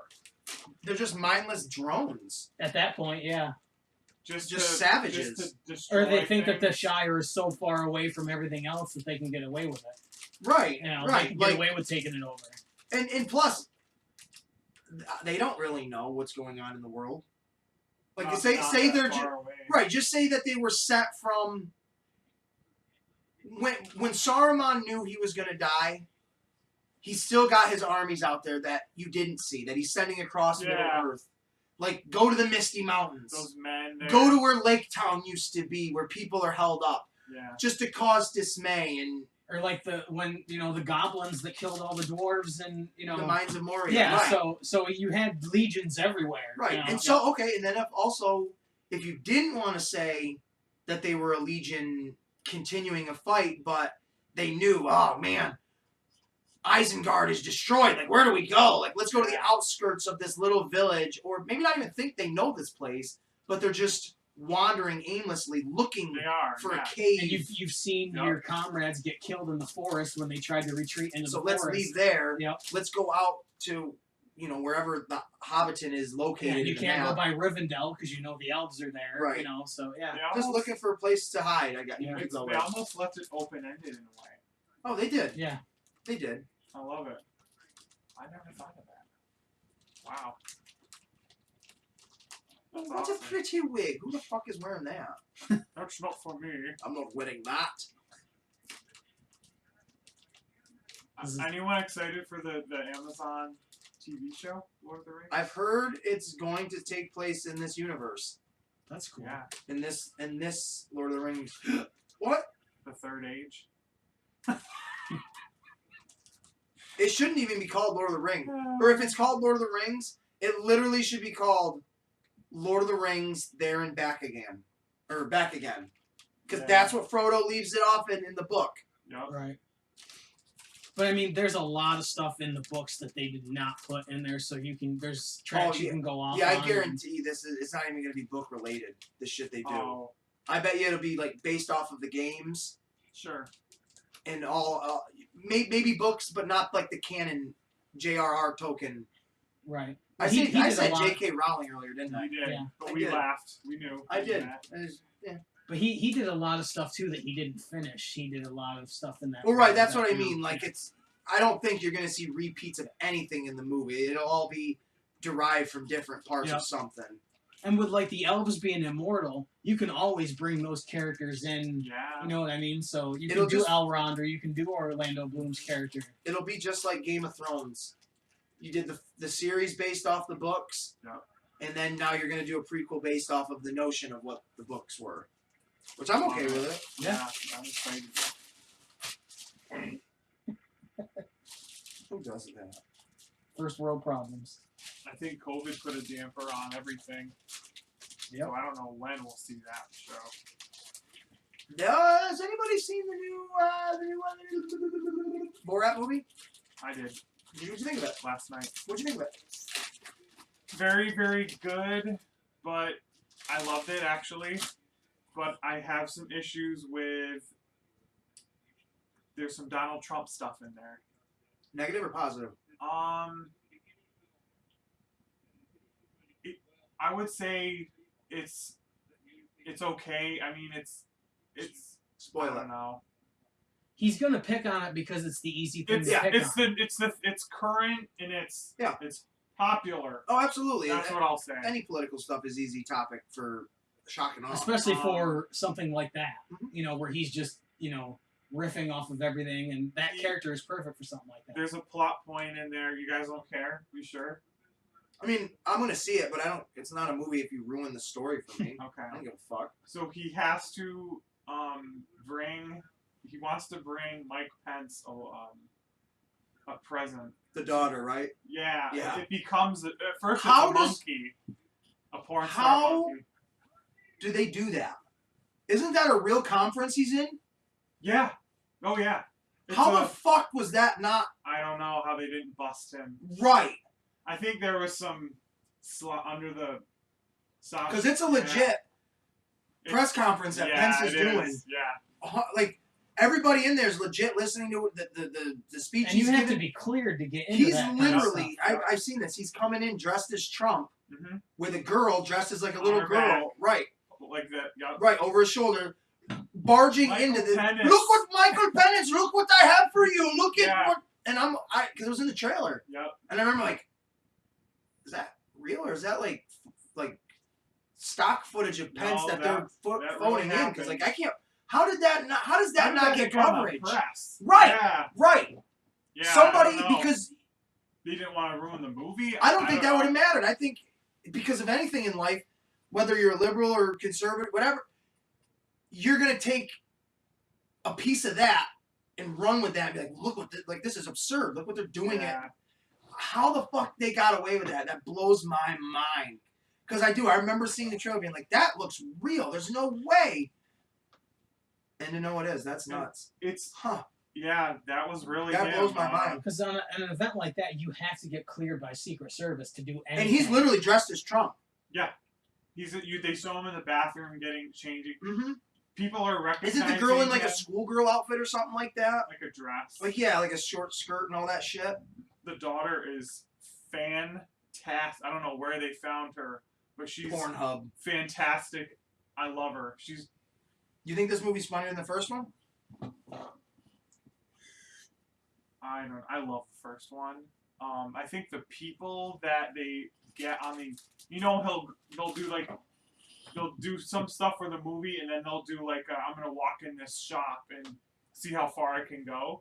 They're just mindless drones. At that point, yeah. Just savages. Just to destroy Or they think things? that the Shire is so far away from everything else that they can get away with it. Right. They Right. can get away with taking it over. And plus, they don't really know what's going on in the world. Like, Not say that they're far away. right. Just say that they were set from when Saruman knew he was going to die. He still got his armies out there that you didn't see, that he's sending across Middle Earth. Like, go to the Misty Mountains. Those men. Go to where Lake Town used to be, where people are held up, Yeah. just to cause dismay and Or like the goblins that killed all the dwarves and the Mines of Moria. Yeah, right. so you had legions everywhere. Right. And so, okay, and then if you didn't want to say that they were a legion continuing a fight, but they knew, oh man, Isengard is destroyed. Like, where do we go? Like, let's go to the outskirts of this little village, or maybe not even think they know this place, but they're just wandering aimlessly looking for a cave. And you've seen your comrades get killed in the forest when they tried to retreat into the forest. So let's leave there. Yep. Let's go out to, wherever the Hobbiton is located. Yeah, you can't go by Rivendell because the elves are there. Right. So yeah. Just looking for a place to hide. They almost left it open-ended in a way. Oh, they did. Yeah. They did. I love it. I never thought of that. Wow. That's That's awesome. a pretty wig. Who the fuck is wearing that? That's not for me. I'm not wearing that. Anyone excited for the Amazon TV show, Lord of the Rings? I've heard it's going to take place in this universe. That's cool. Yeah. In this Lord of the Rings. What? The Third Age. It shouldn't even be called Lord of the Rings. Or if it's called Lord of the Rings, it literally should be called Lord of the Rings There and Back Again. Or Back Again. Because that's what Frodo leaves it off in the book. Yep. Right. But I mean, there's a lot of stuff in the books that they did not put in there, so there's tracks you can go off. Yeah, I on guarantee it's not even going to be book related. The shit they do. Oh, I bet you it'll be like based off of the games sure. and all. Maybe books, but not like the canon J.R.R. token. Right. I He said did a lot. J.K. Rowling earlier, didn't I? We did, Yeah. but I we did. laughed. We knew. I We did. knew that. Yeah. But he did a lot of stuff too that he didn't finish. He did a lot of stuff in that. Well, right. That's what I that- mean. Like I don't think you're going to see repeats of anything in the movie. It'll all be derived from different parts of something. And with like the elves being immortal, you can always bring those characters in. Yeah. You know what I mean? So you It'll can do just- Elrond or you can do Orlando Bloom's character. It'll be just like Game of Thrones. You did the series based off the books, and then now you're going to do a prequel based off of the notion of what the books were, which I'm okay with it. Yeah. I'm excited. does that? First world problems. I think COVID put a damper on everything. Yep. So I don't know when we'll see that show. Has anybody seen the new Borat movie? I did What'd you think of it? last night. What'd you think of it? Very, very good, but I loved it actually. But I have some issues with. There's some Donald Trump stuff in there. Negative or positive? I would say it's okay. I mean, it's I Spoil don't it. know. He's gonna pick on it because it's the easy thing It's to pick on. it's current and it's popular. Oh, absolutely. That's what I'll say. Any political stuff is easy topic for shock and awe. Especially for something like that, Mhm. where he's just, riffing off of everything, and that character is perfect for something like that. There's a plot point in there. You guys don't care? You sure? I mean, I'm gonna see it, but I don't. It's not a movie if you ruin the story for me. Okay. I don't give a fuck. So he has to bring. He wants to bring Mike Pence a present. The daughter, right? Yeah. Yeah. It becomes at first How it's a does- monkey, a porn star How- monkey. Do they do that? Isn't that a real conference he's in? Yeah. Oh yeah. It's How the fuck was that not I don't know how they didn't bust him. right? I think there was some under the sock. Because it's a legit press conference that Pence is it doing. is. Yeah. Like everybody in there is legit listening to the speech And you he's have giving. to be cleared to get into He's that kind of literally. stuff. I've seen this. He's coming in dressed as Trump Mm-hmm. with a girl dressed as like a On little her girl. back. Right. Like that. Yeah. Right over his shoulder, barging Michael into the. Pence. Look what Michael Pence. Look what I have for you. Look at Yeah. what. And because it was in the trailer, Yep. and I remember like, is that real or is that like stock footage of Pence No, that that they're really phoning in? Because happened. like I can't. How does that not get on the coverage? press? Right. Yeah. Right. Yeah. Somebody I don't know. because They didn't want to ruin the movie. I don't think that would know. have mattered. I think because of anything in life, whether you're a liberal or conservative, whatever, you're gonna take a piece of that and run with that and be like, look what this is absurd. Look what they're doing. Yeah. How the fuck they got away with that? That blows my mind. Because I remember seeing the trailer being like, that looks real. There's no way. And to know it is, that's nuts. It's Huh. yeah. That was really That him. blows my mind. Because on an event like that, you have to get cleared by Secret Service to do anything. And he's literally dressed as Trump. They saw him in the bathroom changing. Mm-hmm. People are recognizing Isn't the girl in like him, a schoolgirl outfit or something like that? like a dress? Like, yeah, like a short skirt and all that shit. The daughter is fantastic. I don't know where they found her, but she's Pornhub. fantastic. I love her. She's You think this movie's funnier than the first one? I love the first one. I think the people that they get on the, they'll do some stuff for the movie and then they'll do like I'm gonna walk in this shop and see how far I can go.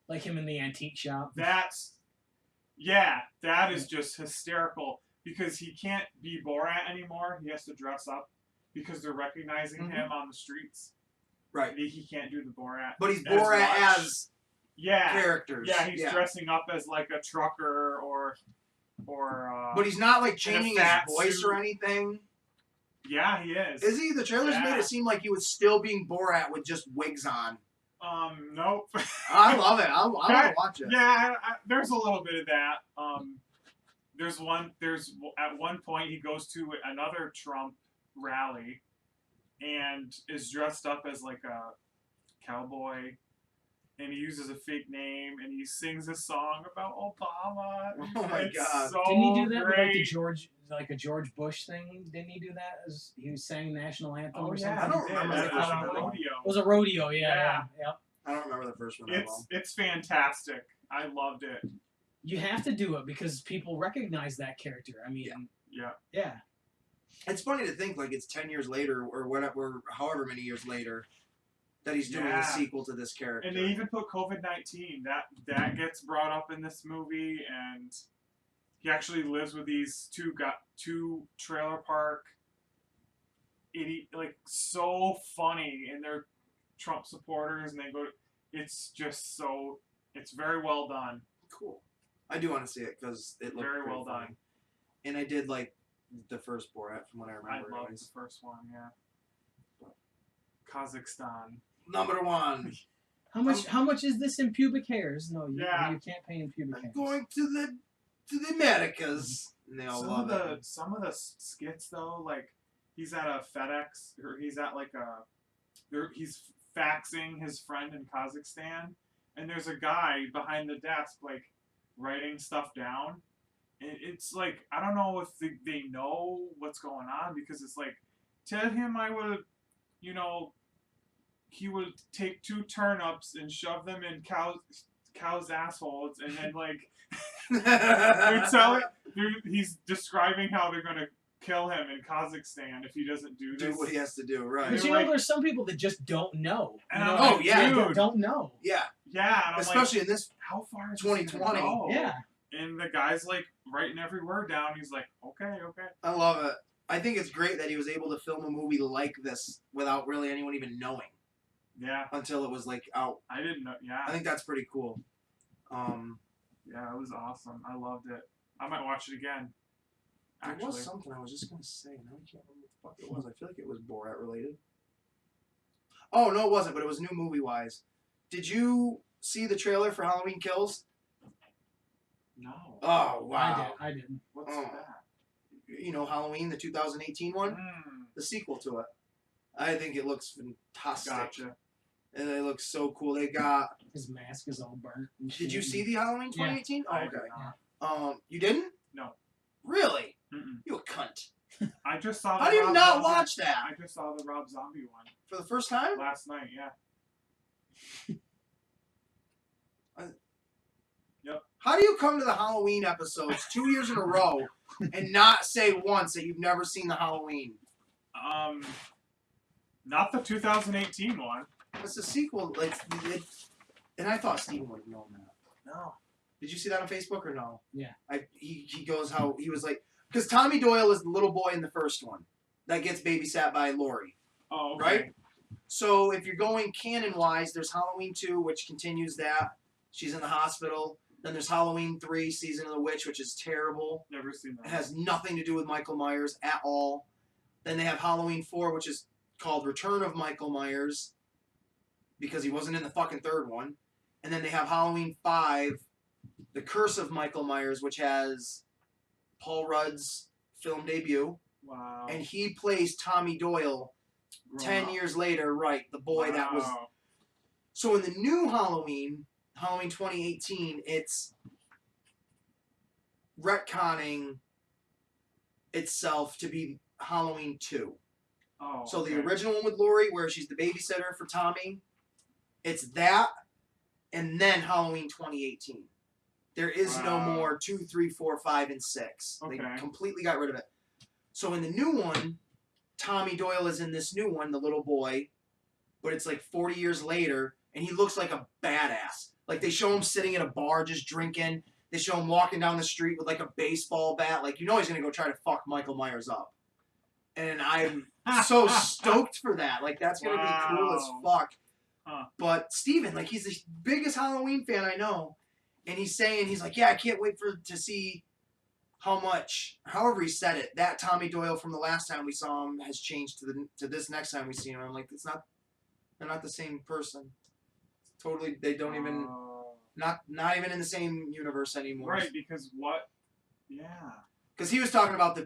like him in the antique shop. That is just hysterical because he can't be Borat anymore. He has to dress up because they're recognizing him on the streets. Right. He can't do the Borat. But he's as Borat much. as Yeah. characters. Yeah, he's dressing up as like a trucker or But he's not like changing his fat voice suit. or anything. yeah, he is. Is he? The trailers Yeah. made it seem like he was still being Borat with just wigs on. Nope. I love it. I want to watch it. Yeah, there's a little bit of that. There's at one point he goes to another Trump rally and is dressed up as like a cowboy and he uses a fake name and he sings a song about Obama. Oh my It's God. so Didn't he do that with great. like a George Bush thing? Didn't he do that as he was saying national anthem Oh or yeah, something? I don't he did. remember That the was first on one. rodeo. It was a rodeo, yeah. Yeah. Yep. I don't remember the first one that well. It's fantastic. I loved it. You have to do it because people recognize that character. I mean, Yeah. It's funny to think like it's 10 years later or whatever, however many years later, that he's doing Yeah. a sequel to this character. And they even put COVID-19. That gets brought up in this movie, and he actually lives with these two trailer park idiot, like so funny, and they're Trump supporters, and they go. It's just so. It's very well done. Cool. I do want to see it because it looked Very pretty well funny. done. And I did like the first Borat from what I I remember. love anyways. the first one. Yeah. Kazakhstan. Number one. How much is this in pubic hairs? No, you can't pay in pubic I'm hairs. going to the Americas. And they all love it. Some of the skits though, like he's at a FedEx or he's at like he's faxing his friend in Kazakhstan, and there's a guy behind the desk like writing stuff down. And it's like I don't know if they know what's going on because it's like tell him I would, you know, he would take 2 turnips and shove them in cows' assholes, and then like he's describing how they're gonna kill him in Kazakhstan if he doesn't do this. Do what he has to do, right? But you know, there's some people that just don't know. And You I'm know, like, yeah, dude, don't know. Yeah. Yeah, and I'm Especially like, in this how far is 2020. Yeah. And the guy's like writing every word down. He's like, okay. I love it. I think it's great that he was able to film a movie like this without really anyone even knowing. Yeah. Until it was like out. I didn't know. Yeah. I think that's pretty cool. Yeah, it was awesome. I loved it. I might watch it again. There Actually. was something I was just gonna say. Now I can't remember what the fuck it was. I feel like it was Borat related. Oh no, it wasn't. But it was new movie wise. Did you see the trailer for Halloween Kills? No. Oh wow! I did. What's that? You know Halloween, the 2018 one, the sequel to it. I think it looks fantastic. Gotcha. And it looks so cool. They got. His mask is all burnt. Did you see the Halloween 2018? I Oh, did okay. not. You didn't? No. Really? Mm-mm. You a cunt. I just saw. How do you Rob not Zombie- watch that? I just saw the Rob Zombie one For the first time? last night. Yeah. Yep. How do you come to the Halloween episodes 2 years in a row and not say once that you've never seen the Halloween? Not the 2018 one. It's a sequel. And I thought Steven would have known that. No. Did you see that on Facebook or no? Yeah. He goes how he was like, because Tommy Doyle is the little boy in the first one that gets babysat by Lori. Oh, okay. Right? So if you're going canon-wise, there's Halloween 2, which continues that. She's in the hospital. Then there's Halloween 3, Season of the Witch, which is terrible. Never seen that. It has nothing to do with Michael Myers at all. Then they have Halloween 4, which is called Return of Michael Myers, because he wasn't in the fucking third one. And then they have Halloween 5, The Curse of Michael Myers, which has Paul Rudd's film debut. Wow. And he plays Tommy Doyle 10 years later, right, the boy that was... So in the new Halloween 2018, it's retconning itself to be Halloween 2. Oh, So the okay. original one with Lori, where she's the babysitter for Tommy, it's that, and then Halloween 2018. There is no Wow. more 2, 3, 4, 5, and 6. Okay. They completely got rid of it. So in the new one, Tommy Doyle is in this new one, the little boy, but it's like 40 years later, and he looks like a badass. Like they show him sitting in a bar just drinking. They show him walking down the street with like a baseball bat. Like, you know he's going to go try to fuck Michael Myers up. And I'm so stoked for that. Like, that's going to be cool as fuck. Huh. But Steven, like, he's the biggest Halloween fan I know. And he's saying, he's like, yeah, I can't wait to see how much, however he said it, that Tommy Doyle from the last time we saw him has changed to this next time we see him. I'm like, they're not the same person. Totally, they don't even, not even in the same universe anymore. Right, because what? Yeah. Because he was talking about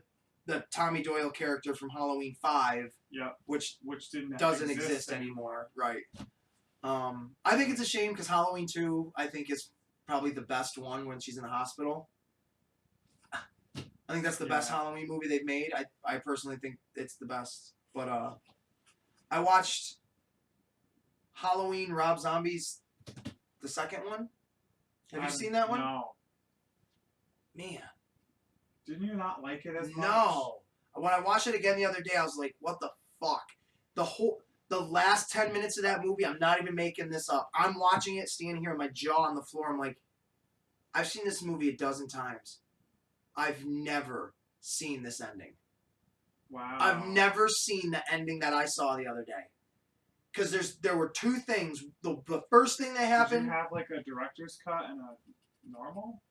the Tommy Doyle character from Halloween 5, Yep. which doesn't exist anymore. Right. I think it's a shame because Halloween 2, I think, is probably the best one when she's in the hospital. I think that's the best Halloween movie they've made. I personally think it's the best. But I watched Halloween Rob Zombie's the second one. Have you seen that one? No. Man. Didn't you not like it as much? No. When I watched it again the other day, I was like, what the fuck? The last 10 minutes of that movie, I'm not even making this up. I'm watching it, standing here with my jaw on the floor. I'm like, I've seen this movie a dozen times. I've never seen this ending. Wow. I've never seen the ending that I saw the other day. Because there were two things. The first thing that happened... Did you have like a director's cut and a normal?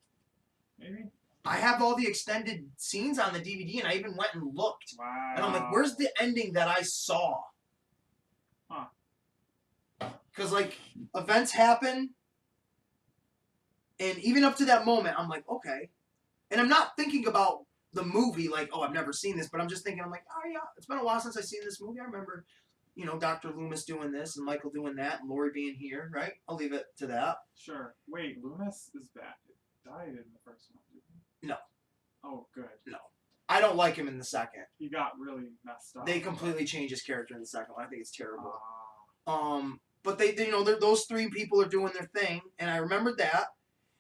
Maybe. I have all the extended scenes on the DVD, and I even went and looked. Wow. And I'm like, where's the ending that I saw? Huh. Because, like, events happen, and even up to that moment, I'm like, okay. And I'm not thinking about the movie, like, oh, I've never seen this, but I'm just thinking, I'm like, oh, yeah, it's been a while since I've seen this movie. I remember, Dr. Loomis doing this, and Michael doing that, and Lori being here, right? I'll leave it to that. Sure. Wait, Loomis is back. Died in the first one, didn't he? No. Oh, good. No. I don't like him in the second. He got really messed up. They completely changed his character in the second one. I think it's terrible. Ah. But those three people are doing their thing, and I remembered that.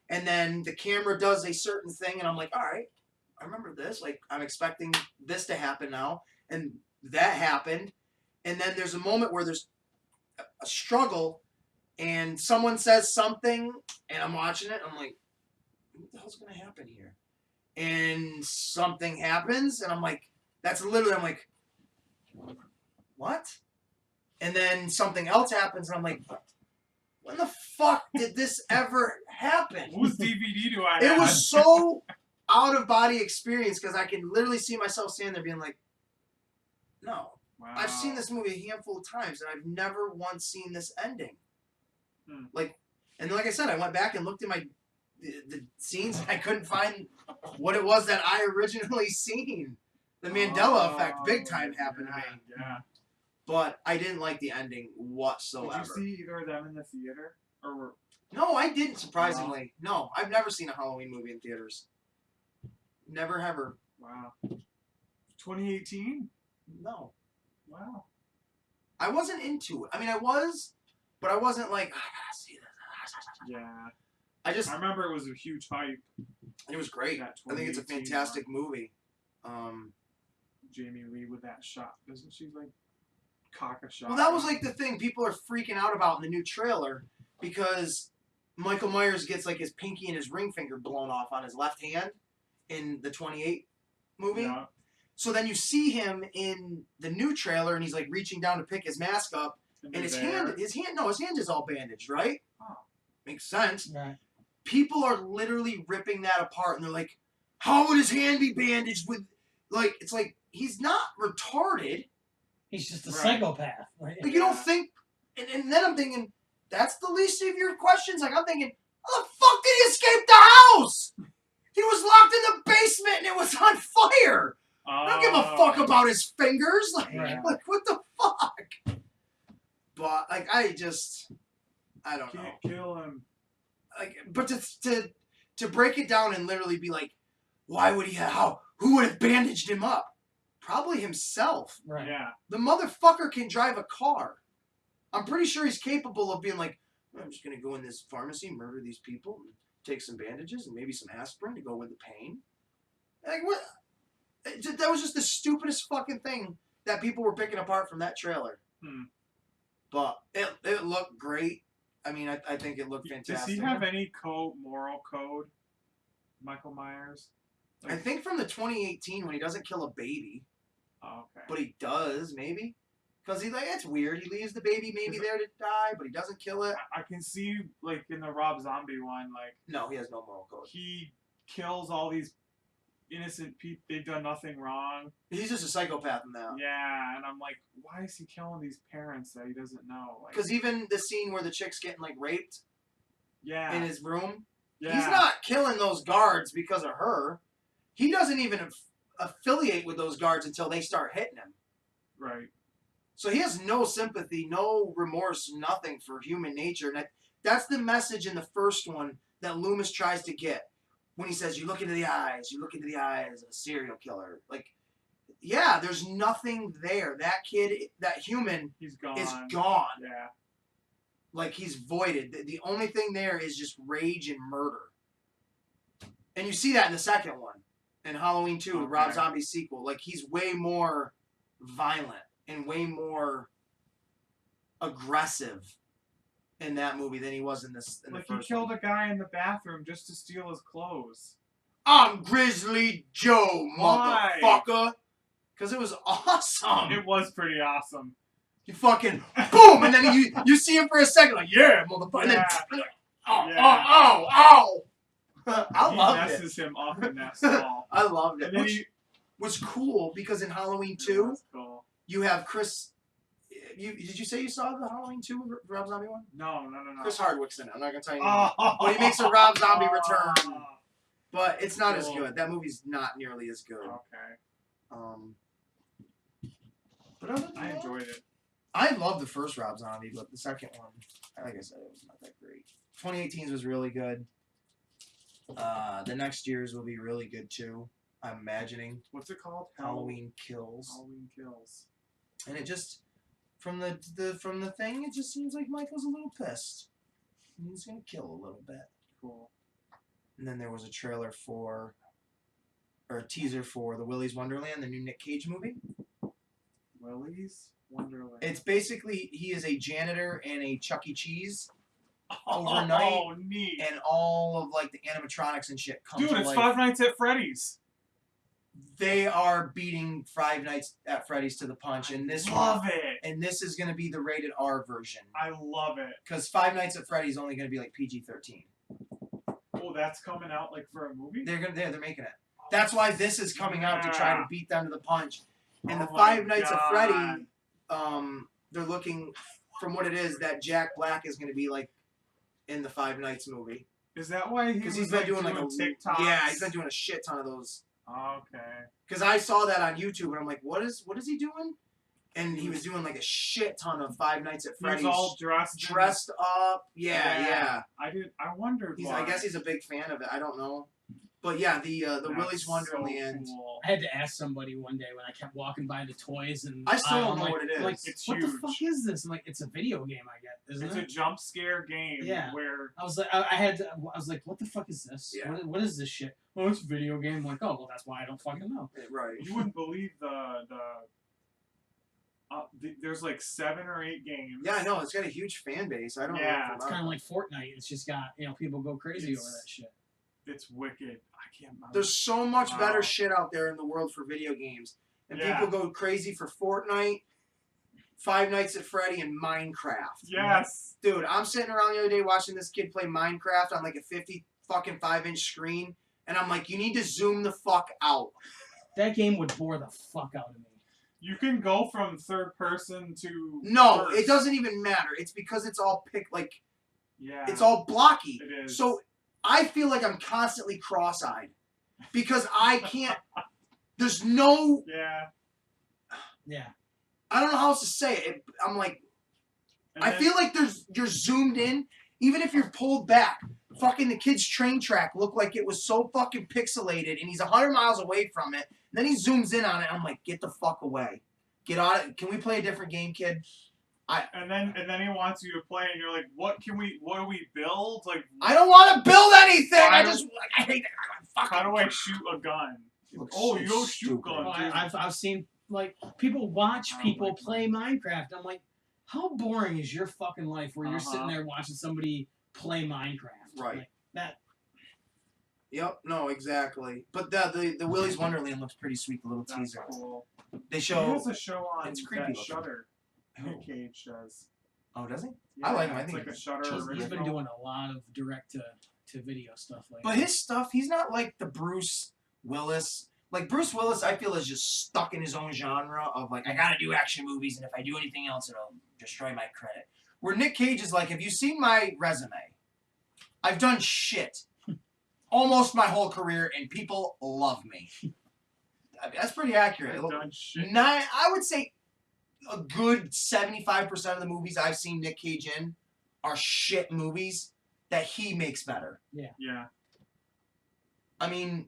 And then the camera does a certain thing, and I'm like, all right, I remember this. Like, I'm expecting this to happen now, and that happened. And then there's a moment where there's a struggle, and someone says something, and I'm watching it, and I'm like, what the hell's going to happen here? And something happens, and I'm like, I'm like, what? And then something else happens, and I'm like, when the fuck did this ever happen? Whose DVD do I have? It was so out of body experience because I can literally see myself standing there being like, no. Wow. I've seen this movie a handful of times, and I've never once seen this ending. And like I said, I went back and looked at the scenes, and I couldn't find what it was that I originally seen. The Mandela effect, big time, happened to me. Yeah. But I didn't like the ending whatsoever. Did you see either of them in the theater? Or No, I didn't, surprisingly. No, I've never seen a Halloween movie in theaters. Never, ever. Wow. 2018? No. Wow. I wasn't into it. I mean, I was, but I wasn't like, I gotta see this. Yeah. I remember it was a huge hype. It was great. That I think it's a 2018 fantastic movie. Jamie Lee with that shot. Doesn't she, like, cock a shot? Well, that was like the thing people are freaking out about in the new trailer because Michael Myers gets like his pinky and his ring finger blown off on his left hand in the 28 movie. Yeah. So then you see him in the new trailer and he's like reaching down to pick his mask up and his hand is all bandaged, right? Oh. Makes sense. Right. People are literally ripping that apart and they're like, how would his hand be bandaged with, like, it's like, he's not retarded. He's just a Right. psychopath. Right? Like, you don't think, and then I'm thinking, that's the least of your questions. Like, I'm thinking, how the fuck did he escape the house? He was locked in the basement and it was on fire. I don't give a fuck about his fingers. Like, Right. like what the fuck? But, like, I don't know. Can't kill him. Like, but to break it down and literally be like, why would who would have bandaged him up? Probably himself. Right. Yeah. The motherfucker can drive a car. I'm pretty sure he's capable of being like, I'm just going to go in this pharmacy, murder these people, and take some bandages and maybe some aspirin to go with the pain. Like, what? That was just the stupidest fucking thing that people were picking apart from that trailer. But it looked great. I mean, I think it looked fantastic. Does he have any moral code, Michael Myers? Like, I think from the 2018 when he doesn't kill a baby. Oh, okay. But he does, maybe. Because he's like, it's weird. He leaves the baby maybe there to die, but he doesn't kill it. I can see, like, in the Rob Zombie one, like... No, he has no moral code. He kills all these innocent people. They've done nothing wrong. He's just a psychopath in that. Yeah, and I'm like, why is he killing these parents that he doesn't know? Because even the scene where the chick's getting, like, raped in his room, he's not killing those guards because of her. He doesn't even affiliate with those guards until they start hitting him. Right. So he has no sympathy, no remorse, nothing for human nature. And that's the message in the first one that Loomis tries to get. When he says, you look into the eyes of a serial killer. Like, yeah, there's nothing there. That kid, that human is gone. Yeah. Like, he's voided. The only thing there is just rage and murder. And you see that in the second one. In Halloween 2, Rob Zombie's sequel. Like, he's way more violent and way more aggressive in that movie than he was in this. In like, the first he killed a guy in the bathroom just to steal his clothes. I'm Grizzly Joe, motherfucker. Because it was awesome. It was pretty awesome. You fucking boom, and then you see him for a second, like, yeah, motherfucker. And then, oh. I he loved it. messes him up in that stall. I loved it. And then Which was cool because in Halloween it 2, was cool. you have Chris. Did you say you saw the Halloween 2 Rob Zombie one? No. Chris Hardwick's in it. I'm not gonna tell you. Oh. But he makes a Rob Zombie return. Oh. But it's not as Cool. good. That movie's not nearly as good. Okay. But other than I that, enjoyed it. I love the first Rob Zombie, but the second one, like I said, it was not that great. 2018's was really good. The next year's will be really good too. I'm imagining What's it called? Halloween Kills, Halloween Kills. and it just from the thing, it just seems like Michael's a little pissed. He's gonna kill a little bit. Cool. And then there was a trailer or a teaser for the Willy's Wonderland, the new Nick Cage movie. Willy's Wonderland. It's basically he is a janitor in a Chuck E. Cheese overnight. Oh, neat. And all of like the animatronics and shit come Dude, to it's life. Five Nights at Freddy's. They are beating Five Nights at Freddy's to the punch, and this Love one, it. and this is going to be the rated R version. I love it. Because Five Nights at Freddy's is only going to be like PG-13. Oh, that's coming out like for a movie? They're making it. That's why this is coming out to try to Yeah. beat them to the punch. And the Oh my Five Nights at God. Freddy, they're looking, from what it is, that Jack Black is going to be like in the Five Nights movie. Is that why he Because was he's been doing like TikToks? yeah, he's been doing a shit ton of those. Okay. Because I saw that on YouTube and I'm like, what is he doing? And he was doing like a shit ton of Five Nights at He was Freddy's. all dressed Up. Yeah. I wondered why. I guess he's a big fan of it. I don't know. But yeah, the That's Willy's Wonderland. So cool. I had to ask somebody one day when I kept walking by the toys and I still don't I'm know like, what it is. I'm like, It's what huge. the fuck is this? I'm like, it's a video game, I get, isn't It's it? a jump scare game Yeah. where I was like, I was like, what the fuck is this? Yeah. What is this shit? Oh, it's a video game. I'm like, oh, well, that's why I don't fucking know. Right. you wouldn't believe there's like 7 or 8 games. Yeah, I know. It's got a huge fan base. I don't Yeah. know. It's kind of like Fortnite. It's just got, people go crazy over that shit. It's wicked. I can't remember. There's so much better Wow. shit out there in the world for video games. And Yeah. people go crazy for Fortnite, Five Nights at Freddy, and Minecraft. Yes. Dude, I'm sitting around the other day watching this kid play Minecraft on like a 55-inch screen, and I'm like, you need to zoom the fuck out. That game would bore the fuck out of me. You can go from third person to No, first. it doesn't even matter. It's because it's all Yeah. it's all blocky. It is. So I feel like I'm constantly cross-eyed because I can't. There's no. Yeah. Yeah. I don't know how else to say it. I'm like, And I then- feel like you're zoomed in, even if you're pulled back. Fucking the kid's train track looked like it was so fucking pixelated, and he's 100 miles away from it. And then he zooms in on it. I'm like, get the fuck away, get on it. Can we play a different game, kid? And then he wants you to play, and you're like, what do we build? Like, I don't want to build anything. I hate that. how do I shoot a gun? Looks Oh, so you don't shoot stupid. guns. Well, I've seen, like, people watch I don't people like play Minecraft. I'm like, how boring is your fucking life where you're Uh-huh. sitting there watching somebody play Minecraft? Right. Like, that. Yep. No, exactly. But the Willy's Wonderland looks pretty sweet. The little That's teaser. cool. They He show. has a show on it's creepy that looking. Shutter. Oh. Nick Cage does. Oh, does he? Yeah, I like him. I it's think like a he's- Shutter He's original. been doing a lot of direct to video stuff lately. But his stuff, he's not like the Bruce Willis. Like Bruce Willis, I feel is just stuck in his own genre of like, I gotta do action movies, and if I do anything else, it'll destroy my credit. Where Nick Cage is like, have you seen my resume? I've done shit almost my whole career, and people love me. I mean, that's pretty accurate. I've done shit. I would say a good 75% of the movies I've seen Nick Cage in are shit movies that he makes better. Yeah. I mean,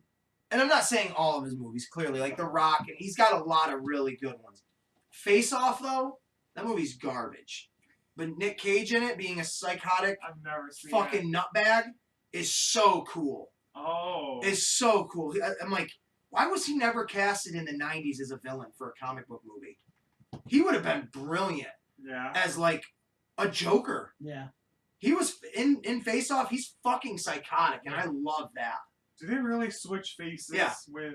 and I'm not saying all of his movies, clearly. Like The Rock, and he's got a lot of really good ones. Face Off, though, that movie's garbage. But Nick Cage in it, being a psychotic I've never seen fucking nutbag, is so cool. Oh. Is so cool. I'm like, why was he never casted in the 90s as a villain for a comic book movie? He would have been brilliant Yeah. as, like, a Joker. yeah. He was, in Face Off, he's fucking psychotic, and I love that. Do they really switch faces Yeah. with...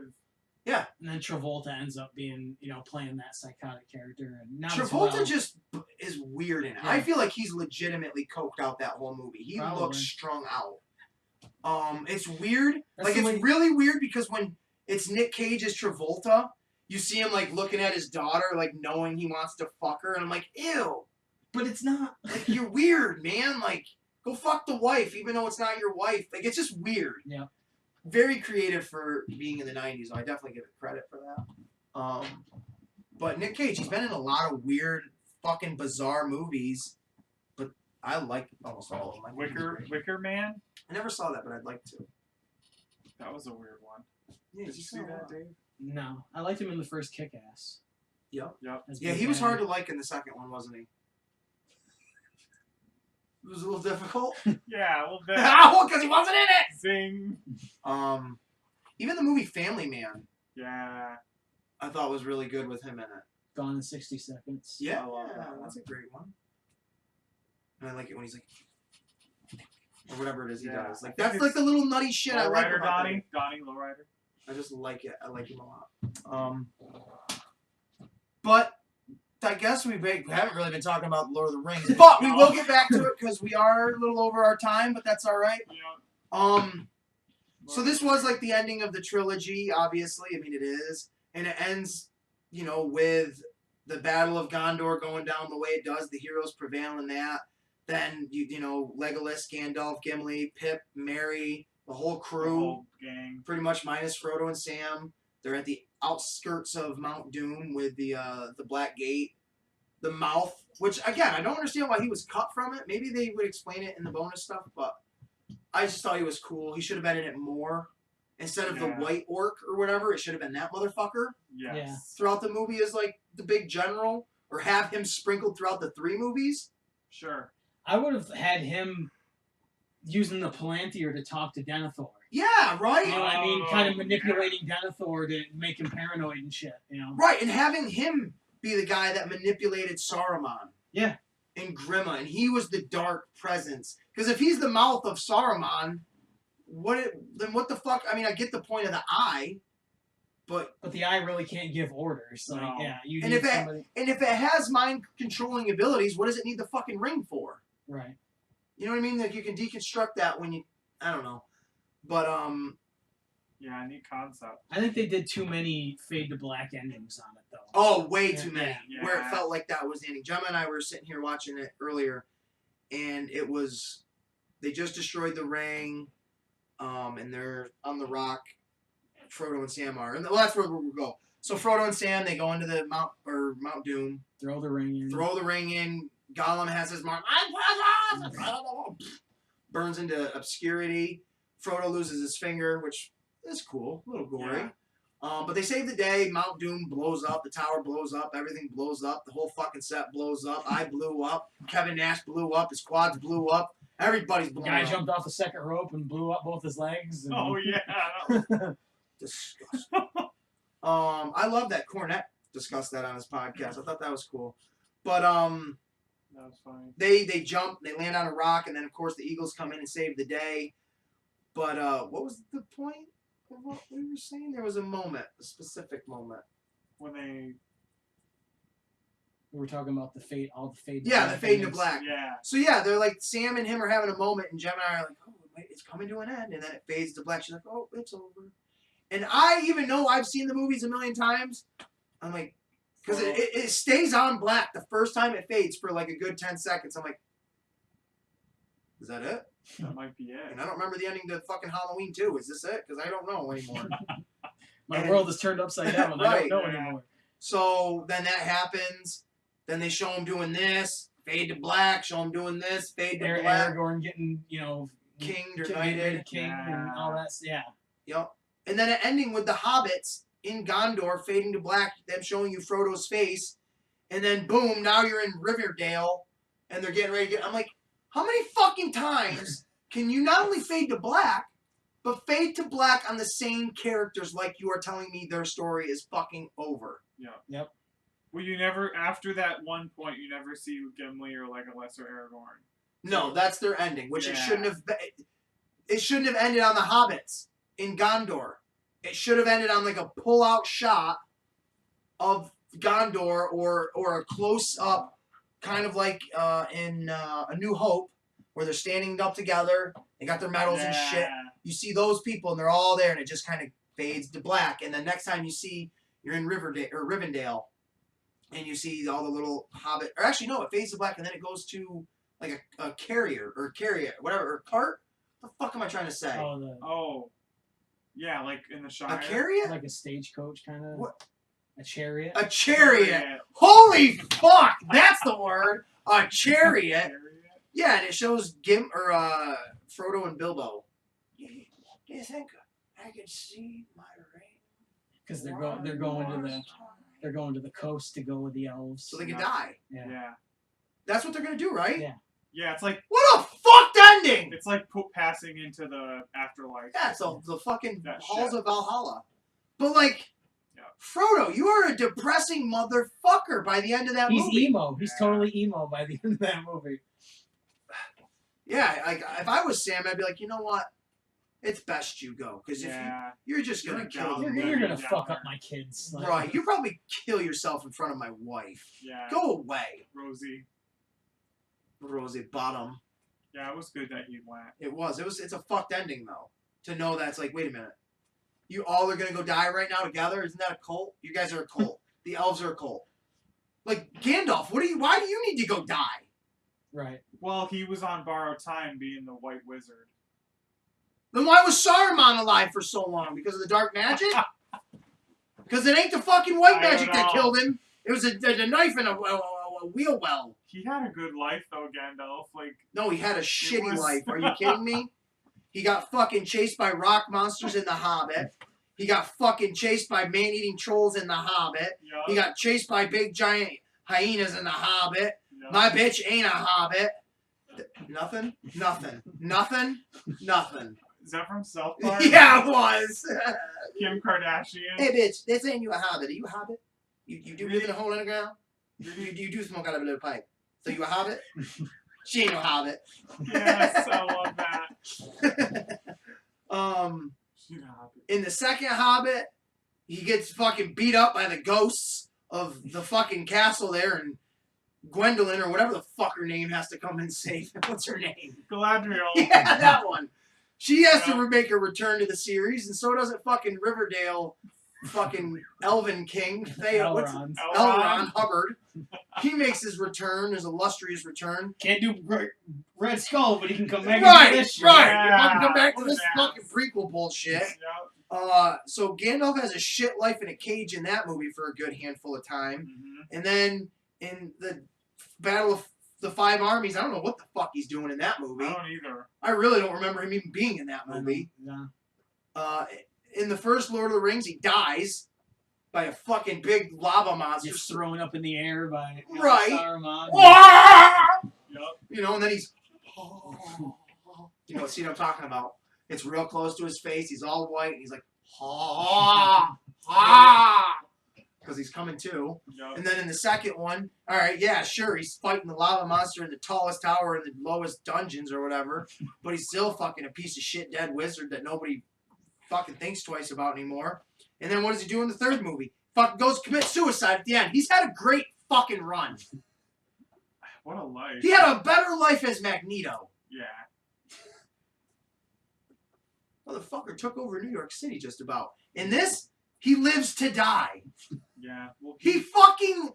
And then Travolta ends up being, playing that psychotic character. And not as Travolta well. just is weird in it. Yeah. I feel like he's legitimately coked out that whole movie. He Probably. looks strung out. It's weird. That's Like, the it's way- really weird because when it's Nick Cage as Travolta, you see him, like, looking at his daughter, like, knowing he wants to fuck her, and I'm like, ew. But it's not. Like, you're weird, man. Like, go fuck the wife, even though it's not your wife. Like, it's just weird. Yeah. Very creative for being in the 90s. So I definitely give it credit for that. But Nick Cage, he's been in a lot of weird, fucking bizarre movies. But I like almost all of them. I think he's great. Wicker Man. I never saw that, but I'd like to. That was a weird one. Yeah, Did you see that, Dave? No, I liked him in the first Kick-Ass. Yep. As Yeah, Big he was Daddy. hard to like in the second one, wasn't he? It was a little difficult. Yeah, well, Oh, because he wasn't in it. Zing. Even the movie Family Man, Yeah. I thought was really good with him in it. Gone in 60 Seconds. Yeah, I love that one. that's a great one. And I like it when he's like, or whatever it is he Yeah. does. Like that's like the little nutty shit I like Lowrider about Donnie. him. Donnie Lowrider. I just like it. I like him a lot. But I guess we haven't really been talking about Lord of the Rings, but we will get back to it because we are a little over our time, but that's all right. Yeah. So this was like the ending of the trilogy, obviously. I mean, it is. And it ends, you know, with the Battle of Gondor going down the way it does. The heroes prevail in that. Then, you know, Legolas, Gandalf, Gimli, Pip, Merry, the whole The crew, whole gang. pretty much minus Frodo and Sam. They're at the outskirts of Mount Doom with the Black Gate. The mouth, which, again, I don't understand why he was cut from it. Maybe they would explain it in the bonus stuff, but I just thought he was cool. He should have been in it more. Instead of the Yeah. white orc or whatever, it should have been that motherfucker Yes. Yeah. throughout the movie as, like, the big general. Or have him sprinkled throughout the 3 movies. Sure. I would have had him using the Palantir to talk to Denethor. Yeah, right? You know what I mean? Kind of Oh, manipulating Denethor to make him paranoid and shit, you know? Right, and having him be the guy that manipulated Saruman. Yeah. And Grima, and he was the dark presence. Because if he's the mouth of Saruman, then what the fuck? I mean, I get the point of the eye, but But the eye really can't give orders. Like, No. yeah, you And need if it- somebody. and if it has mind controlling abilities, what does it need the fucking ring for? Right. You know what I mean? Like you can deconstruct that when you, I don't know, but Yeah, neat concept. I think they did too many fade to black endings on it, though. oh, way Yeah, too many. yeah. Where it felt like that was the ending. Gemma and I were sitting here watching it earlier, and it was they just destroyed the ring, and they're on the rock. Frodo and Sam are, and well, that's where we'll go. So Frodo and Sam they go into the Mount Doom, Throw the ring in. throw the ring in. Gollum has his mark. Burns into obscurity. Frodo loses his finger, which is cool, a little gory. Yeah. But they save the day. Mount Doom blows up. The tower blows up. Everything blows up. The whole fucking set blows up. I blew up. Kevin Nash blew up. His quads blew up. Everybody's blown Guy up. jumped off the second rope and blew up both his legs. And... Oh yeah. That was- Disgusting. I love that Cornette discussed that on his podcast. I thought that was cool. But that was funny. they jump, they land on a rock, and then of course the Eagles come in and save the day. But what was the point of what we were saying? There was a specific moment. When they. We were talking about the fade, all the fade. Yeah, the fade to endings. black. Yeah. So yeah, they're like Sam and him are having a moment, and Gemini are like, "Oh, wait, it's coming to an end," and then it fades to black. She's like, "Oh, it's over." And I, even though I've seen the movies a million times, I'm like, because it stays on black the first time it fades for like a good 10 seconds. I'm like, is that it? That might be it. And I don't remember the ending to fucking Halloween 2. Is this it? Because I don't know anymore. My And- world is turned upside down. I Right. don't know Yeah. anymore. So then that happens. Then they show him doing this, fade to black. Show him doing this, fade to black. Aragorn getting, you know, Kinged or getting made knighted. king and Yeah. all that. Yeah. Yep. And then it ending with the hobbits in Gondor fading to black, them showing you Frodo's face. And then boom, now you're in Riverdale and they're getting ready to get. I'm like, how many fucking times can you not only fade to black, but fade to black on the same characters like you are telling me their story is fucking over? Yeah. Yep. Well, you never, after that one point, you never see Gimli or Legolas or Aragorn. No, that's their ending, which it Yeah. shouldn't have been. It shouldn't have ended on the hobbits in Gondor. It should have ended on like a pull-out shot of Gondor or a close-up, kind of like in A New Hope, where they're standing up together. They got their medals and shit. Yeah. You see those people, and they're all there, and it just kind of fades to black. And then next time you see, you're in Rivendell, and you see all the little hobbit. Or actually, no, it fades to black, and then it goes to like a carrier, whatever, or cart. What the fuck am I trying to say? Oh. Yeah, like in the Shire. A carrier? Like a stagecoach kind of. What? A chariot. A chariot. Holy fuck! That's the word. A chariot. Yeah, and it shows Frodo and Bilbo. Do you think I could see my ring? Because they're going to the coast to go with the elves. So they can die. Yeah. That's what they're gonna do, right? Yeah. Yeah, it's like What a fucked ending! it's like passing into the afterlife. Yeah, it's the fucking That halls shit. of Valhalla. But like, Yeah. Frodo, you are a depressing motherfucker by the end of that He's movie. emo. He's Yeah. totally emo by the end of that movie. Yeah, like if I was Sam, I'd be like, you know what? It's best you go, because Yeah. if you're just gonna You're kill down. them. You're gonna down fuck there. up my kids. Like, Right, you probably kill yourself in front of my wife. Yeah. Go away, Rosie. Rosie Bottom. Yeah, it was good that he went. It's a fucked ending though. To know that it's like, wait a minute, you all are gonna go die right now together? Isn't that a cult? You guys are a cult. The elves are a cult. Like Gandalf, why do you need to go die? Right. Well, he was on borrowed time being the White Wizard. Then why was Saruman alive for so long? Because of the dark magic? Because it ain't the fucking white I don't magic that know. killed him. It was a knife and a wheel well. He had a good life though, Gandalf. Like No, he had a shitty was- life. Are you kidding me? He got fucking chased by rock monsters in The Hobbit. He got fucking chased by man-eating trolls in The Hobbit. yeah. He got chased by big giant hyenas in The Hobbit. yeah. My bitch ain't a hobbit. Nothing? Nothing? Is that from South Park? Yeah, it was. Kim Kardashian. Hey, bitch, this ain't you a hobbit. Are you a hobbit? You do live in a hole in the ground? You do smoke out of a little pipe. So you a hobbit? She ain't no hobbit. Yes, I love that. She's a hobbit. In the second Hobbit, he gets fucking beat up by the ghosts of the fucking castle there, and Gwendolyn, or whatever the fuck her name, has to come and save him. What's her name? Galadriel. Yeah, that one. She has to make a return to the series, and so does it fucking Riverdale fucking Elven King. Elrond. Elrond Hubbard. He makes his return, his illustrious return. Can't do Red Skull, but he can come back Right, and do this shit. right. Yeah. If I can come back to What this an fucking ass. prequel bullshit. Yeah. So Gandalf has a shit life in a cage in that movie for a good handful of time. Mm-hmm. And then in the Battle of the Five Armies, I don't know what the fuck he's doing in that movie. I don't either. I really don't remember him even being in that movie. Yeah. In the first Lord of the Rings, he dies by a fucking big lava monster. Just thrown up in the air by Right. Saruman. Yep. You know, and then he's... You know, see what I'm talking about? It's real close to his face. He's all white, and he's like... Because he's coming to. Yep. And then in the second one, all right, yeah, sure, he's fighting the lava monster in the tallest tower in the lowest dungeons or whatever, but he's still fucking a piece of shit dead wizard that nobody fucking thinks twice about anymore. And then what does he do in the third movie? Fucking goes commit suicide at the end. He's had a great fucking run. What a life. He had a better life as Magneto. Yeah. Motherfucker took over New York City just about. In this, he lives to die. Yeah. Well, He fucking...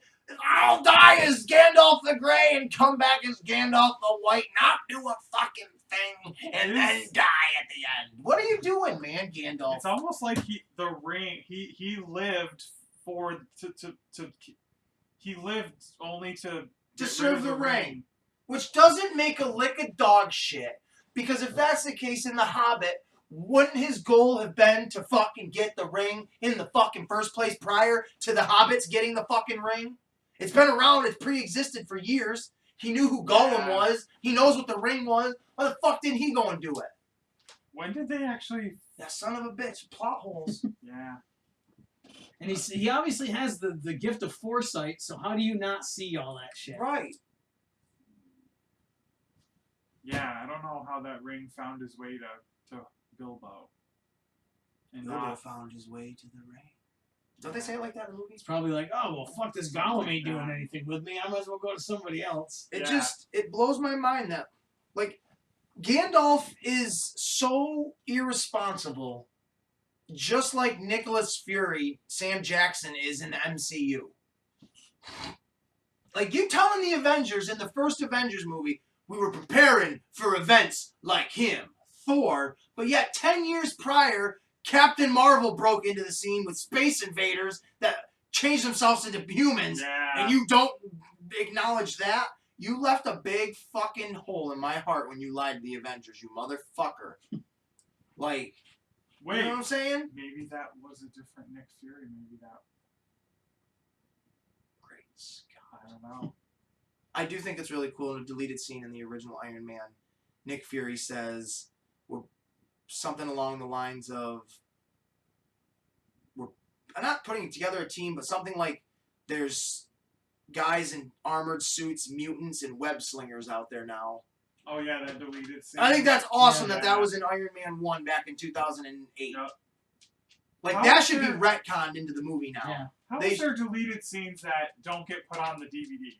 I'll die as Gandalf the Grey and come back as Gandalf the White, not do a fucking thing, and then die at the end. What are you doing, man, Gandalf? it's almost like he lived he lived only to To get serve rid of the ring. Which doesn't make a lick of dog shit. Because if that's the case in The Hobbit, wouldn't his goal have been to fucking get the ring in the fucking first place prior to the Hobbits getting the fucking ring? It's been around, it's pre-existed for years. He knew who Gollum Yeah. was. He knows what the ring was. Why the fuck didn't he go and do it? When did they actually? That son of a bitch. Plot holes. Yeah. And he obviously has the gift of foresight, so how do you not see all that shit? Right. Yeah. I don't know how that ring found his way to Bilbo. And Bilbo not. found his way to the ring. Don't they say it like that in movies? It's probably like, oh, well, fuck, this Gollum ain't doing anything with me. I might as well go to somebody else. It Yeah. just, it blows my mind that, like, Gandalf is so irresponsible, just like Nicholas Fury, Sam Jackson is in the MCU. Like, you telling the Avengers in the first Avengers movie, we were preparing for events like him, Thor, but yet 10 years prior, Captain Marvel broke into the scene with space invaders that changed themselves into humans, and you don't acknowledge that? You left a big fucking hole in my heart when you lied to the Avengers, you motherfucker. Like, Wait, you know what I'm saying? maybe that was a different Nick Fury. Maybe that. Great Scott. I don't know. I do think it's really cool in a deleted scene in the original Iron Man. Nick Fury says something along the lines of, we're not putting together a team, but something like there's guys in armored suits, mutants, and web slingers out there now. Oh yeah, that deleted scene. I think that's awesome Yeah. that was in Iron Man 1 back in 2008. Yep. Like, How that is should be there- retconned into the movie now. Yeah. How They is there deleted scenes that don't get put on the DVD?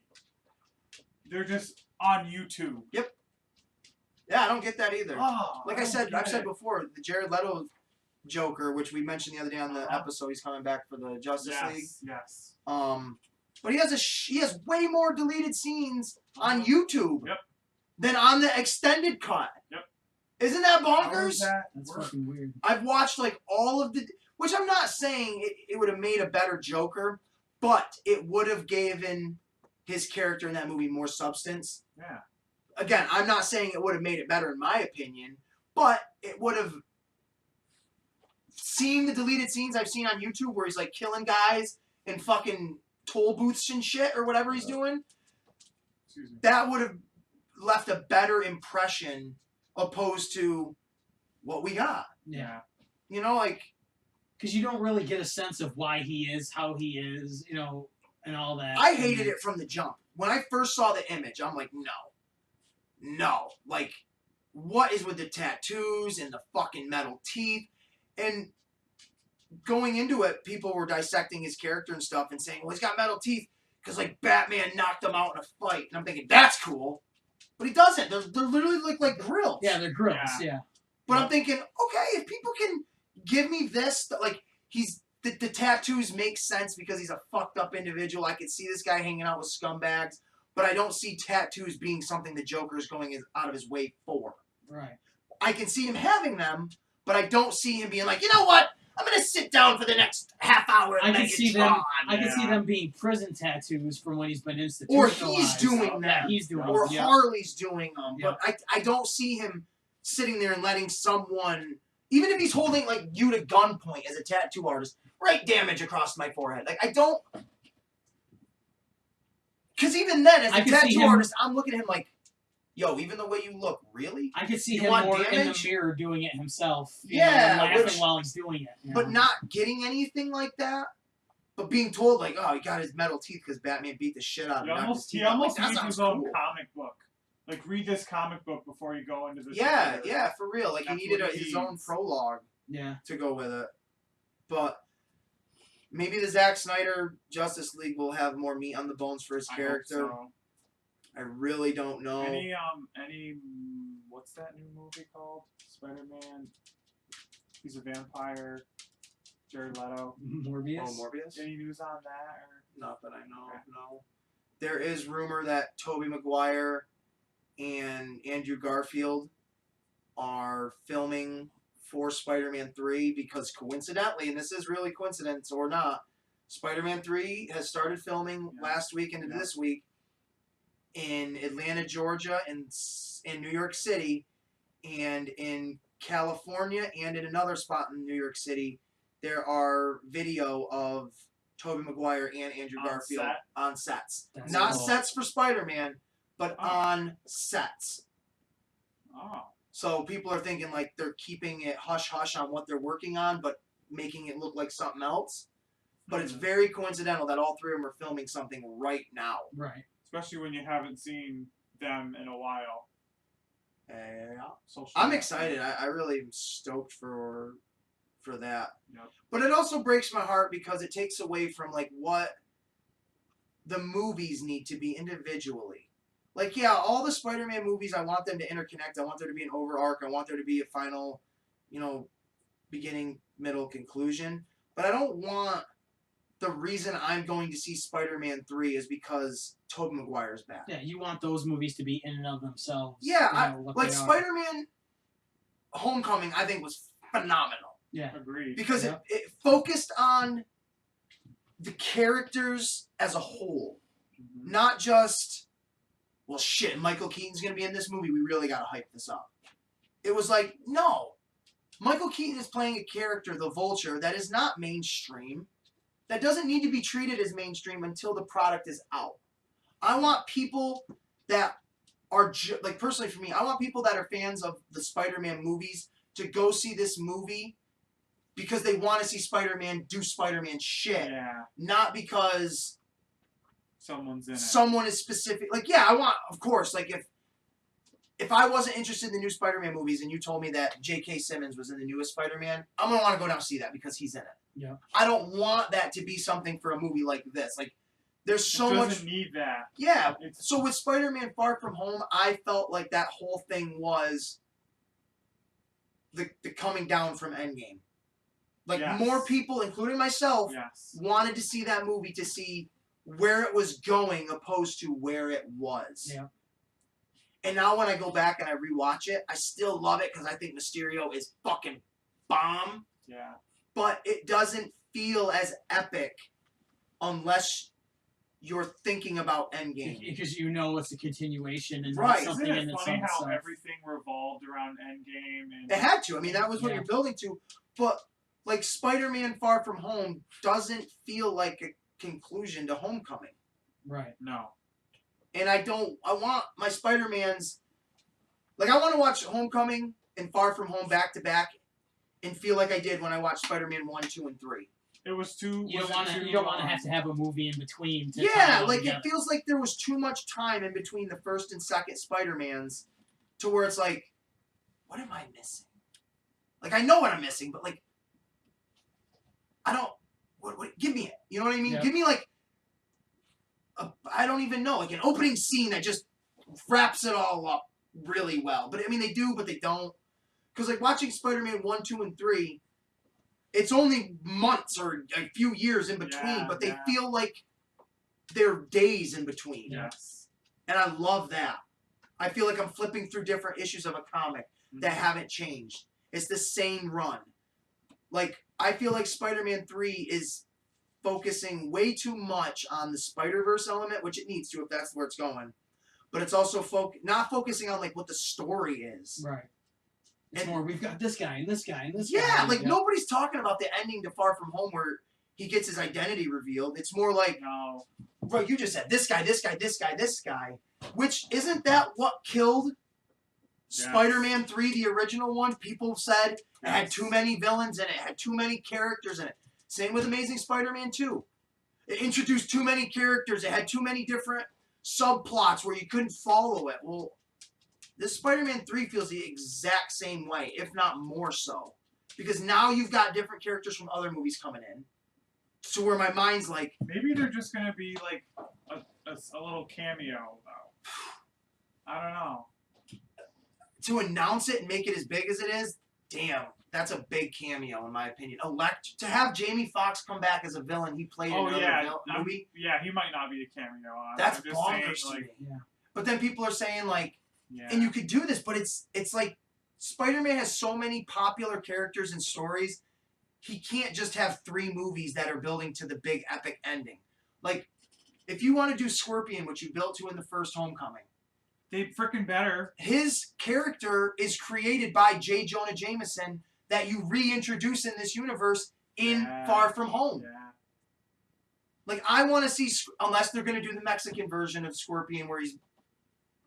They're just on YouTube. Yeah, I don't get that either. Oh, Like I I don't said, get I've said it. before, the Jared Leto Joker, which we mentioned the other day on the Uh-huh. episode, he's coming back for the Justice League. Yes. But he has way more deleted scenes on Uh-huh. YouTube Yep. than on the extended cut. Yep. Isn't that How bonkers? is that That's work? fucking weird. I've watched like all of the, which I'm not saying it would have made a better Joker, but it would have given his character in that movie more substance. Yeah. Again, I'm not saying it would have made it better in my opinion, but it would have seen the deleted scenes I've seen on YouTube where he's like killing guys in fucking toll booths and shit or whatever he's doing. Excuse me. That would have left a better impression opposed to what we got. Yeah. You know, like, Because you don't really get a sense of why he is, how he is, you know, and all that. I hated it from the jump. When I first saw the image, I'm like, no. Like, what is with the tattoos and the fucking metal teeth? And going into it, people were dissecting his character and stuff and saying, well, he's got metal teeth because, like, Batman knocked him out in a fight. And I'm thinking, that's cool. But he doesn't. They're literally like grills. Yeah, they're grills, Yeah. yeah. But I'm thinking, okay, if people can give me this, like, the tattoos make sense because he's a fucked up individual. I could see this guy hanging out with scumbags, but I don't see tattoos being something the Joker's going out of his way for. Right. I can see him having them, but I don't see him being like, you know what? I'm gonna sit down for the next half hour and I can make see it them. drawn. I can see Yeah. them being prison tattoos from when he's been Or institutionalized. he's doing Yeah, them. he's doing Or them. Yeah. Harley's doing them. Yeah. But I don't see him sitting there and letting someone, even if he's holding like you to gunpoint as a tattoo artist, write damage across my forehead. Like, I don't. Because even then, as I a can see tattoo him- artist, I'm looking at him like, yo, even the way you look, really? I could see You him want more in the damage? mirror doing it himself. You Yeah, know, and laughing which- while he's doing it. You But know? not getting anything like that. But being told, like, oh, he got his metal teeth because Batman beat the shit out of He him. knocked his almost, teeth he out. almost Like, that needs sounds his own cool. comic book. Like, read this comic book before you go into this. Yeah, yeah, for real. Like, he That's needed what he his own needs. prologue Yeah. to go with it. But maybe the Zack Snyder Justice League will have more meat on the bones for his I hope character. so. I really don't know. Any what's that new movie called? Spider-Man. He's a vampire. Jared Leto. Morbius. Oh, Morbius? Any news on that? Or? Not that I know Okay. of, no. There is rumor that Tobey Maguire and Andrew Garfield are filming for Spider-Man 3 because coincidentally, and this is really coincidence or not, Spider-Man 3 has started filming Yeah. last week and Yeah. this week in Atlanta, Georgia, and in New York City, and in California, and in another spot in New York City. There are video of Tobey Maguire and Andrew On Garfield set? on sets. That's Not cool. sets for Spider-Man, but Oh. on sets. Oh. So people are thinking like they're keeping it hush-hush on what they're working on, but making it look like something else. But it's Mhm. very coincidental that all three of them are filming something right now. Right. Especially when you haven't seen them in a while. Yeah. Social I'm media. excited. I really am stoked for that. Yep. But it also breaks my heart because it takes away from like what the movies need to be individually. Like, yeah, all the Spider-Man movies, I want them to interconnect. I want there to be an over arc. I want there to be a final, beginning, middle, conclusion. But I don't want the reason I'm going to see Spider-Man 3 is because Tobey Maguire's back. Yeah, you want those movies to be in and of themselves. Yeah, what like they are. Spider-Man Homecoming, I think, was phenomenal. Yeah. Agreed. Because it focused on the characters as a whole. Mhm. Not just, well, shit, Michael Keaton's going to be in this movie. We really got to hype this up. It was like, no. Michael Keaton is playing a character, the Vulture, that is not mainstream. That doesn't need to be treated as mainstream until the product is out. I want people that are, like, personally for me, I want people that are fans of the Spider-Man movies to go see this movie because they want to see Spider-Man do Spider-Man shit. Yeah. Not because Someone's in it. someone is specific. Like, yeah, I want, of course, like, if I wasn't interested in the new Spider-Man movies and you told me that J.K. Simmons was in the newest Spider-Man, I'm going to want to go down and see that because he's in it. Yeah. I don't want that to be something for a movie like this. Like, there's so it much. doesn't need that. Yeah. It's, So with Spider-Man Far From Home, I felt like that whole thing was the coming down from Endgame. Like, Yes. more people, including myself, yes. wanted to see that movie to see where it was going opposed to where it was. Yeah. And now when I go back and I rewatch it, I still love it because I think Mysterio is fucking bomb. Yeah. But it doesn't feel as epic unless you're thinking about Endgame. Because you know it's a continuation and Right. something Isn't in it its funny own how self. everything revolved around Endgame? And It had to. I mean, that was what Yeah. you're building to. But, like, Spider-Man Far From Home doesn't feel like a conclusion to Homecoming. Right. No. And I want my Spider-Mans, like, I want to watch Homecoming and Far From Home back to back and feel like I did when I watched Spider-Man 1, 2, and 3. It was too. You don't was it want to. too, You don't want to have to have a movie in between. To tie Yeah, it all like, together. it feels like there was too much time in between the first and second Spider-Mans to where it's like, what am I missing? Like, I know what I'm missing, but, like, I don't, what give me it. You know what I mean? Yeah. Give me, like, I don't even know, like an opening scene that just wraps it all up really well. But, I mean, they do, but they don't. Because, like, watching Spider-Man 1, 2, and 3, it's only months or a few years in between, but they feel like they're days in between. Yes. And I love that. I feel like I'm flipping through different issues of a comic that haven't changed. It's the same run. Like, I feel like Spider-Man 3 is focusing way too much on the Spider-Verse element, which it needs to if that's where it's going. But it's also not focusing on, like, what the story is. Right. It's And- more, we've got this guy and this guy and this guy. Yeah, like, Yeah. nobody's talking about the ending to Far From Home where he gets his identity revealed. It's more like, No. bro, you just said this guy, this guy, this guy, this guy. Which, isn't that what killed Spider-Man 3, the original one? People said it had too many villains in it. It had too many characters in it. Same with Amazing Spider-Man 2. It introduced too many characters. It had too many different subplots where you couldn't follow it. Well, this Spider-Man 3 feels the exact same way, if not more so. Because now you've got different characters from other movies coming in. So where my mind's like, Maybe they're just gonna be like a little cameo though. I don't know. to announce it and make it as big as it is, damn, that's a big cameo in my opinion. To have Jamie Foxx come back as a villain he played in another movie, Yeah, he might not be a cameo. that's I'm just bonkers saying, to like, me. Yeah. But then people are saying like, yeah. and you could do this, but it's like Spider-Man has so many popular characters and stories. He can't just have 3 movies that are building to the big epic ending. Like, if you want to do Scorpion, which you built to in the first Homecoming, They freaking better. his character is created by J. Jonah Jameson that you reintroduce in this universe in Far From Home. Yeah. Like, I want to see, unless they're going to do the Mexican version of Scorpion where he's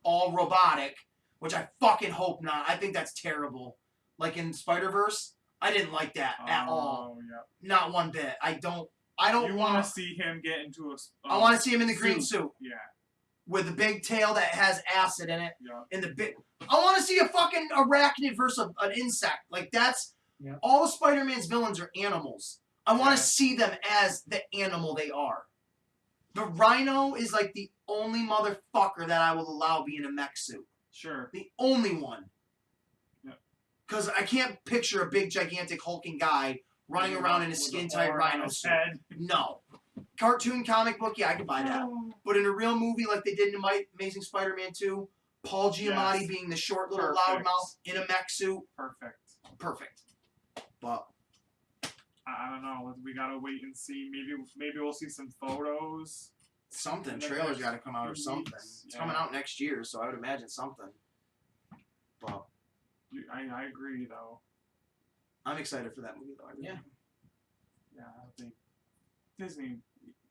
all robotic, which I fucking hope not. I think that's terrible. Like in Spider-Verse, I didn't like that at all. Oh, yeah. Not one bit. I don't You want to see him get into a. I want to see him in the green suit Yeah. with the big tail that has acid in it. Yeah. And the big. I want to see a fucking arachnid versus an insect. Like, that's. Yeah. All of Spider-Man's villains are animals. I want Yeah. to see them as the animal they are. The Rhino is like the only motherfucker that I will allow be in a mech suit. Sure. The only one. Yep. Because I can't picture a big, gigantic, hulking guy running around in a With skin-tight horn on Rhino his suit. head. No. Cartoon comic book, yeah, I could buy that. But in a real movie like they did in Amazing Spider-Man 2, Paul Giamatti Yes. being the short little Perfect. loudmouth in a mech suit, Perfect. But I don't know. We gotta wait and see. Maybe we'll see some photos. something, In the trailers next got to come out or few something. weeks, It's coming out next year, so I would imagine something. But I agree though. I'm excited for that movie, though. I really Yeah. am. Yeah, Disney,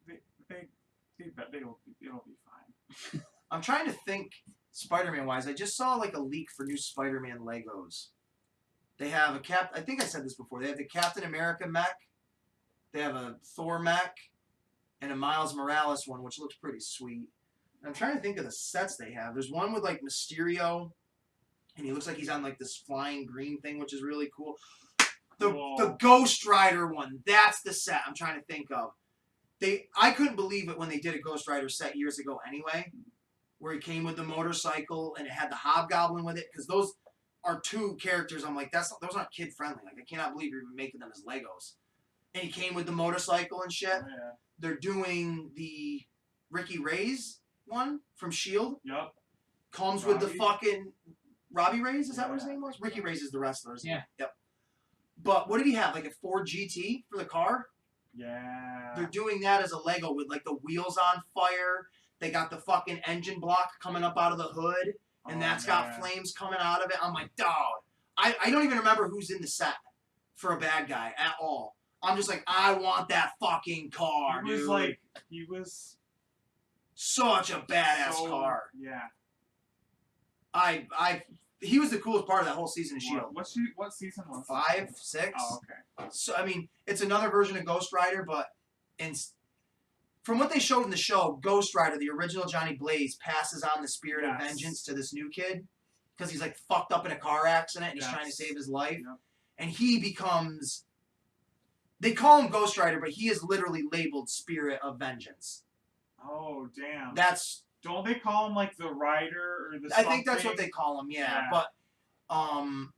it'll be fine. I'm trying to think, Spider-Man wise. I just saw like a leak for new Spider-Man Legos. They have a I think I said this before. They have the Captain America mech. They have a Thor mech, and a Miles Morales one, which looks pretty sweet. And I'm trying to think of the sets they have. There's one with like Mysterio, and he looks like he's on like this flying green thing, which is really cool. The Ghost Rider one, that's the set I'm trying to think of. I couldn't believe it when they did a Ghost Rider set years ago anyway, where he came with the motorcycle and it had the Hobgoblin with it, because those are two characters. I'm like, those aren't kid friendly. Like, I cannot believe you're even making them as Legos. And he came with the motorcycle and shit. Oh, yeah. They're doing the Ricky Ray's one from S.H.I.E.L.D. Yup. Comes with the Robbie? fucking Robbie Ray's, is that what his Yeah. name was? Ricky Ray's is the wrestler. Isn't Yeah. He? Yep. But what did he have? Like a Ford GT for the car? Yeah. They're doing that as a Lego with like the wheels on fire. They got the fucking engine block coming up out of the hood, and that's got flames coming out of it. I'm like, dog. I don't even remember who's in the set for a bad guy at all. I'm just like, I want that fucking car, dude. He was Such a badass car. Yeah. He was the coolest part of that whole season of S.H.I.E.L.D. What season was it? 5, 6. Oh, okay. So I mean, it's another version of Ghost Rider, but from what they showed in the show, Ghost Rider, the original Johnny Blaze, passes on the spirit of vengeance to this new kid because he's like fucked up in a car accident and he's trying to save his life, and he becomes. They call him Ghost Rider, but he is literally labeled Spirit of Vengeance. Oh damn! Don't they call him like the Rider or the? I think that's what they call him. Yeah. But and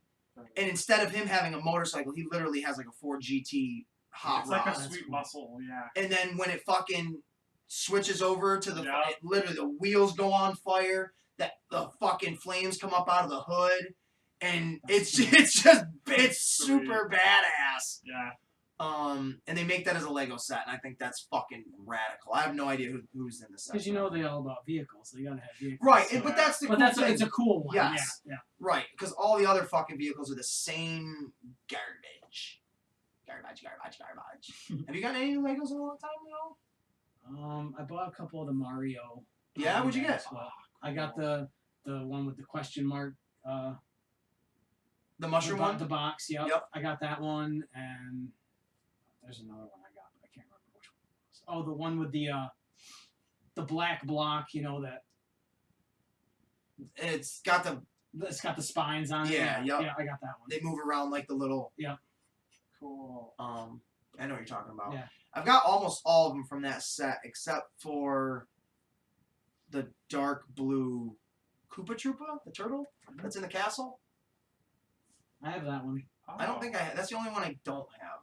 instead of him having a motorcycle, he literally has like a Ford GT hot It's rod. like a sweet muscle, yeah. And then when it fucking switches over to the literally the wheels go on fire, the fucking flames come up out of the hood, and it's super badass. Yeah. And they make that as a Lego set, and I think that's fucking radical. I have no idea who's in the set. Because they're all about vehicles, so you gotta have vehicles. Right, so. but that's the cool thing. It's a cool one. Yes. Yeah. Right, because all the other fucking vehicles are the same garbage. Garbage. Have you gotten any Legos in a long time, I bought a couple of the Mario. Yeah, what'd you get? Well. I got the one with the question mark. The mushroom one? The box, yep. I got that one, and there's another one I got, but I can't remember which one it was. Oh, the one with the black block, that. It's got the spines on it. Yeah, I got that one. They move around like the little. Yep. Cool. I know what you're talking about. Yeah. I've got almost all of them from that set except for the dark blue Koopa Troopa, the turtle that's in the castle. I have that one. Oh. I don't think that's the only one I don't have.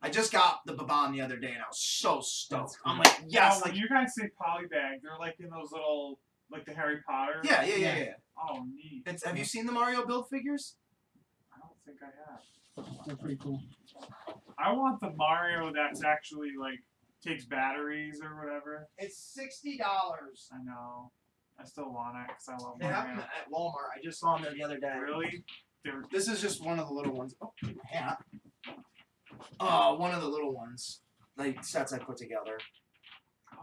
I just got the Baban the other day and I was so stoked. Cool. I'm like, yes. When you guys say polybag, they're like in those little, like the Harry Potter. Yeah. Oh, neat. Have you seen the Mario build figures? I don't think I have. They're pretty cool. I want the Mario that's actually like takes batteries or whatever. It's $60. I know. I still want it because I love They have Mario. them at Walmart. I just saw them there the other day. Really? This is just one of the little ones. Oh, hat. One of the little ones. Like sets I put together.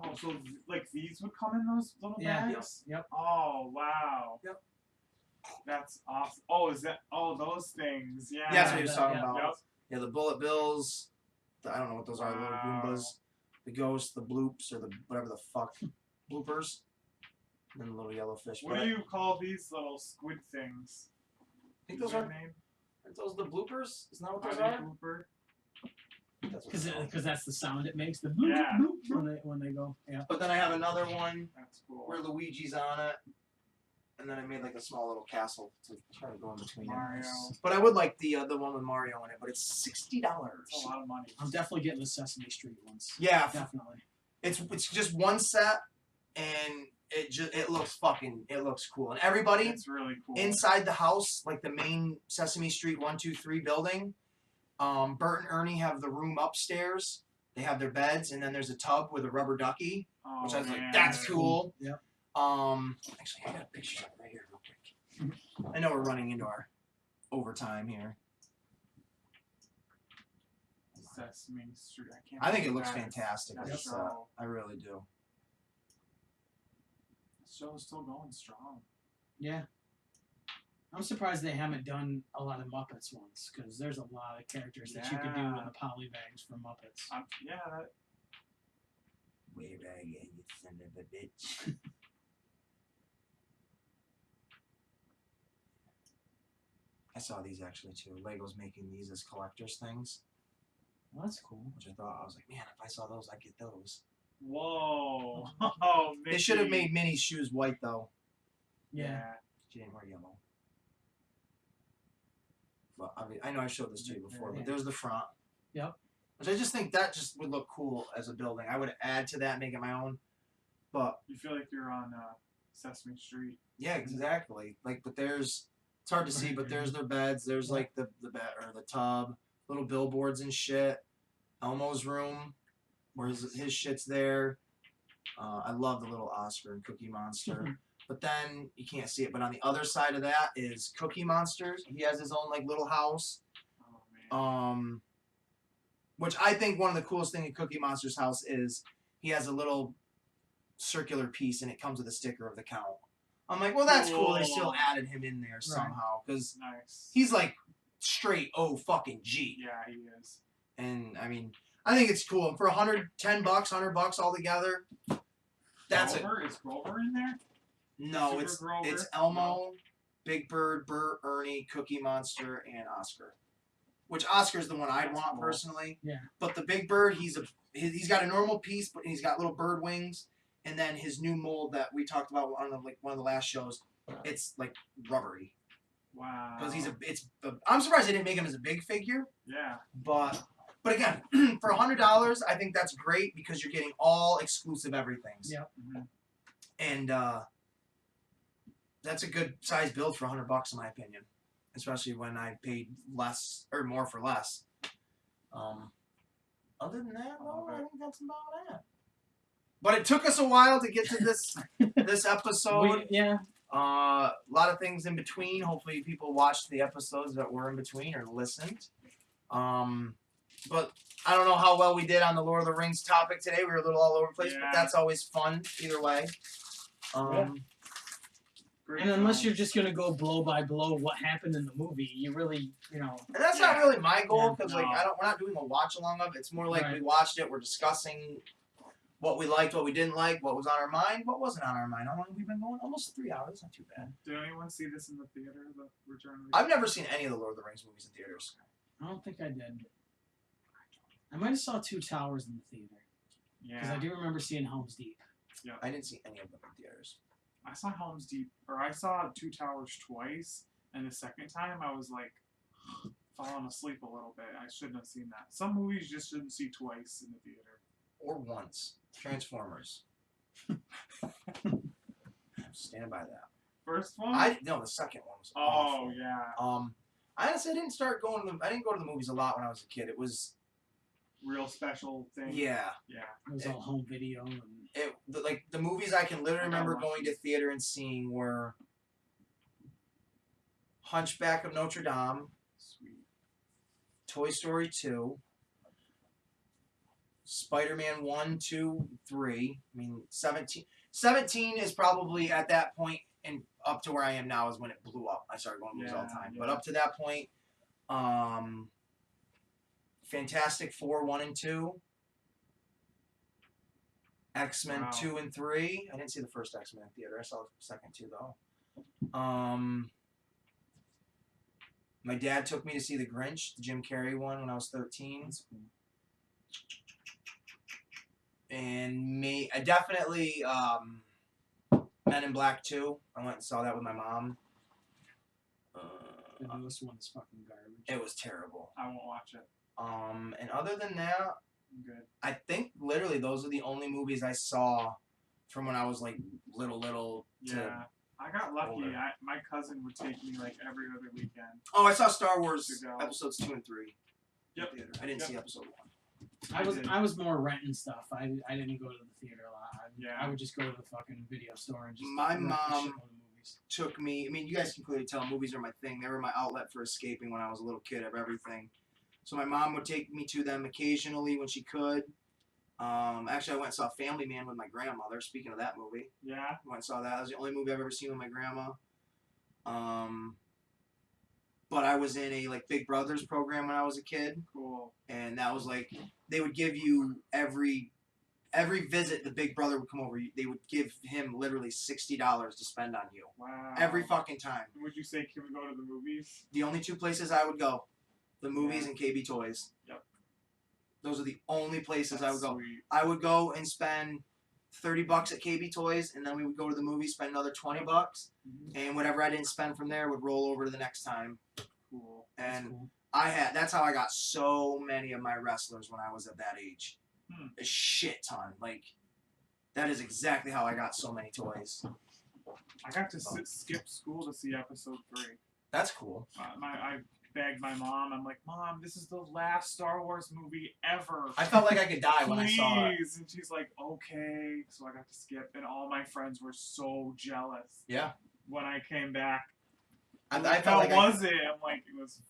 Oh, so like these would come in those little bags? Yep. Oh, wow. Yep. That's awesome. Oh, those things. Yeah. That's what he was talking Yep. about. Yeah, the bullet bills. I don't know what those are. The little Goombas. The ghosts, the bloops, or the whatever the fuck. Bloopers. And then the little yellow fish. What do you call these little squid things? I think those are. Aren't those the bloopers? Isn't that what those Are are? they blooper? The that's what it's called. Because that's the sound it makes. The bloop, Yeah. bloop when they go. Yeah. But then I have another one That's cool. where Luigi's on it, and then I made like a small little castle to try to go in between Mario. it. But I would like the one with Mario in it, but it's $60. That's a lot of money. I'm definitely getting the Sesame Street ones. Yeah, Definitely. it's just one set, and it looks cool, and everybody It's really cool. inside the house, like the main Sesame Street 1, 2, 3 building. Bert and Ernie have the room upstairs. They have their beds, and then there's a tub with a rubber ducky, Oh, which I was like, man. that's cool. Yep. Actually, I got a picture of it right here, real quick. I know we're running into our overtime here. Sesame Street. I think it believe looks that- fantastic. that As a set. show. I really do. The show is still going strong. Yeah. I'm surprised they haven't done a lot of Muppets ones, because there's a lot of characters that you could do in Yeah. the polybags for Muppets. Yeah, that, Way back, you son of a bitch. I saw these actually too. Lego's making these as collector's things, Well, that's cool. which I was like, man, if I saw those, I'd get those. whoa. Oh, They should have Mickey. made Minnie's shoes white though. Yeah. She didn't wear yellow. But I know I showed this to you before, Yeah. but there's the front. Yep. Which I just think that just would look cool as a building. I would add to that, make it my own. But You feel like you're on Sesame Street. yeah, exactly. Like, but there's it's hard to see, but there's their beds. There's like the bed or the tub, little billboards and shit. Elmo's room, where his shit's there. I love the little Oscar and Cookie Monster. But then you can't see it. But on the other side of that is Cookie Monsters. He has his own like little house. Oh man. Which I think one of the coolest thing in Cookie Monster's house is he has a little circular piece and it comes with a sticker of the count. I'm like, well, that's cool. They still added him in there somehow because Nice. he's like straight fucking G. Yeah, he is. And I mean, I think it's cool. And for $110, $100 altogether, that's Grover? Is Grover in there? no. Super It's Grover? it's Elmo, Big Bird, Bert, Ernie, Cookie Monster, and Oscar. Which Oscar's the one I'd That's want cool. personally. Yeah. But the Big Bird, he's got a normal piece, but he's got little bird wings. And then his new mold that we talked about on one of the last shows, it's like rubbery Wow. because I'm surprised they didn't make him as a big figure. Yeah. But again, for $100, I think that's great because you're getting all exclusive everythings. Yep. Mm-hmm. And that's a good size build for $100 in my opinion, especially when I paid less or more for less. Other than that, though, I think that's about it. But it took us a while to get to this episode. Yeah. A lot of things in between. Hopefully, people watched the episodes that were in between or listened. But I don't know how well we did on the Lord of the Rings topic today. We were a little all over the place, but Yeah. that's always fun either way. Great And unless film. you're just gonna go blow by blow what happened in the movie, you really, And that's not really my goal because No. we're not doing a watch along of it. It's more like Right. we watched it. We're discussing what we liked, what we didn't like, what was on our mind, what wasn't on our mind. How long have we been going? Almost 3 hours. Not too bad. Did anyone see this in the theater? The Return of the I've never seen any of the Lord of the Rings movies in theaters. I don't think I did. I might have saw Two Towers in the theater because I Yeah. do remember seeing Helm's Deep. I didn't see any of them in theaters. I saw Helm's Deep, or I saw Two Towers twice, and the second time I was like falling asleep a little bit. I shouldn't have seen that. Some movies you just shouldn't see twice in the theater. Or once. Transformers. Stand by that. First one? No, the second one was Oh awful. yeah. I honestly didn't I didn't go to the movies a lot when I was a kid. It was Real special thing. yeah. Yeah. It was all home video and The movies I can literally I remember watched going to theater and seeing were Hunchback of Notre Dame, Sweet. Toy Story 2, Spider-Man 1, 2, 3. I mean, 17 is probably at that point and up to where I am now is when it blew up. I started going to movies all the time. Yeah. But up to that point, Fantastic Four 1 and 2, X-Men Wow. 2 and 3. I didn't see the first X-Men in theater. I saw the second two though. My dad took me to see The Grinch, the Jim Carrey one, when I was 13. That's cool. And I definitely Men in Black 2. I went and saw that with my mom. The newest one is fucking garbage. It was terrible. I won't watch it. And other than that, I'm good. I think literally those are the only movies I saw from when I was like little to. Yeah. I got lucky. older. My cousin would take me like every other weekend. Oh, I saw Star Wars To go. episodes 2 and 3. Yep. in theater. I didn't see episode 1. I was more renting stuff. I didn't go to the theater a lot. Yeah. I would just go to the fucking video store and just My rent a mom- shitload of movies. Took me. I mean, you guys can clearly tell movies are my thing. They were my outlet for escaping when I was a little kid of everything. So my mom would take me to them occasionally when she could. Actually, I went and saw Family Man with my grandmother. Speaking of that movie, Yeah. I went and saw that. That was the only movie I've ever seen with my grandma. But I was in a like Big Brothers program when I was a kid, Cool. and that was like they would give you every visit the Big Brother would come over. They would give him literally $60 to spend on you Wow. every fucking time. Would you say can we go to the movies? The only two places I would go, the movies Yeah. and KB Toys. Yep. Those are the only places I That's would go. sweet. I would go and spend $30 at KB Toys, and then we would go to the movies, spend another $20, Mhm. and whatever I didn't spend from there would roll over to the next time. Cool. That's And cool. that's how I got so many of my wrestlers when I was at that age. Hmm. A shit ton. Like, that is exactly how I got so many toys. I got to skip school to see episode 3. That's cool. I begged my mom. I'm like, Mom, this is the last Star Wars movie ever. I felt like I could die when I saw it. Please. And she's like, okay. So I got to skip, and all my friends were so jealous Yeah. when I came back. I Like, felt how like was it? I'm like, it was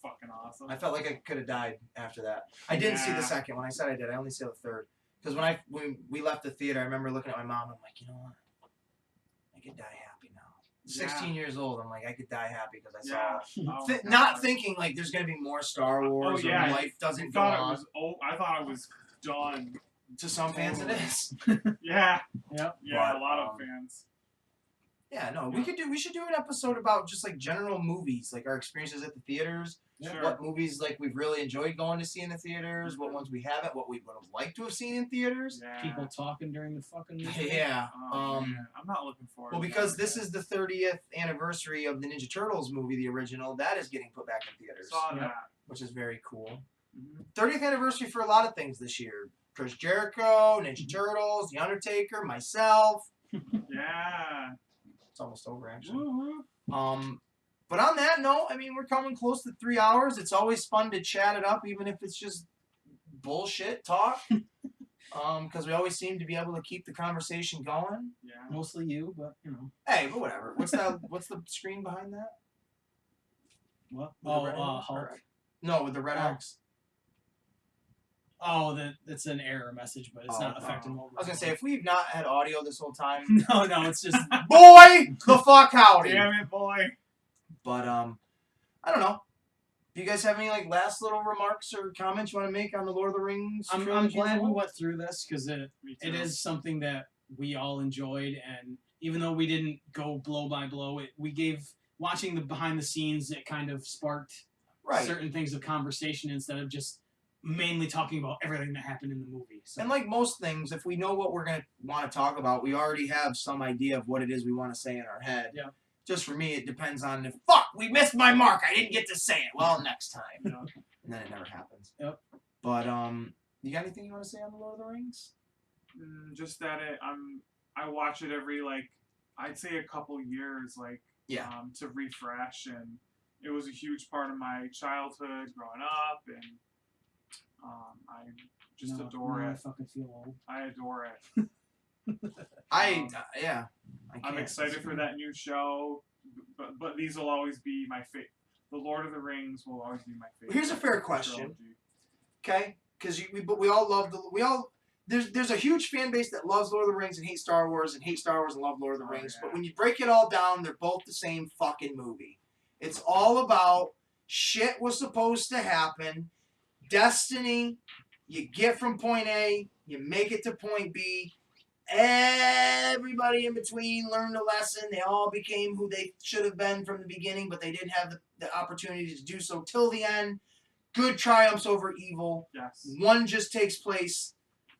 fucking awesome. I felt like I could have died after that. I didn't see the Yeah. second. When I said I did, I only saw the third. Because when we left the theater, I remember looking at my mom. I'm like, you know what? I could die happy now. 16 years old. I'm like, I could die happy because I saw. Yeah. Oh, Not God. thinking like there's gonna be more Star Wars Oh, yeah. or life I doesn't go thought it on. was. Oh, I thought it was done. To some fans, it Totally. is. Yeah. Yep. Yeah. But, a lot of fans. Yeah, no, Yeah. we should do an episode about just like general movies, like our experiences at the theaters. Sure. What movies like we've really enjoyed going to see in the theaters, what ones we haven't, what we would have liked to have seen in theaters. Yeah. People talking during the fucking movie. Yeah. Oh, man. I'm not looking forward. Well, to because that. this is the 30th anniversary of the Ninja Turtles movie, the original, that is getting put back in theaters, Saw Yep. that. which is very cool. Mhm. 30th anniversary for a lot of things this year. Chris Jericho, Ninja Turtles, The Undertaker, myself. Yeah. It's almost over, actually. Woo-hoo. But on that note, I mean, we're coming close to 3 hours. It's always fun to chat it up, even if it's just bullshit talk. Because we always seem to be able to keep the conversation going. Yeah. Mostly you, but you know. Hey, but whatever. What's the screen behind that? What? With the Oh, red X? Hulk. No, with the red Oh. X. Oh, that's an error message, but it's not affecting what we're I was gonna say, doing. if we've not had audio this whole time, No, it's just boy, the fuck howdy. Damn it, boy. But I don't know. Do you guys have any like last little remarks or comments you want to make on the Lord of the Rings? I'm trilogy as a glad we whole? went through this because Me it too. is something that we all enjoyed, and even though we didn't go blow by blow, we gave watching the behind the scenes. It kind of sparked right. certain things of conversation instead of just mainly talking about everything that happened in the movie. So And like most things, if we know what we're gonna want to talk about, we already have some idea of what it is we want to say in our head. Yeah. Just for me, it depends on if we missed my mark. I didn't get to say it. Well, next time. Yeah. And then it never happens. Yep. But you got anything you want to say on the Lord of the Rings? Just that I watch it every I'd say a couple years Yeah. to refresh, and it was a huge part of my childhood growing up, and I just adore I it. fucking feel old. I adore it. Yeah. I'm excited for that new show, but these will always be my favorite. The Lord of the Rings will always be my favorite. Here's a fair question. trilogy. Okay, because we all love there's a huge fan base that loves Lord of the Rings and hates Star Wars and hates Star Wars and love Lord of the Oh, Rings. yeah. But when you break it all down, they're both the same fucking movie. It's all about shit was supposed to happen, destiny. You get from point A, you make it to point B. Everybody in between learned a lesson. They all became who they should have been from the beginning, but they didn't have the opportunity to do so till the end. good triumphs over evil. Yes. One just takes place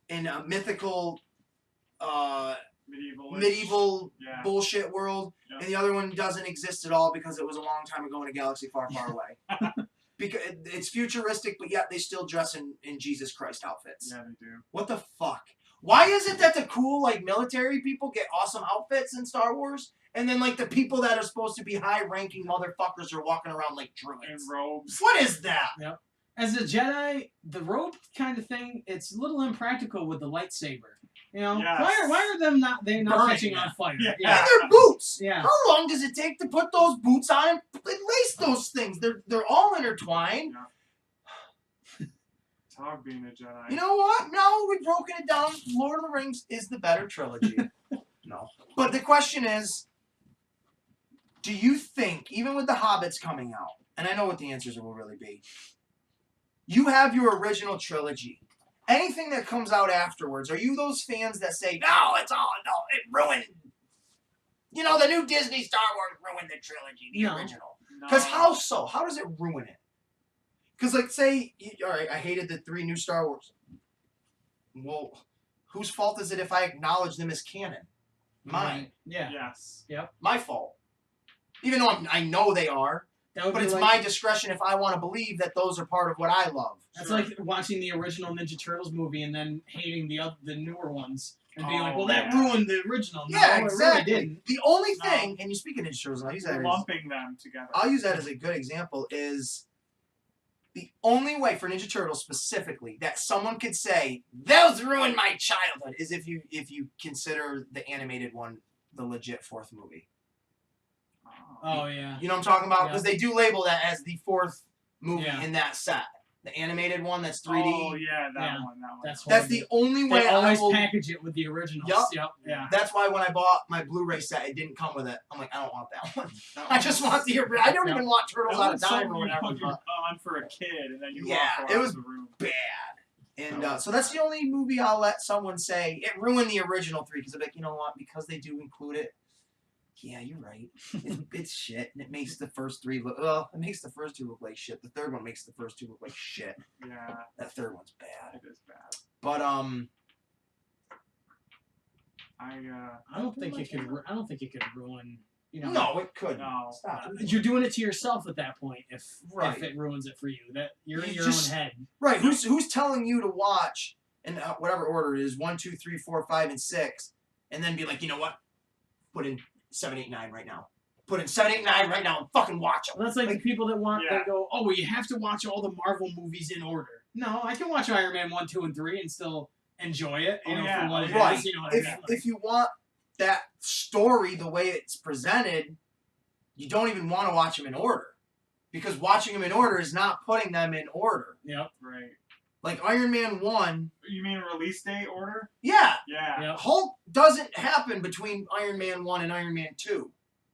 in a mythical, medieval Yeah. bullshit world, Yeah. and the other one doesn't exist at all because it was a long time ago in a galaxy far, far away. Because it's futuristic, but yet they still dress in Jesus Christ outfits. Yeah, they do. What the fuck? Why is it that the cool, like, military people get awesome outfits in Star Wars, and then, like, the people that are supposed to be high-ranking motherfuckers are walking around like druids? And robes. What is that? Yep. As a Jedi, the robe kind of thing, it's a little impractical with the lightsaber. You know, Yes. why are them not Burning catching them. on fire? Yeah. And their boots. Yeah. How long does it take to put those boots on and lace those things? They're all intertwined. It's hard being a Jedi. You know what? No, we've broken it down. Lord of the Rings is the better trilogy. No. But the question is, do you think, even with the Hobbits coming out, and I know what the answers will really be, you have your original trilogy. Anything that comes out afterwards, are you those fans that say, no, it ruined, the new Disney Star Wars ruined the trilogy, the original? Because how so? How does it ruin it? Because, like, say, all right, I hated the 3 new Star Wars. Well, whose fault is it if I acknowledge them as canon? Mine. Yeah. Yes. My fault. Even though I know they are, That but it's my discretion if I want to believe that those are part of what I love. That's like watching the original Ninja Turtles movie and then hating the newer ones and being like, well, that ruined the original. No, Yeah, it exactly. really didn't. The only thing, and you speak of Ninja Turtles, and Lumping them together. I'll use that as a good example, is the only way for Ninja Turtles specifically that someone could say, those ruined my childhood, is if you consider the animated one the legit 4th movie. Oh, yeah. You know what I'm talking about? Yeah. Because they do label that as the 4th movie Yeah. in that set. The animated one that's 3D. Oh, yeah, that one. That's the only way they always I will... package it with the originals. Yep. Yeah. That's why when I bought my Blu-ray set, it didn't come with it. I'm like, I don't want that one. I just want the original. I don't even want Turtles Out of Time or whatever. On for a kid, and then you walk it was the room. Bad. And so that's the only movie I'll let someone say, it ruined the original 3, because I'm like, you know what? Because they do include it. Yeah, you're right. It's shit, and it makes the first 3 look... Well, it makes the first 2 look like shit. The third one makes the first 2 look like shit. Yeah. That third one's bad. It is bad. But, I don't think it could ruin... No, it couldn't. No. Stop. You're doing it to yourself at that point if Right. it ruins it for you. That you're in You your just- own head. Right, who's telling you to watch, in whatever order it is, 1, 2, 3, 4, 5, and 6, and then be like, you know what? Put in 7, 8, 9 right now. Put in 7, 8, 9 right now and fucking watch them. Well, that's like the people that Yeah. that go, oh, well, you have to watch all the Marvel movies in order. No, I can watch Iron Man 1, 2, and 3 and still enjoy it. Oh, yeah. For what it Right. is. You know what I mean? If you want that story the way it's presented, you don't even want to watch them in order. Because watching them in order is not putting them in order. Yep. Right. Like Iron Man 1, You mean release date order? yeah. Yeah. Yep. Hulk doesn't happen between Iron Man 1 and Iron Man 2.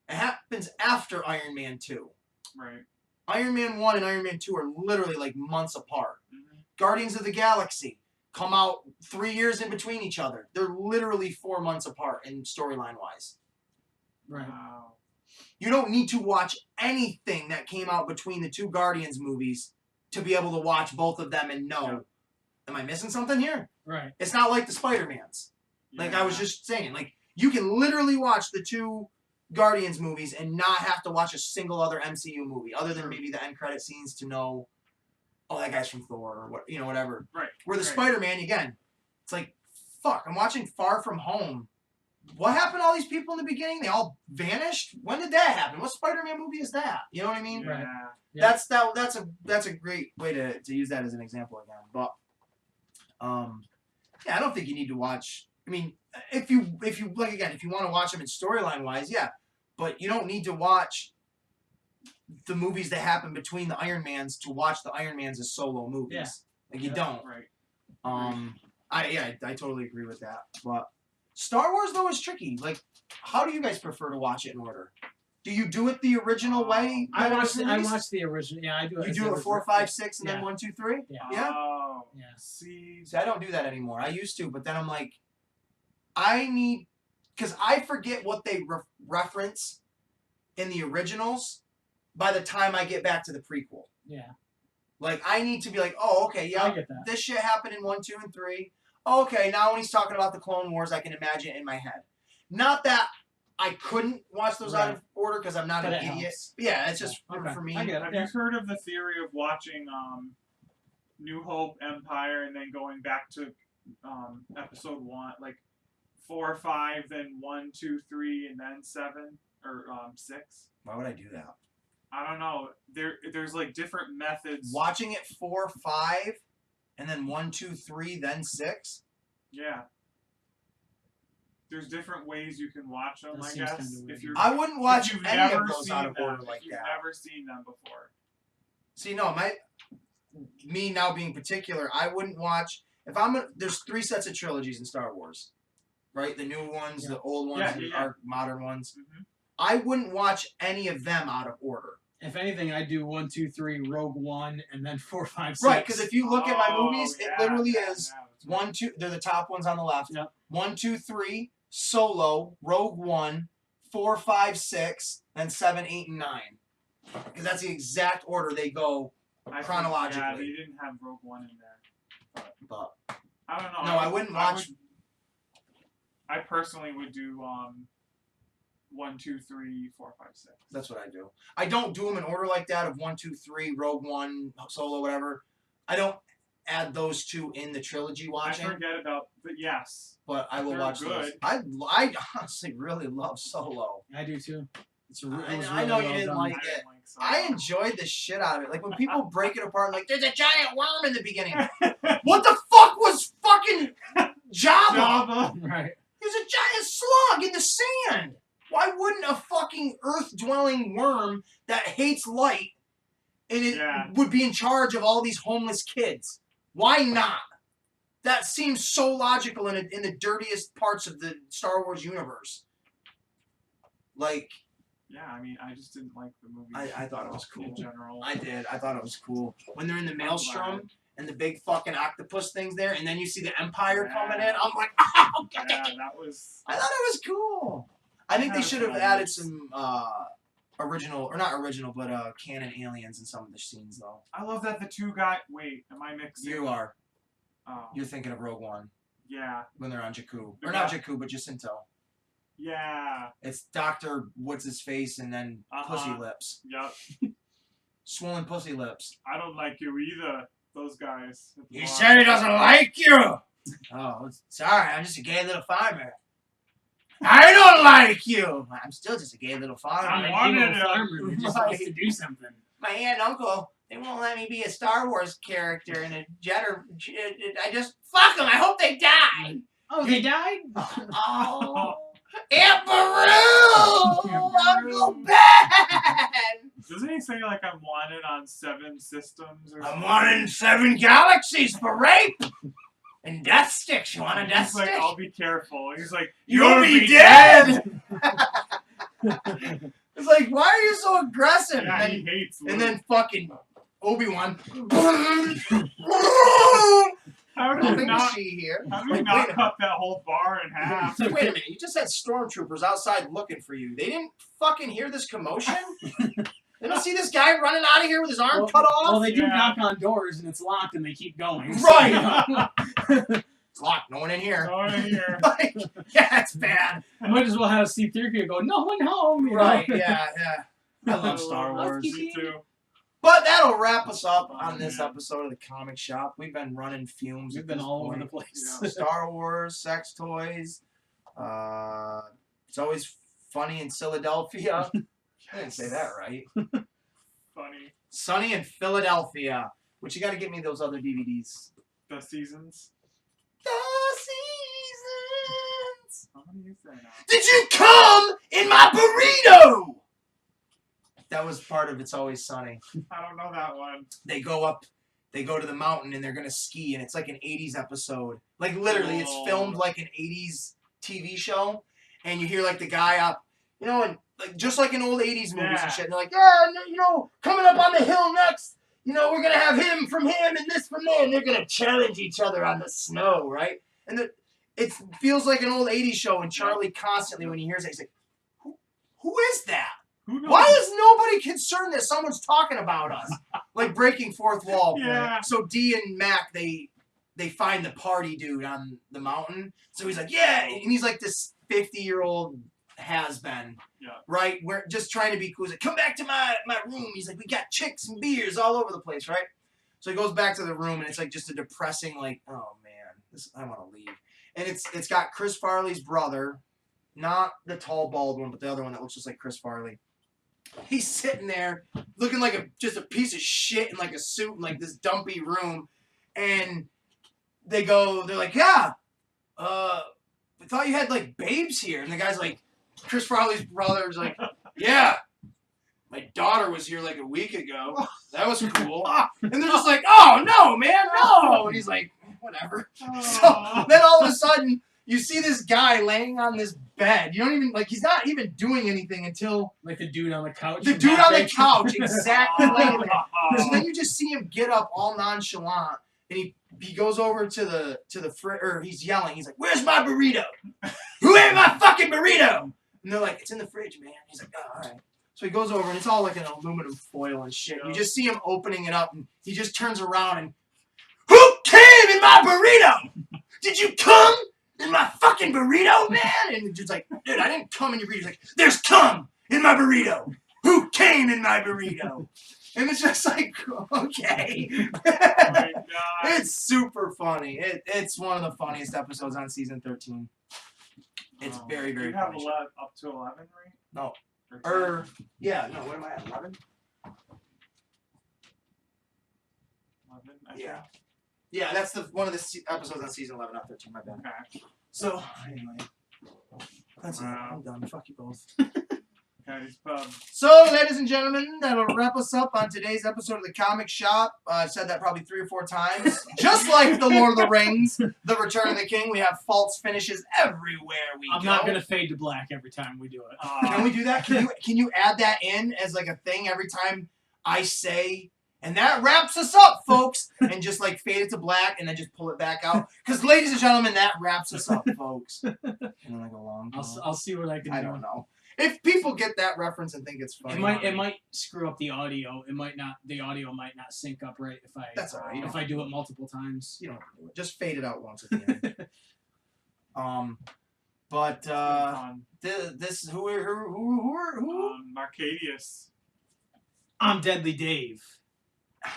It happens after Iron Man 2. Right. Iron Man 1 and Iron Man 2 are literally like months apart. Mm-hmm. Guardians of the Galaxy come out 3 years in between each other. They're literally 4 months apart in storyline-wise. Right. Wow. You don't need to watch anything that came out between the 2 Guardians movies to be able to watch both of them and know, am I missing something here? Right. It's not like the Spider-Mans. Like I was just saying, like you can literally watch the 2 Guardians movies and not have to watch a single other MCU movie other than maybe the end credit scenes to know, oh, that guy's from Thor or what, whatever. Right. Where the Spider-Man, again, it's like, fuck, I'm watching Far From Home. What happened to all these people in the beginning? They all vanished? When did that happen? What Spider-Man movie is that? You know what I mean? Yeah. Right. Yeah. That's a great way to use that as an example again. But yeah, I don't think you need to watch. I mean, if you like again, if you want to watch them in storyline wise, yeah, but you don't need to watch the movies that happen between the Iron Mans to watch the Iron Mans as solo movies. Yeah. Like you Yeah. don't. Right. I totally agree with that. But Star Wars though is tricky. Like, how do you guys prefer to watch it in order? Do you do it the original way? I that it was released? watched the original. Yeah, I do. You do it 4, 5, 6, and then Yeah. 1, 2, 3? Yeah. Yeah? Oh. Yeah. See. See, I don't do that anymore. I used to, but then I'm like, I need, because I forget what they reference in the originals by the time I get back to the prequel. Yeah. Like, I need to be like, oh, okay, I yeah, get that. this shit happened in 1, 2, and 3. Oh, okay, now when he's talking about the Clone Wars, I can imagine it in my head. Not that I couldn't watch those out of order because I'm not But an it idiot. helps. Yeah, it's just Okay. for me. I get it. Have Yeah. you heard of the theory of watching New Hope, Empire, and then going back to episode 1, like 4, 5, then 1, 2, 3, and then 7 or 6? Why would I do that? I don't know. There's like different methods. Watching it 4, 5, and then 1, 2, 3, then 6. Yeah. There's different ways you can watch them. That I seems guess kinda weird. if you're I wouldn't watch if you've any never of those seen out of them, order like if you've that. never seen them before. See, no, me now being particular, I wouldn't watch if there's 3 sets of trilogies in Star Wars, right? The new ones, the old ones, and our modern ones. Mm-hmm. I wouldn't watch any of them out of order. If anything, I do 1, 2, 3, Rogue One, and then 4, 5, 6. Right, because if you look at my movies, it literally is that's 1, 2. They're the top ones on the left. Yep. 1, 2, 3, Solo, Rogue One, 4, 5, 6, then 7, 8, and 9. Because that's the exact order they go chronologically. Yeah, they didn't have Rogue One in there. But I don't know. no, I wouldn't watch. I personally would do 1, 2, 3, 4, 5, 6. That's what I do. I don't do them in order like that of 1, 2, 3, Rogue One, Solo, whatever. I don't add those 2 in the trilogy watching. I forget about, but yes. But I will They're watch good. those. I honestly really love Solo. I do too. I know you didn't like it. I enjoyed the shit out of it. Like when people break it apart, like there's a giant worm in the beginning. What the fuck was fucking Jabba? Right. There's a giant slug in the sand. Why wouldn't a fucking earth-dwelling worm that hates light and it would be in charge of all these homeless kids? Why not? That seems so logical in the dirtiest parts of the Star Wars universe. Like, yeah, I mean, I just didn't like the movie. I thought it was cool. In general. I did. I thought it was cool. When they're in the maelstrom and the big fucking octopus thing's there, and then you see the Empire coming in, I'm like, oh, okay. Yeah, that was... I thought it was cool. I think they should have added some original, or not original, but canon aliens in some of the scenes, though. I love that the 2 guys... Wait, am I mixing? You are. Oh. You're thinking of Rogue One. Yeah. When they're on Jakku. Or not Jakku, but Jacinto. Yeah. It's Dr. What's-His-Face and then Pussy Lips. Yep. Swollen Pussy Lips. I don't like you either, those guys. He said he doesn't like you! Oh, sorry, I'm just a gay little farmer. I don't like you! I'm still just a gay little farmer. I'm a little farmer who just wants to do something. My aunt and uncle, they won't let me be a Star Wars character in a I just... Fuck them! I hope they die! Oh, they died? Oh... Aunt Beru! Uncle Ben! Doesn't he say, like, I'm wanted on 7 systems or something? I'm wanted in 7 galaxies for rape! And death sticks. You want a death stick? He's like, I'll be careful. He's like, You'll be dead! It's like, why are you so aggressive? Yeah, and he hates Luke. And then fucking Obi-Wan. How did we not cut that whole bar in half? Wait a minute, you just had stormtroopers outside looking for you. They didn't fucking hear this commotion? They don't see this guy running out of here with his arm cut off? Well, they do knock on doors and it's locked and they keep going. Right! It's locked, no one in here. No one in here. Like, yeah, it's bad. I might as well have C-3PO go, no one home! Right, yeah. I love Star Wars. Me too. But that'll wrap us up on this episode of the Comic Shop. We've been running fumes. We've been all over the place. Star Wars, sex toys. It's always funny in Philadelphia. I didn't say that right. Funny. Sunny in Philadelphia. Which you got to get me those other DVDs. The Seasons. The Seasons. How many is there now? Did you come in my burrito? That was part of It's Always Sunny. I don't know that one. They go to the mountain and they're going to ski, and it's like an 80s episode. Like, literally, it's filmed like an 80s TV show, and you hear, like, the guy up, you know, and like just like in old 80s movies and shit. And they're like, yeah, you know, coming up on the hill next, you know, we're going to have him from him and this from there, and they're going to challenge each other on the snow, right? And it feels like an old 80s show, and Charlie constantly, when he hears it, he's like, who is that? Who knows? Why is nobody concerned that someone's talking about us? Like breaking fourth wall. Yeah. So D and Mac, they find the party dude on the mountain. So he's like, yeah, and he's like this 50-year-old has-been. Yeah. Right? We're just trying to be cool. He's like, come back to my room. He's like, we got chicks and beers all over the place, right? So he goes back to the room, and it's like just a depressing, like, oh man, I want to leave. And it's got Chris Farley's brother, not the tall bald one, but the other one that looks just like Chris Farley. He's sitting there looking like just a piece of shit in like a suit in like this dumpy room, and they're like, yeah, we thought you had like babes here, and the guy's like, Chris Farley's brother's like, yeah, my daughter was here like a week ago. That was cool. And they're just like, oh no, man, no. And he's like, whatever. So then all of a sudden, you see this guy laying on this bed. You don't even, like, he's not even doing anything until... Like the dude on the couch. The dude on the couch, exactly laying there. So then you just see him get up all nonchalant, and he goes over to the fridge, or he's yelling. He's like, where's my burrito? Who ate my fucking burrito? And they're like, it's in the fridge, man. He's like, oh, all right. So he goes over, and it's all like an aluminum foil and shit. You just see him opening it up, and he just turns around and, who came in my burrito? Did you come in my fucking burrito, man? And just like, dude, I didn't come in your burrito. He's like, there's cum in my burrito. Who came in my burrito? And it's just like, okay. Oh my God. It's super funny. It's one of the funniest episodes on season 13. It's very, very You have funny. 11, up to 11, right? No. Or 10? Yeah, no, what am I at, 11? 11, I Yeah. think. Yeah, that's one of the episodes on season 11, not 13, my bad. Okay. So, anyway. That's Wow. it. I'm done. Fuck you both. Patty's Pub. So, ladies and gentlemen, that'll wrap us up on today's episode of The Comic Shop. I've said that probably 3 or 4 times. Just like The Lord of the Rings, The Return of the King, we have false finishes everywhere we I'm go. not going to fade to black every time we do it. Can we do that? Can you add that in as like a thing every time I say... And that wraps us up, folks. And just like fade it to black and then just pull it back out. Because, ladies and gentlemen, that wraps us up, folks. And then like a long pause. I'll see what I can do. I don't know. If people get that reference and think it's funny, It might screw up the audio. The audio might not sync up right That's all right. if I do it multiple times. You don't have to do it. Just fade it out once at the end. But Fun. this who Marcadius. I'm Deadly Dave.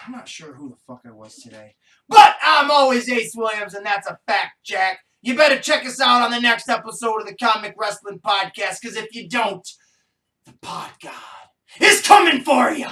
I'm not sure who the fuck I was today. But I'm always Ace Williams, and that's a fact, Jack. You better check us out on the next episode of the Comic Wrestling Podcast, because if you don't, the Pod God is coming for you.